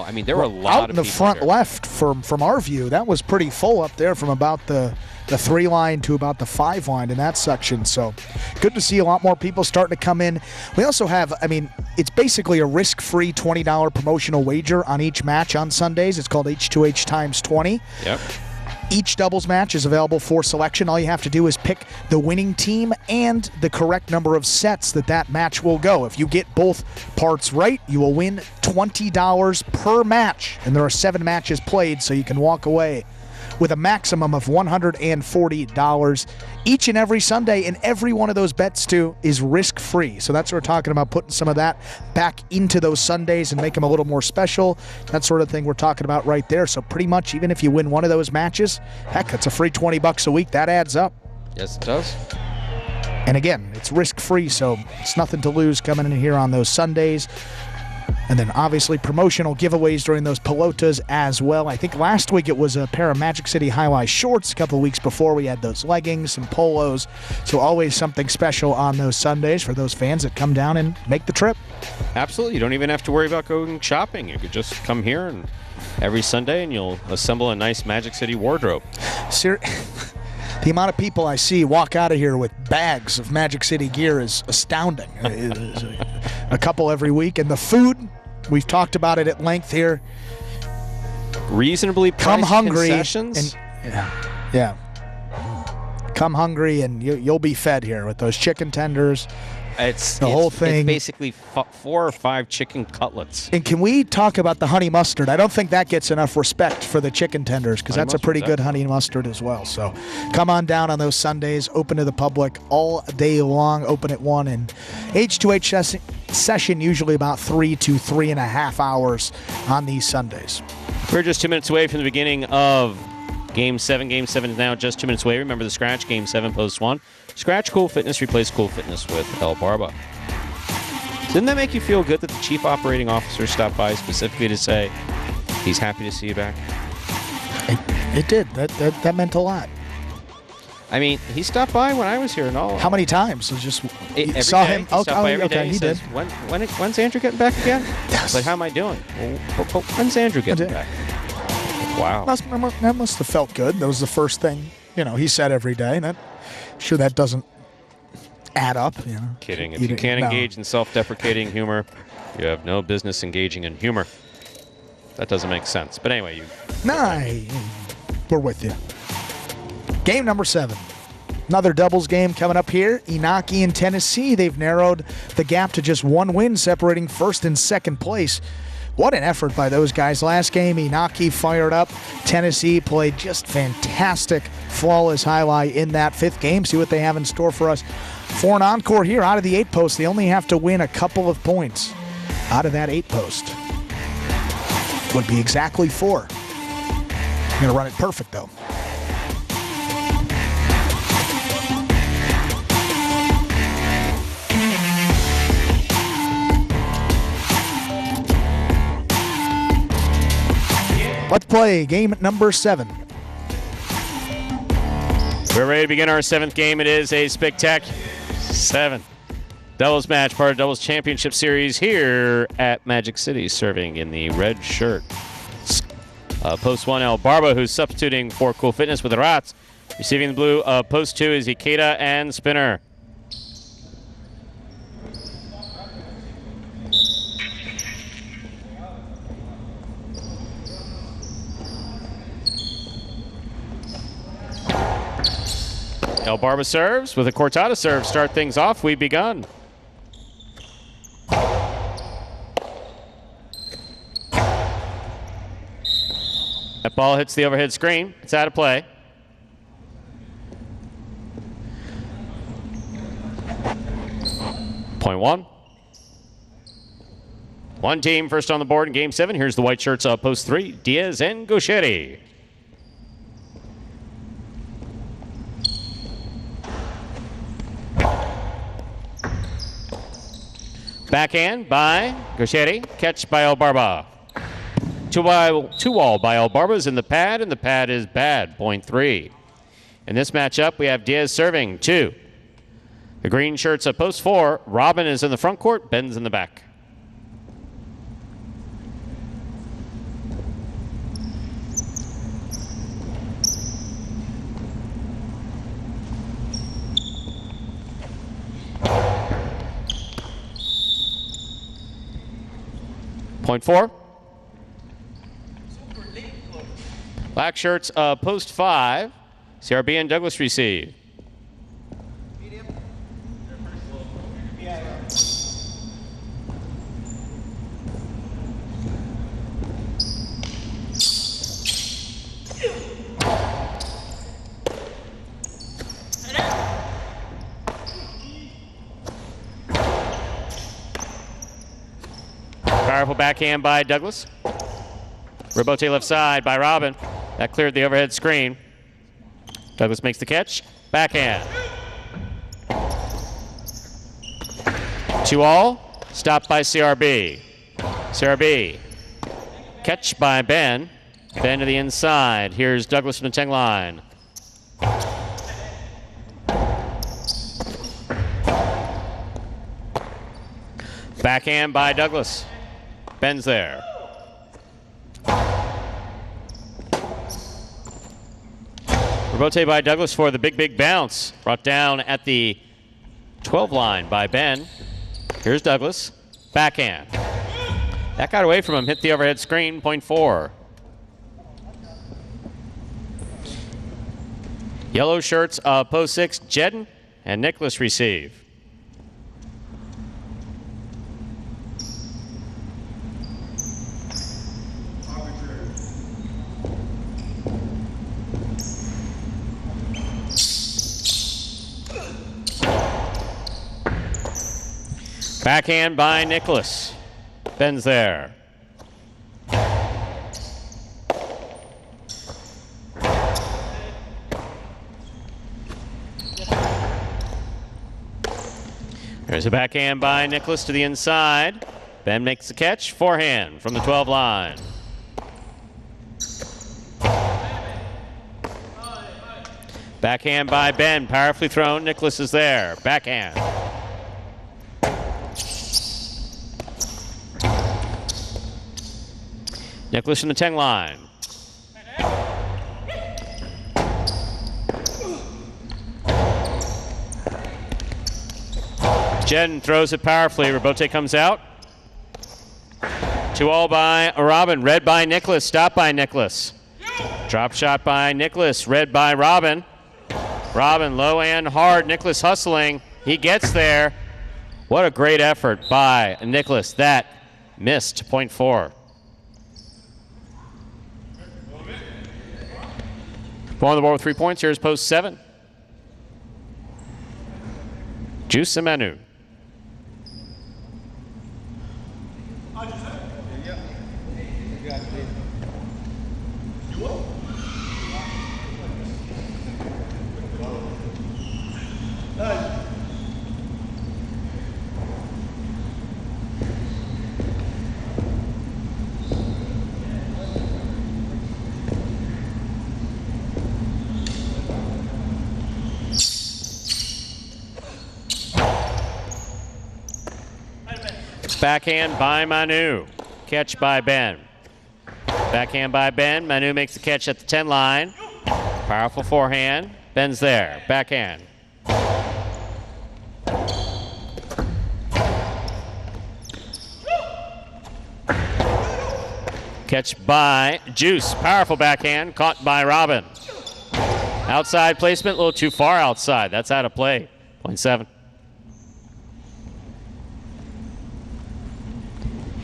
and there were a lot out of in the people front there. left from our view. That was pretty full up there from about the 3 line to about the 5 line in that section. So good to see a lot more people starting to come in. We also have, it's basically a risk-free $20 promotional wager on each match on Sundays. It's called H2H times 20. Yep. Each doubles match is available for selection. All you have to do is pick the winning team and the correct number of sets that match will go. If you get both parts right, you will win $20 per match. And there are 7 matches played, so you can walk away with a maximum of $140 each and every Sunday, and every one of those bets, too, is risk-free. So that's what we're talking about, putting some of that back into those Sundays and make them a little more special. That sort of thing we're talking about right there. So pretty much, even if you win one of those matches, heck, it's a free $20 a week. That adds up. Yes, it does. And again, it's risk-free, so it's nothing to lose coming in here on those Sundays. And then obviously promotional giveaways during those Pelotas as well. I think last week it was a pair of Magic City Jai-Alai shorts. A couple of weeks before we had those leggings and polos. So always something special on those Sundays for those fans that come down and make the trip. Absolutely. You don't even have to worry about going shopping. You could just come here and every Sunday and you'll assemble a nice Magic City wardrobe. The amount of people I see walk out of here with bags of Magic City gear is astounding. A couple every week. And the food, we've talked about it at length here. Reasonably priced concessions. Yeah. Come hungry and you'll be fed here with those chicken tenders. It's whole thing. It's basically 4 or 5 chicken cutlets. And can we talk about the honey mustard? I don't think that gets enough respect for the chicken tenders because that's a pretty good honey mustard as well. So come on down on those Sundays, open to the public all day long, open at 1. And H2H session usually about 3 to 3.5 hours on these Sundays. We're just 2 minutes away from the beginning of Game 7. Game 7 is now just 2 minutes away. Remember the scratch, Game 7, Post 1. Scratch Cool Fitness, replace Cool Fitness with El Barba. Didn't that make you feel good that the Chief Operating Officer stopped by specifically to say he's happy to see you back? It did. That meant a lot. I mean, he stopped by when I was here and all. How many times? It was just saw him. He stopped by every day. He says, did. When's Andrew getting back again? Yes. Like, how am I doing? Well, when's Andrew getting back? Wow. That must have felt good. That was the first thing he said every day. That doesn't add up. You know. Kidding. If you can't engage in self-deprecating humor, you have no business engaging in humor. That doesn't make sense. But anyway, we're with you. Game number 7. Another doubles game coming up here. Inaki and Tennessee, they've narrowed the gap to just 1 win, separating first and second place. What an effort by those guys. Last game, Inaki fired up. Tennessee played just fantastic, flawless Jai-Alai in that 5th game. See what they have in store for us for an encore here out of the 8 post. They only have to win a couple of points out of that 8 post. Would be exactly 4. I'm going to run it perfect, though. Let's play game number 7. We're ready to begin our 7th game. It is a spectacular 7th doubles match, part of Doubles Championship Series here at Magic City, serving in the red shirt. Post 1, El Barba, who's substituting for Cool Fitness with the Rats. Receiving the blue, post 2 is Ikeda and Spinner. El Barba serves with a Cortada serve. Start things off. We've begun. That ball hits the overhead screen. It's out of play. Point 1. One team first on the board in game 7. Here's the white shirts up post 3. Diaz and Gauchetti. Backhand by Gauchetti. Catch by El Barba. 2-all by El Barba's in the pad, and the pad is bad. Point 3. In this matchup, we have Diaz serving 2. The green shirts at post 4. Robin is in the front court. Ben's in the back. Point 4. Black shirts, post 5. CRB and Douglas receive. Powerful backhand by Douglas. Rebote left side by Robin. That cleared the overhead screen. Douglas makes the catch. Backhand. 2-all. Stopped by CRB. CRB. Catch by Ben. Ben to the inside. Here's Douglas from the 10 line. Backhand by Douglas. Ben's there. Rebote by Douglas for the big bounce. Brought down at the 12 line by Ben. Here's Douglas. Backhand. That got away from him. Hit the overhead screen. Point 4. Yellow shirts, post 6. Jedden and Nicholas receive. Backhand by Nicholas. Ben's there. There's a backhand by Nicholas to the inside. Ben makes the catch. Forehand from the 12 line. Backhand by Ben. Powerfully thrown. Nicholas is there. Backhand. Nicholas from the 10 line. Jen throws it powerfully. Rebote comes out. 2-all by Robin. Read by Nicholas. Stopped by Nicholas. Drop shot by Nicholas. Read by Robin. Robin low and hard. Nicholas hustling. He gets there. What a great effort by Nicholas. That missed. Point 4. Ball on the board with 3 points. Here's post 7. Juice and Manu. Backhand by Manu. Catch by Ben. Backhand by Ben. Manu makes the catch at the 10 line. Powerful forehand. Ben's there. Backhand. Catch by Juice. Powerful backhand. Caught by Robin. Outside placement. A little too far outside. That's out of play. Point 7.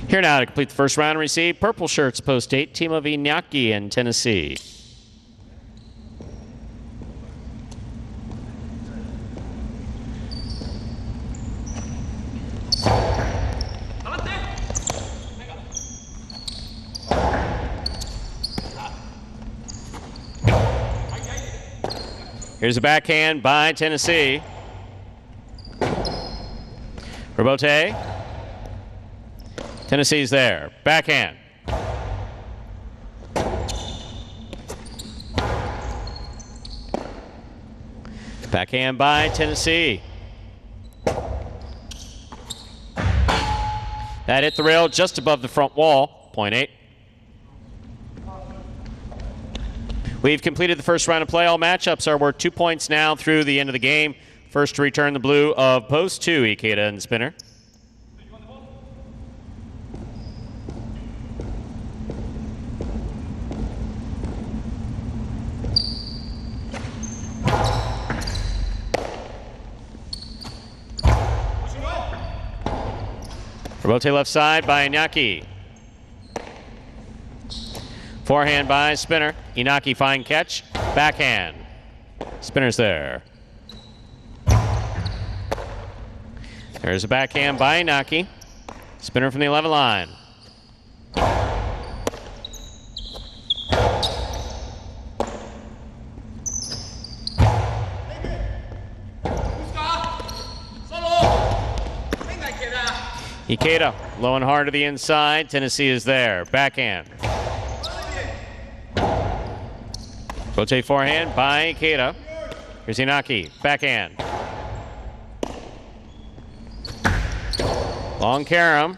Here now to complete the first round and receive purple shirts, post 8, team of Iñaki in Tennessee. Here's a backhand by Tennessee. Rebote. Tennessee's there. Backhand. Backhand by Tennessee. That hit the rail just above the front wall. Point 8. We've completed the first round of play. All matchups are worth 2 points now through the end of the game. First to return the blue of post 2, Ikeda and Spinner. Rebote left side by Iñaki. Forehand by Spinner. Inaki fine catch. Backhand. Spinner's there. There's a backhand by Inaki. Spinner from the 11 line. Ikeda, low and hard to the inside. Tennessee is there. Backhand. Rotate forehand by Ikeda. Here's Inaki. Backhand. Long carom.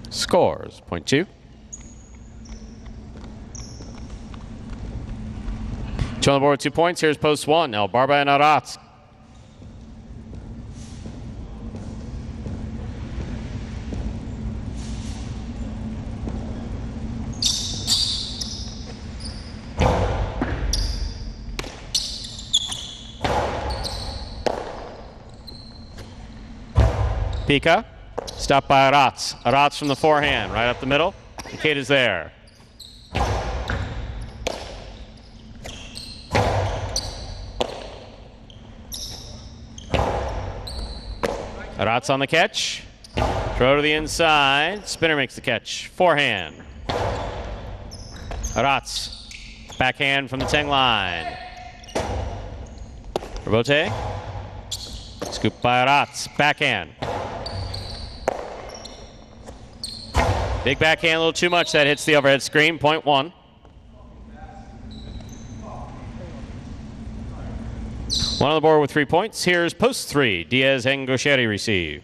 Scores. Point 2. 2 on the board with 2 points. Here's post 1. Now Barba and Aratz. Hípica, stopped by Aratz. Aratz from the forehand, right up the middle. Ikeda's there. Aratz on the catch. Throw to the inside. Spinner makes the catch. Forehand. Aratz. Backhand from the 10 line. Rebote. Scoop by Aratz. Backhand. Big backhand, a little too much. That hits the overhead screen. Point 1. One on the board with 3 points. Here's post 3. Diaz and Gaucheri receive.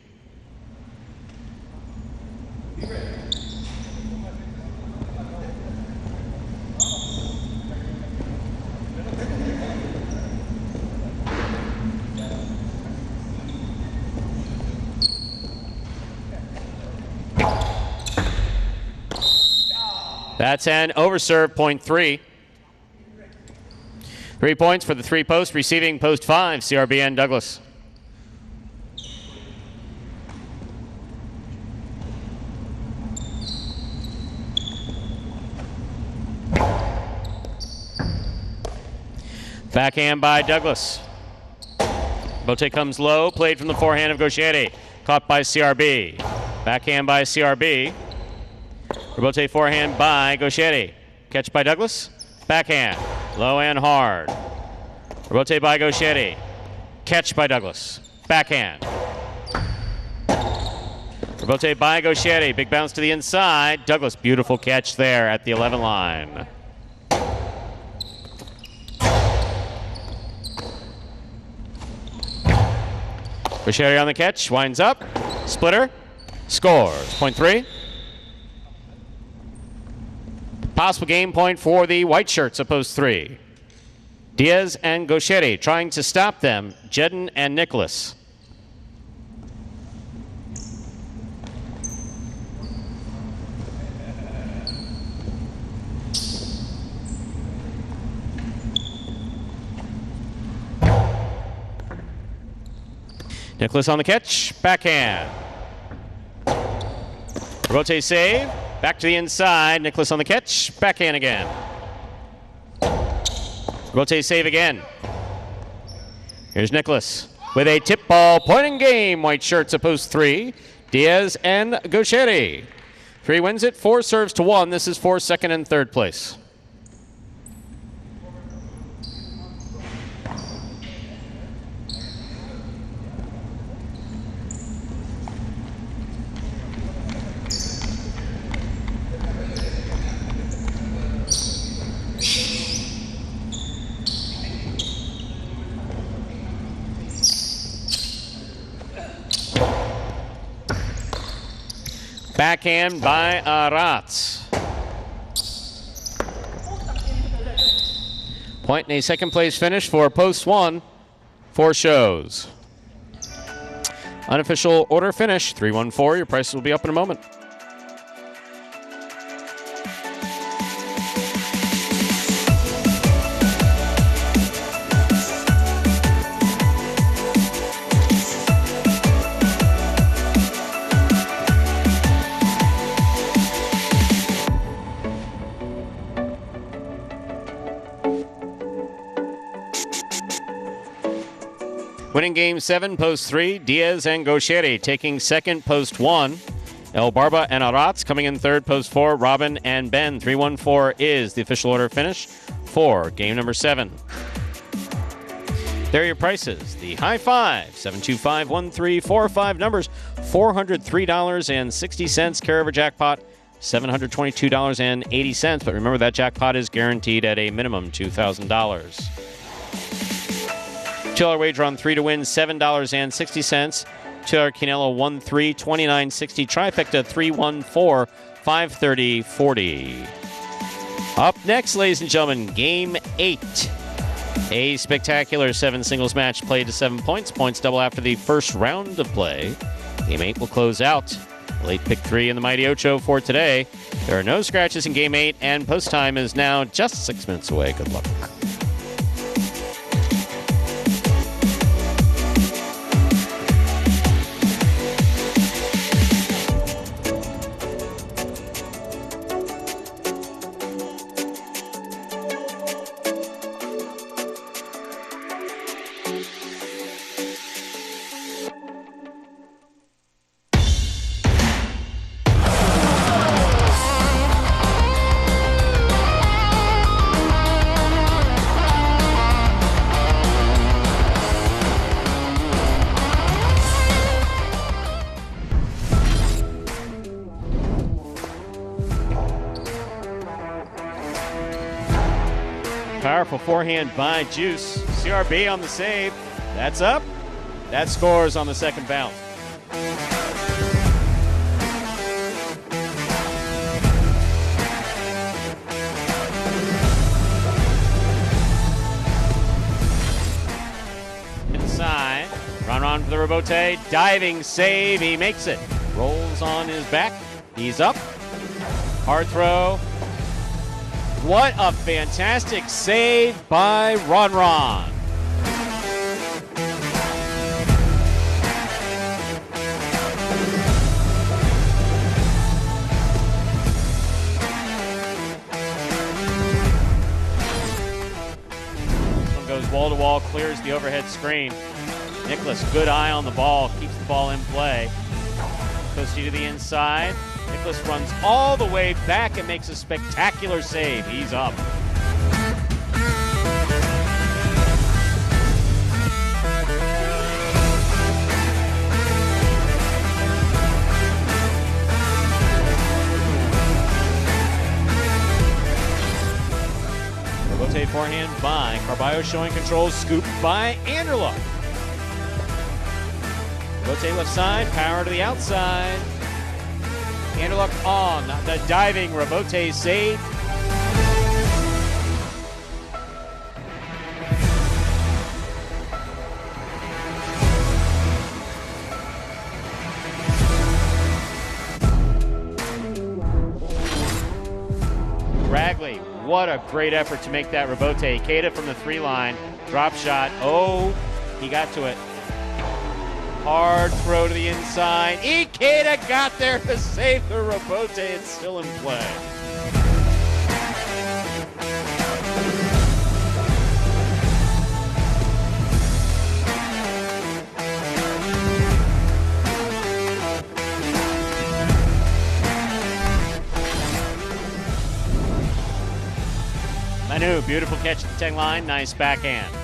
That's an overserve, point 3. 3 points for the 3-post, receiving post 5, CRBN Douglas. Backhand by Douglas. Bote comes low, played from the forehand of Gaucheri. Caught by CRB. Backhand by CRB. Bote forehand by Gaucheri. Catch by Douglas. Backhand. Low and hard. Bote by Gaucheri. Catch by Douglas. Backhand. Bote by Gaucheri. Big bounce to the inside. Douglas, beautiful catch there at the 11 line. Gaucheri on the catch, winds up, splitter, scores, point 3. Possible game point for the white shirts, opposed 3. Diaz and Gaucheri trying to stop them, Jedden and Nicholas. Nicholas on the catch, backhand. Rote save, back to the inside. Nicholas on the catch, backhand again. Rote save again. Here's Nicholas with a tip ball, point and game. White shirts opposed 3. Diaz and Gaucheri. 3 wins it, 4 serves to 1. This is for second and third place. Backhand by Aratz. Point and a second place finish for post 1 for shows. Unofficial order finish, 314. Your prices will be up in a moment. Winning game 7, post 3, Diaz and Gaucheri taking second, post 1. El Barba and Aratz coming in third, post 4, Robin and Ben. 314 is the official order finish for game number 7. There are your prices. The high five, 725-1345 numbers, $403.60. Carryover jackpot, $722.80. But remember, that jackpot is guaranteed at a minimum $2,000. $2 wager on 3 to win, $7.60. $2 Canelo 1-3, $29.60. Trifecta 3-1-4, $530.40. Up next, ladies and gentlemen, game 8. A spectacular 7 singles match played to 7 points. Points double after the first round of play. Game 8 will close out. Late pick 3 in the Mighty Ocho for today. There are no scratches in game 8, and post time is now just 6 minutes away. Good luck. Powerful forehand by Juice. CRB on the save. That's up. That scores on the second bounce. Inside. Run for the Rebote. Diving save. He makes it. Rolls on his back. He's up. Hard throw. What a fantastic save by Ron. Goes wall to wall, clears the overhead screen. Nicholas, good eye on the ball, keeps the ball in play. Costi to the inside. Nicholas runs all the way back and makes a spectacular save. He's up. Rebote forehand by Carballo, showing control, scoop by Anderluck. Rebote left side, power to the outside. Anderluck on the diving Rebote save. Ragley, what a great effort to make that Rebote. Ikeda from the 3 line, drop shot. Oh, he got to it. Hard throw to the inside. Ikeda got there to save the Rebote. It's still in play. Manu, beautiful catch at the 10 line. Nice backhand.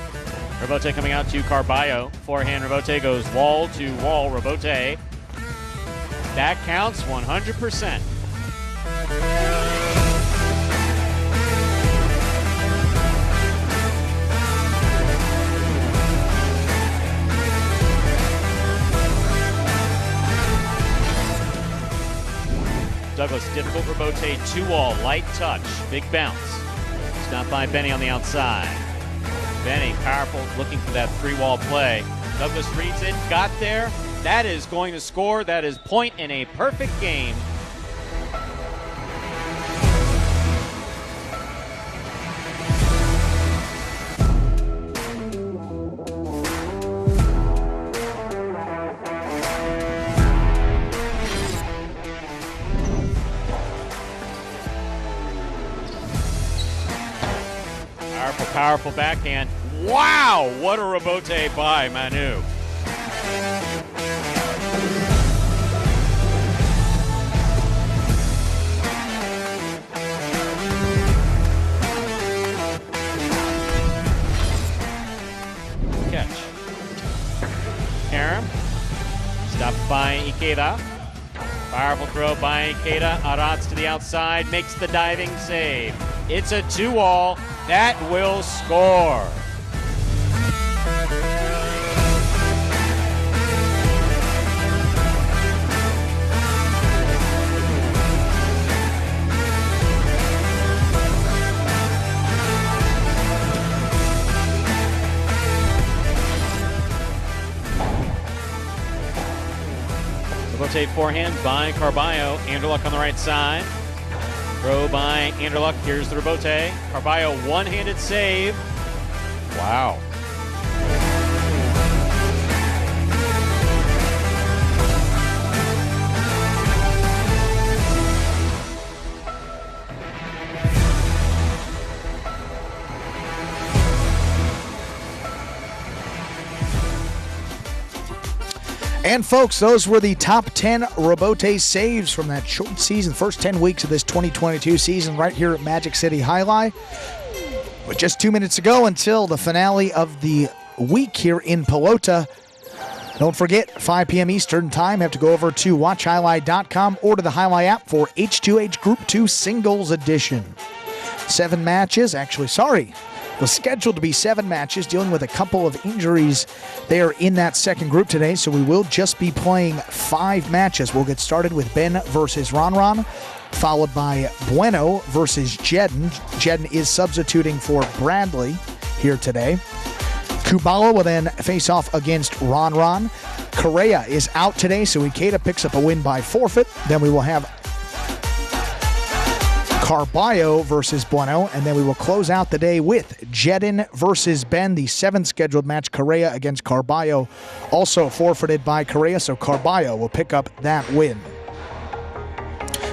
Rebote coming out to Carballo. Forehand Rebote goes wall to wall. Rebote. That counts 100%. Douglas, difficult Rebote, 2-wall, light touch, big bounce. Stopped by Benny on the outside. Benny, powerful, looking for that 3-wall play. Douglas reads it, got there. That is going to score. That is point in a perfect game. Powerful backhand. Wow, what a Rebote by Manu. Catch. Karam. Stopped by Ikeda. Powerful throw by Ikeda. Arats to the outside, makes the diving save. It's a 2-wall. That will score. Rebote forehand by Carballo. Anderluck on the right side. Throw by Anderluck. Here's the Rebote. Carballo, one-handed save. Wow. And folks, those were the top 10 Rebote saves from that short season, first 10 weeks of this 2022 season right here at Magic City Jai-Alai. With just 2 minutes to go until the finale of the week here in Pelota. Don't forget, 5 p.m. Eastern time, have to go over to watchhighlight.com or to the Jai-Alai app for H2H Group 2 Singles Edition. 7 matches, was scheduled to be 7 matches, dealing with a couple of injuries there in that second group today, so we will just be playing 5 matches. We'll get started with Ben versus Ron, followed by Bueno versus Jedden. Jedden is substituting for Bradley here today. Kubala will then face off against Ron. Correa is out today, so Ikeda picks up a win by forfeit. Then we will have Carballo versus Bueno, and then we will close out the day with Jedin versus Ben, the 7th scheduled match. Correa against Carballo, also forfeited by Correa, so Carballo will pick up that win.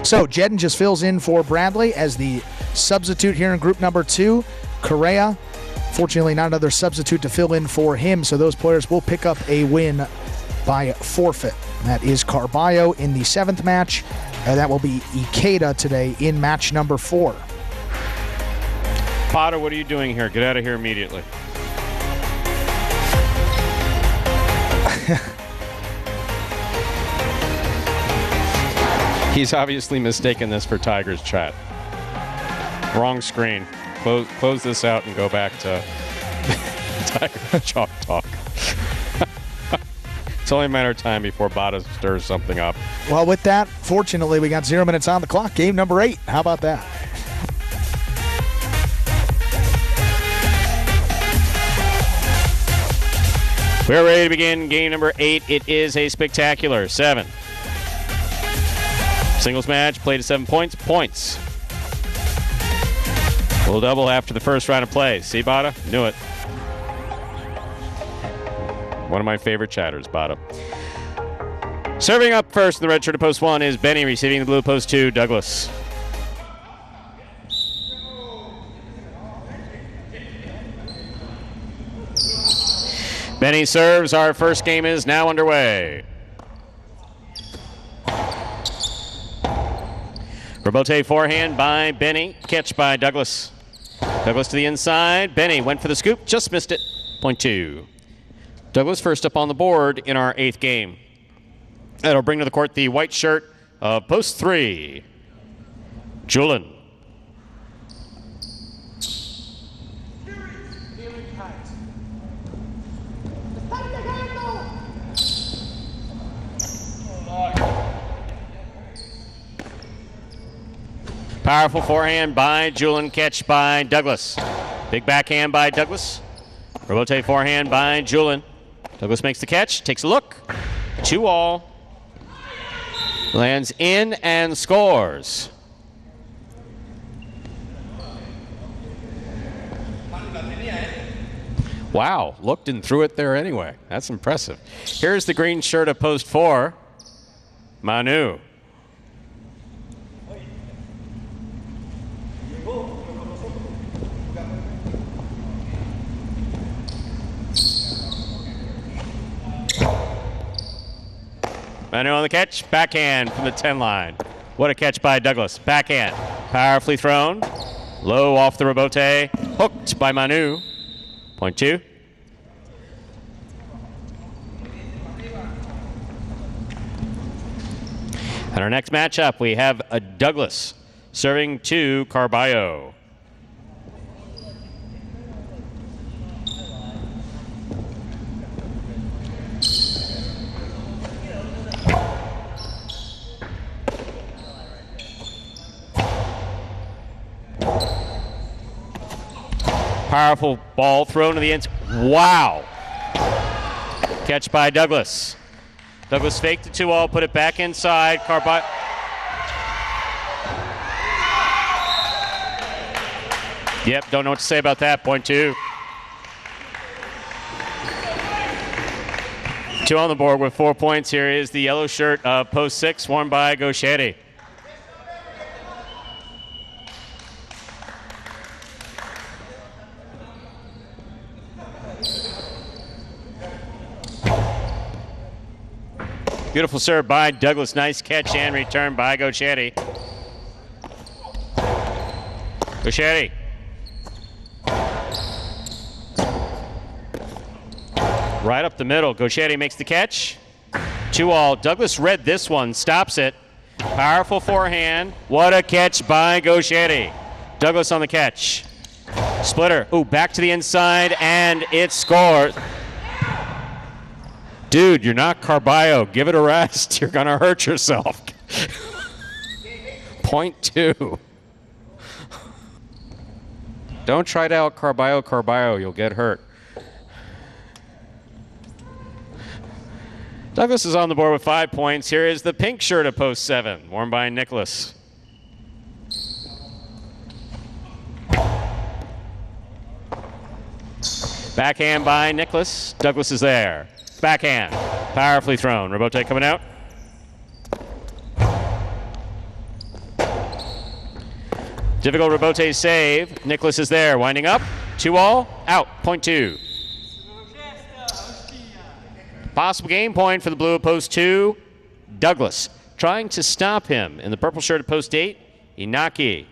So Jedin just fills in for Bradley as the substitute here in group number 2. Correa, fortunately not another substitute to fill in for him, so those players will pick up a win by forfeit. That is Carballo in the 7th match. That will be Ikeda today in match number 4. Potter, what are you doing here? Get out of here immediately. He's obviously mistaken this for Tiger's chat. Wrong screen. Close this out and go back to Tiger Chalk Talk. It's only a matter of time before Bada stirs something up. Well, with that, fortunately, we got 0 minutes on the clock. Game number 8. How about that? We're ready to begin game number 8. It is a spectacular 7. Singles match, played at 7 points. Points. We'll double after the first round of play. See, Bada? Knew it. One of my favorite chatters, Bada. Serving up first in the red shirt of post 1 is Benny, receiving the blue post 2, Douglas. Benny serves. Our first game is now underway. Rebote forehand by Benny. Catch by Douglas. Douglas to the inside. Benny went for the scoop. Just missed it. Point 2. Douglas first up on the board in our 8th game. That'll bring to the court the white shirt of post 3, Julian. Powerful forehand by Julian, catch by Douglas. Big backhand by Douglas. Rebote forehand by Julian. Douglas makes the catch, takes a look. 2-all. Lands in and scores. Wow, looked and threw it there anyway. That's impressive. Here's the green shirt of post 4, Manu. Manu on the catch, backhand from the 10 line. What a catch by Douglas. Backhand, powerfully thrown. Low off the rebote, hooked by Manu. Point 2. And our next matchup, we have a Douglas serving to Carballo. Powerful ball thrown to the end. Wow. Catch by Douglas. Douglas faked the 2-all, put it back inside. Carballo. Yep, don't know what to say about that. Point 2. 2 on the board with 4 points. Here is the yellow shirt of post 6, worn by Gauchetti. Beautiful serve by Douglas. Nice catch and return by Gauchetti. Gauchetti. Right up the middle. Gauchetti makes the catch. 2-all. Douglas read this one. Stops it. Powerful forehand. What a catch by Gauchetti. Douglas on the catch. Splitter. Ooh, back to the inside, and it scores. Dude, you're not Carballo. Give it a rest. You're going to hurt yourself. Point 2. Don't try to out Carballo. You'll get hurt. Douglas is on the board with 5 points. Here is the pink shirt of post 7, worn by Nicholas. Backhand by Nicholas. Douglas is there. Backhand. Powerfully thrown. Robote coming out. Difficult Robote save. Nicholas is there. Winding up. 2-all. Out. Point 2. Possible game point for the blue at post 2. Douglas trying to stop him in the purple shirt at post 8. Inaki.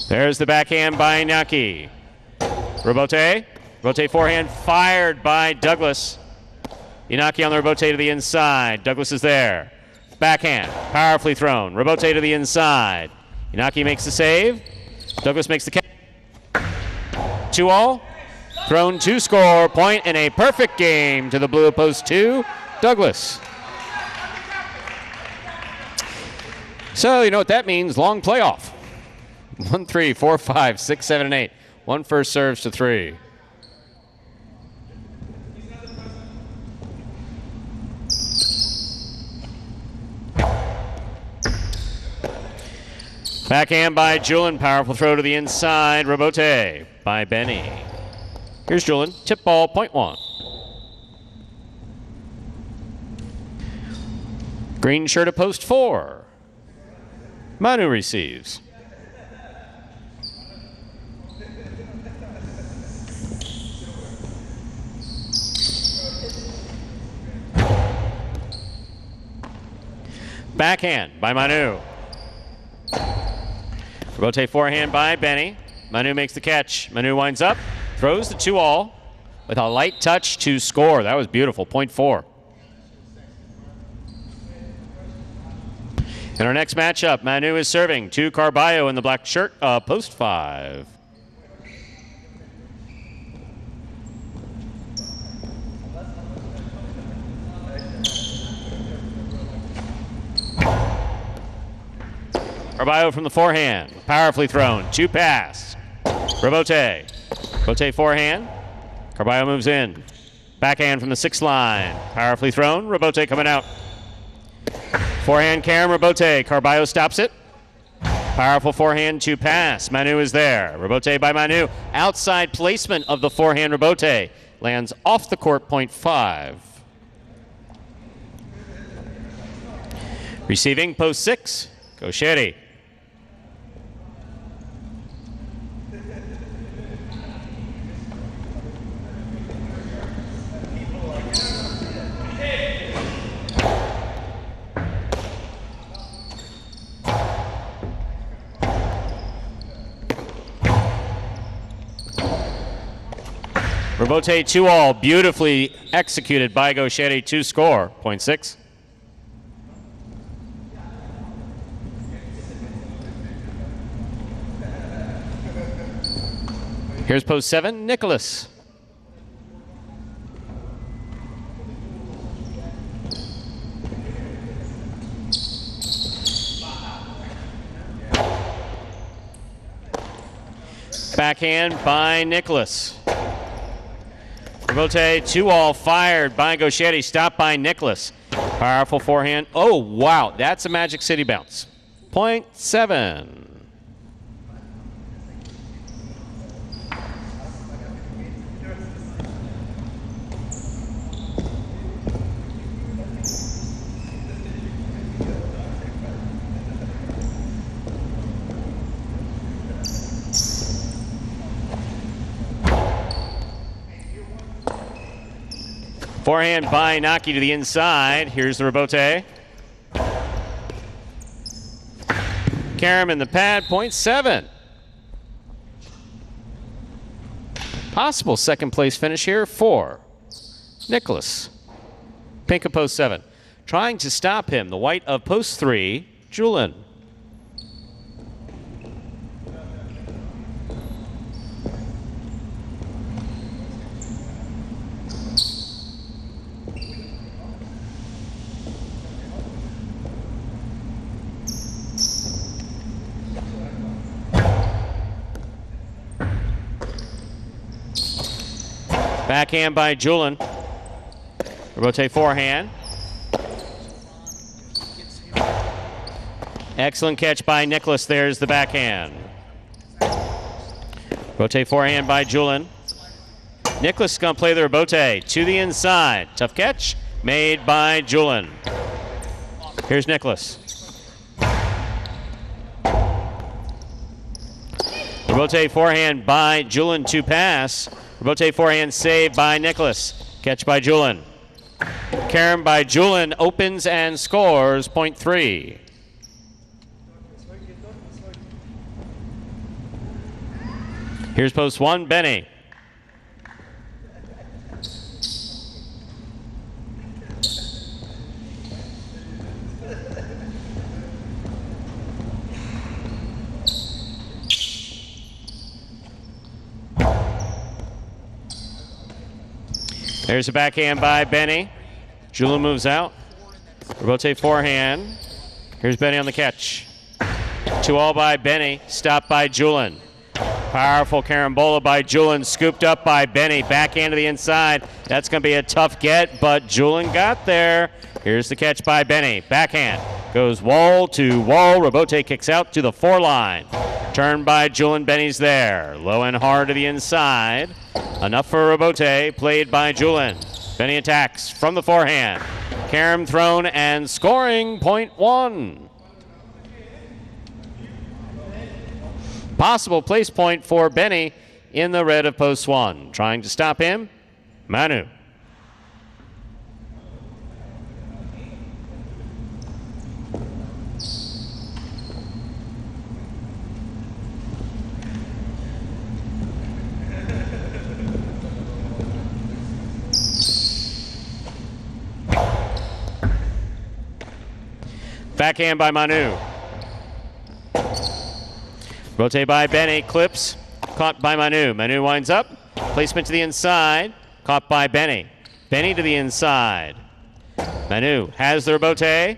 There's the backhand by Inaki. Robote. Robote forehand fired by Douglas. Inaki on the Robote to the inside. Douglas is there. Backhand. Powerfully thrown. Robote to the inside. Inaki makes the save. Douglas makes the catch. 2-all. Thrown to score. Point and a perfect game to the blue at post 2. Douglas. So you know what that means. Long playoff. 1, 3, 4, 5, 6, 7, and 8. 1 first serves to 3. Backhand by Julian. Powerful throw to the inside. Robote by Benny. Here's Julian. Tip ball, point 1. Green shirt at post 4. Manu receives. Backhand by Manu. Robote forehand by Benny. Manu makes the catch. Manu winds up, throws the 2-all with a light touch to score. That was beautiful. Point 4. In our next matchup, Manu is serving to Carballo in the black shirt, post 5. Carballo from the forehand. Powerfully thrown. 2 pass. Robote. Robote forehand. Carballo moves in. Backhand from the 6th line. Powerfully thrown. Robote coming out. Forehand Karam Robote. Carballo stops it. Powerful forehand 2 pass. Manu is there. Robote by Manu. Outside placement of the forehand Robote. Lands off the court, point 5. Receiving post 6. Gauchetti. Robote 2-all, beautifully executed by Gauchetti to score, point 6. Here's post 7, Nicholas. Backhand by Nicholas. Robote 2-all fired by Gauchetti, stopped by Nicholas. Powerful forehand. Oh, wow, that's a Magic City bounce. Point 7. Forehand by Naki to the inside. Here's the Robote. Karam in the pad, point 7. Possible second place finish here for Nicholas. Pink of post 7. Trying to stop him, the white of post 3, Julian. Backhand by Julin. Rebote forehand. Excellent catch by Nicholas. There's the backhand. Rebote forehand by Julin. Nicholas is going to play the rebote to the inside. Tough catch made by Julin. Here's Nicholas. Rebote forehand by Julin to pass. Rebote forehand saved by Nicholas. Catch by Julin. Carom by Julin opens and scores, point 3. Here's post 1, Benny. There's a backhand by Benny. Julin moves out. Rebote forehand. Here's Benny on the catch. 2-all by Benny. Stopped by Julin. Powerful carambola by Julin. Scooped up by Benny. Backhand to the inside. That's going to be a tough get, but Julin got there. Here's the catch by Benny. Backhand. Goes wall to wall. Rebote kicks out to the 4-line. Turn by Julin. Benny's there. Low and hard to the inside. Enough for Rebote. Played by Julin. Benny attacks from the forehand. Carom thrown and scoring, point 1. Possible place point for Benny in the red of post 1. Trying to stop him, Manu. Backhand by Manu. Rotate by Benny. Clips. Caught by Manu. Manu winds up. Placement to the inside. Caught by Benny. Benny to the inside. Manu has the rebote.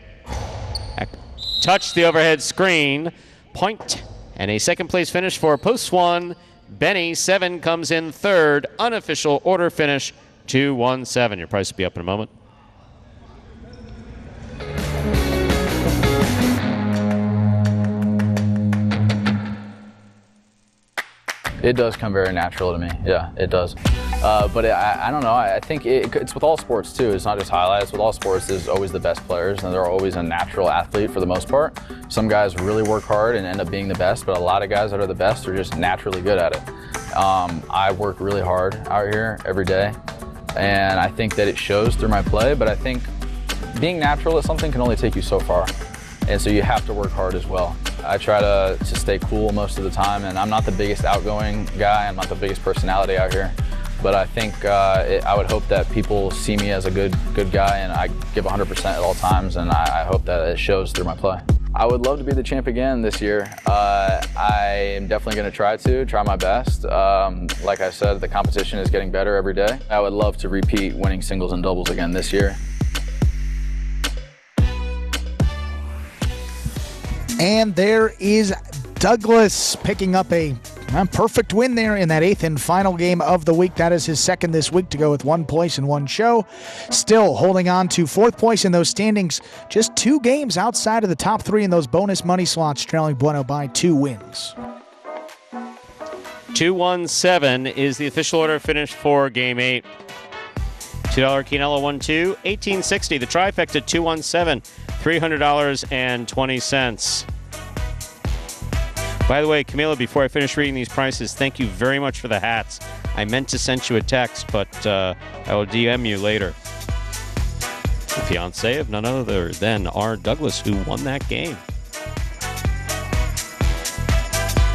Touched the overhead screen. Point. And a second place finish for post 1. Benny. 7 comes in third. Unofficial order finish 2-1-7. Your price will be up in a moment. It does come very natural to me. Yeah, it does. But I don't know. I think it's with all sports too. It's not just highlights. With all sports, there's always the best players, and they're always a natural athlete for the most part. Some guys really work hard and end up being the best, but a lot of guys that are the best are just naturally good at it. I work really hard out here every day, and I think that it shows through my play, but I think being natural at something can only take you so far, and so you have to work hard as well. I try to stay cool most of the time, and I'm not the biggest outgoing guy. I'm not the biggest personality out here, but I think I would hope that people see me as a good guy, and I give 100% at all times, and I hope that it shows through my play. I would love to be the champ again this year. I am definitely going to try my best. Like I said, the competition is getting better every day. I would love to repeat winning singles and doubles again this year. And there is Douglas picking up a perfect win there in that 8th and final game of the week. That is his second this week to go with 1 place and 1 show. Still holding on to 4th place in those standings. Just 2 games outside of the top 3 in those bonus money slots, trailing Bueno by 2 wins. 2-1-7 is the official order finish for Game 8. $2 Quinella 1-2, $18.60. The trifecta 2-1-7, $300.20. By the way, Camila, before I finish reading these prices, thank you very much for the hats. I meant to send you a text, but I will DM you later. The fiance of none other than R. Douglas, who won that game.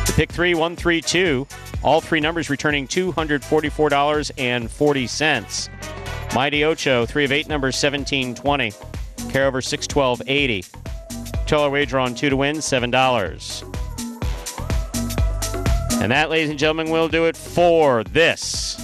The pick 3, 1-3-2. All 3 numbers returning $244.40. Mighty Ocho, 3 of 8 numbers, 17.20. Care over 612.80. $2 wager on 2 to win, $7. And that, ladies and gentlemen, will do it for this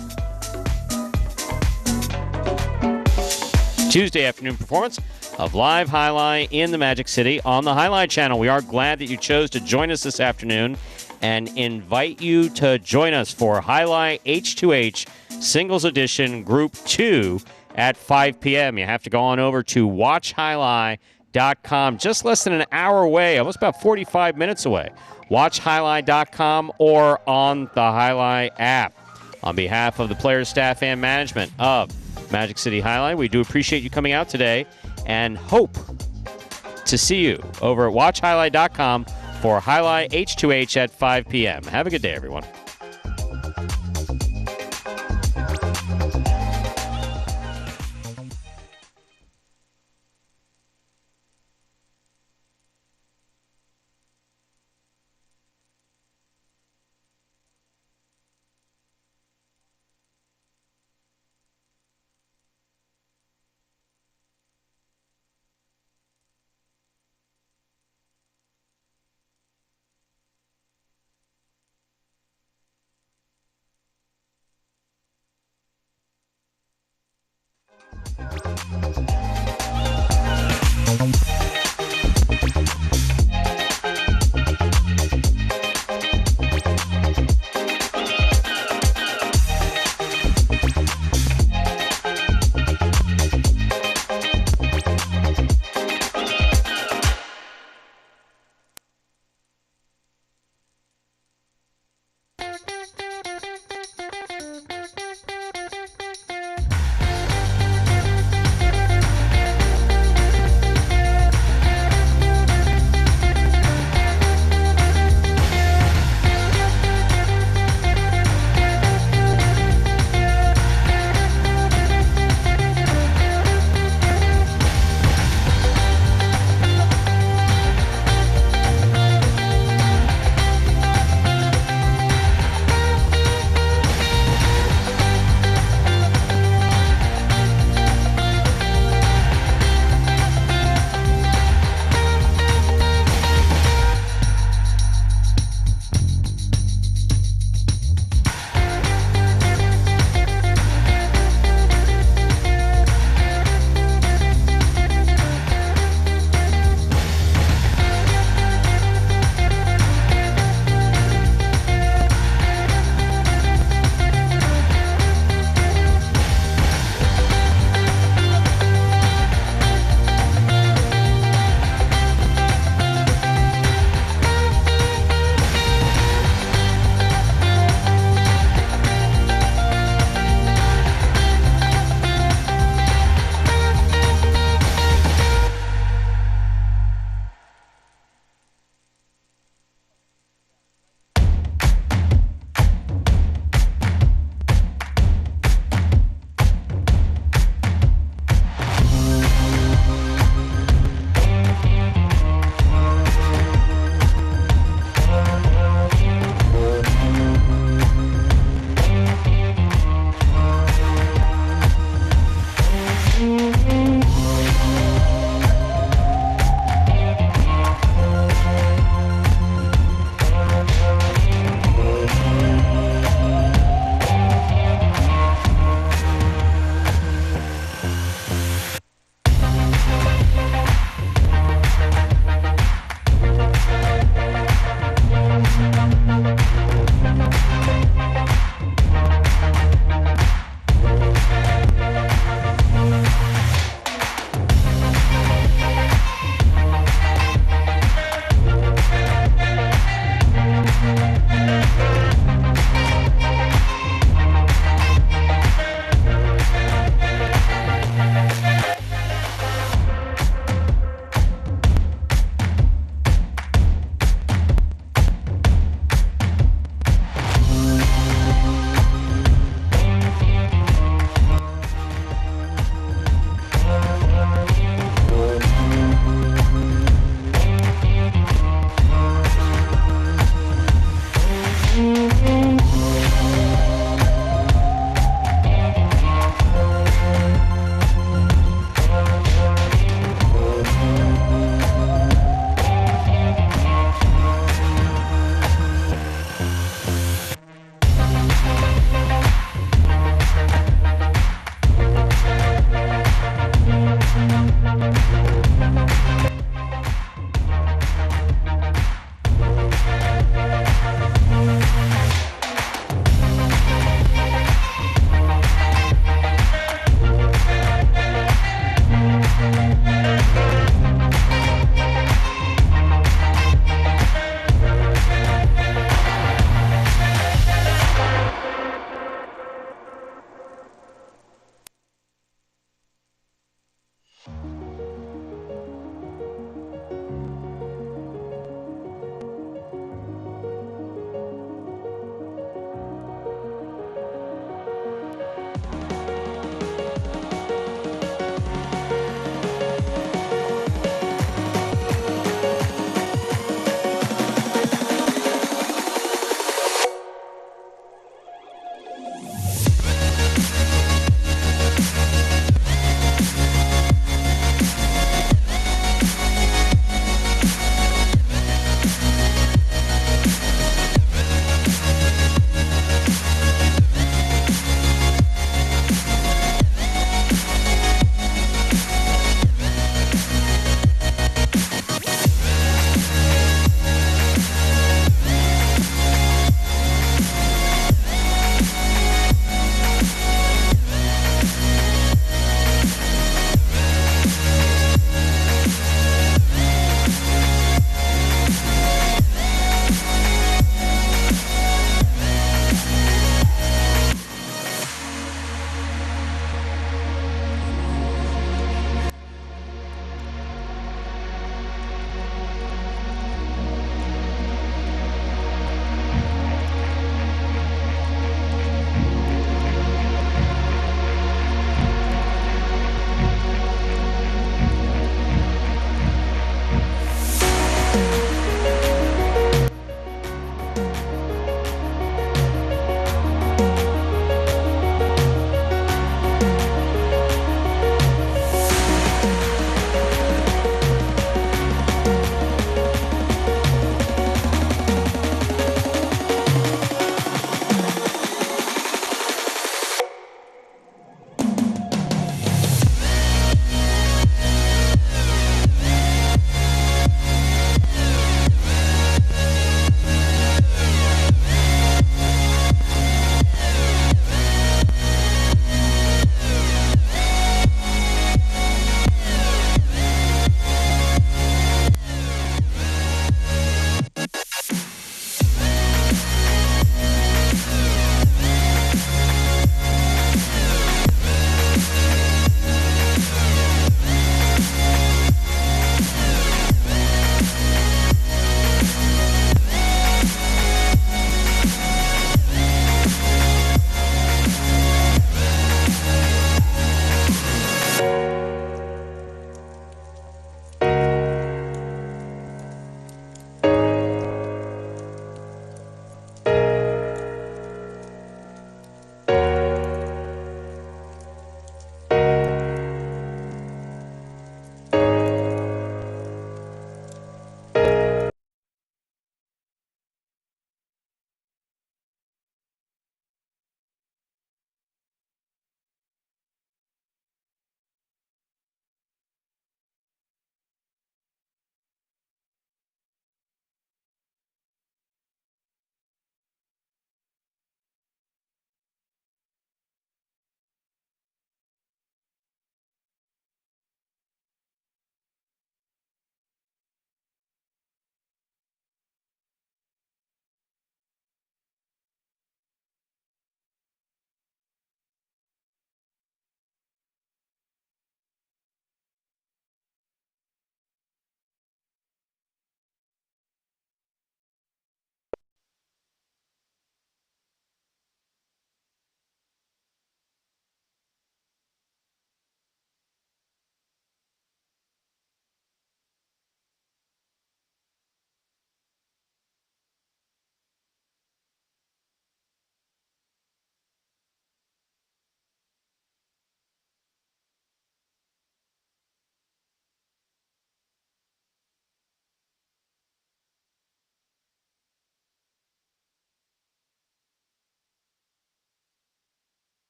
Tuesday afternoon performance of Live Jai-Alai in the Magic City on the Jai-Alai channel. We are glad that you chose to join us this afternoon. and invite you to join us for Highlight H2H Singles Edition Group 2 at 5 p.m. You have to go on over to watchhighlight.com, just less than an hour away, almost about 45 minutes away. Watchhighlight.com or on the Highlight app. On behalf of the players, staff, and management of Magic City Highlight, we do appreciate you coming out today and hope to see you over at watchhighlight.com for Highlight H2H at 5 p.m. Have a good day, everyone.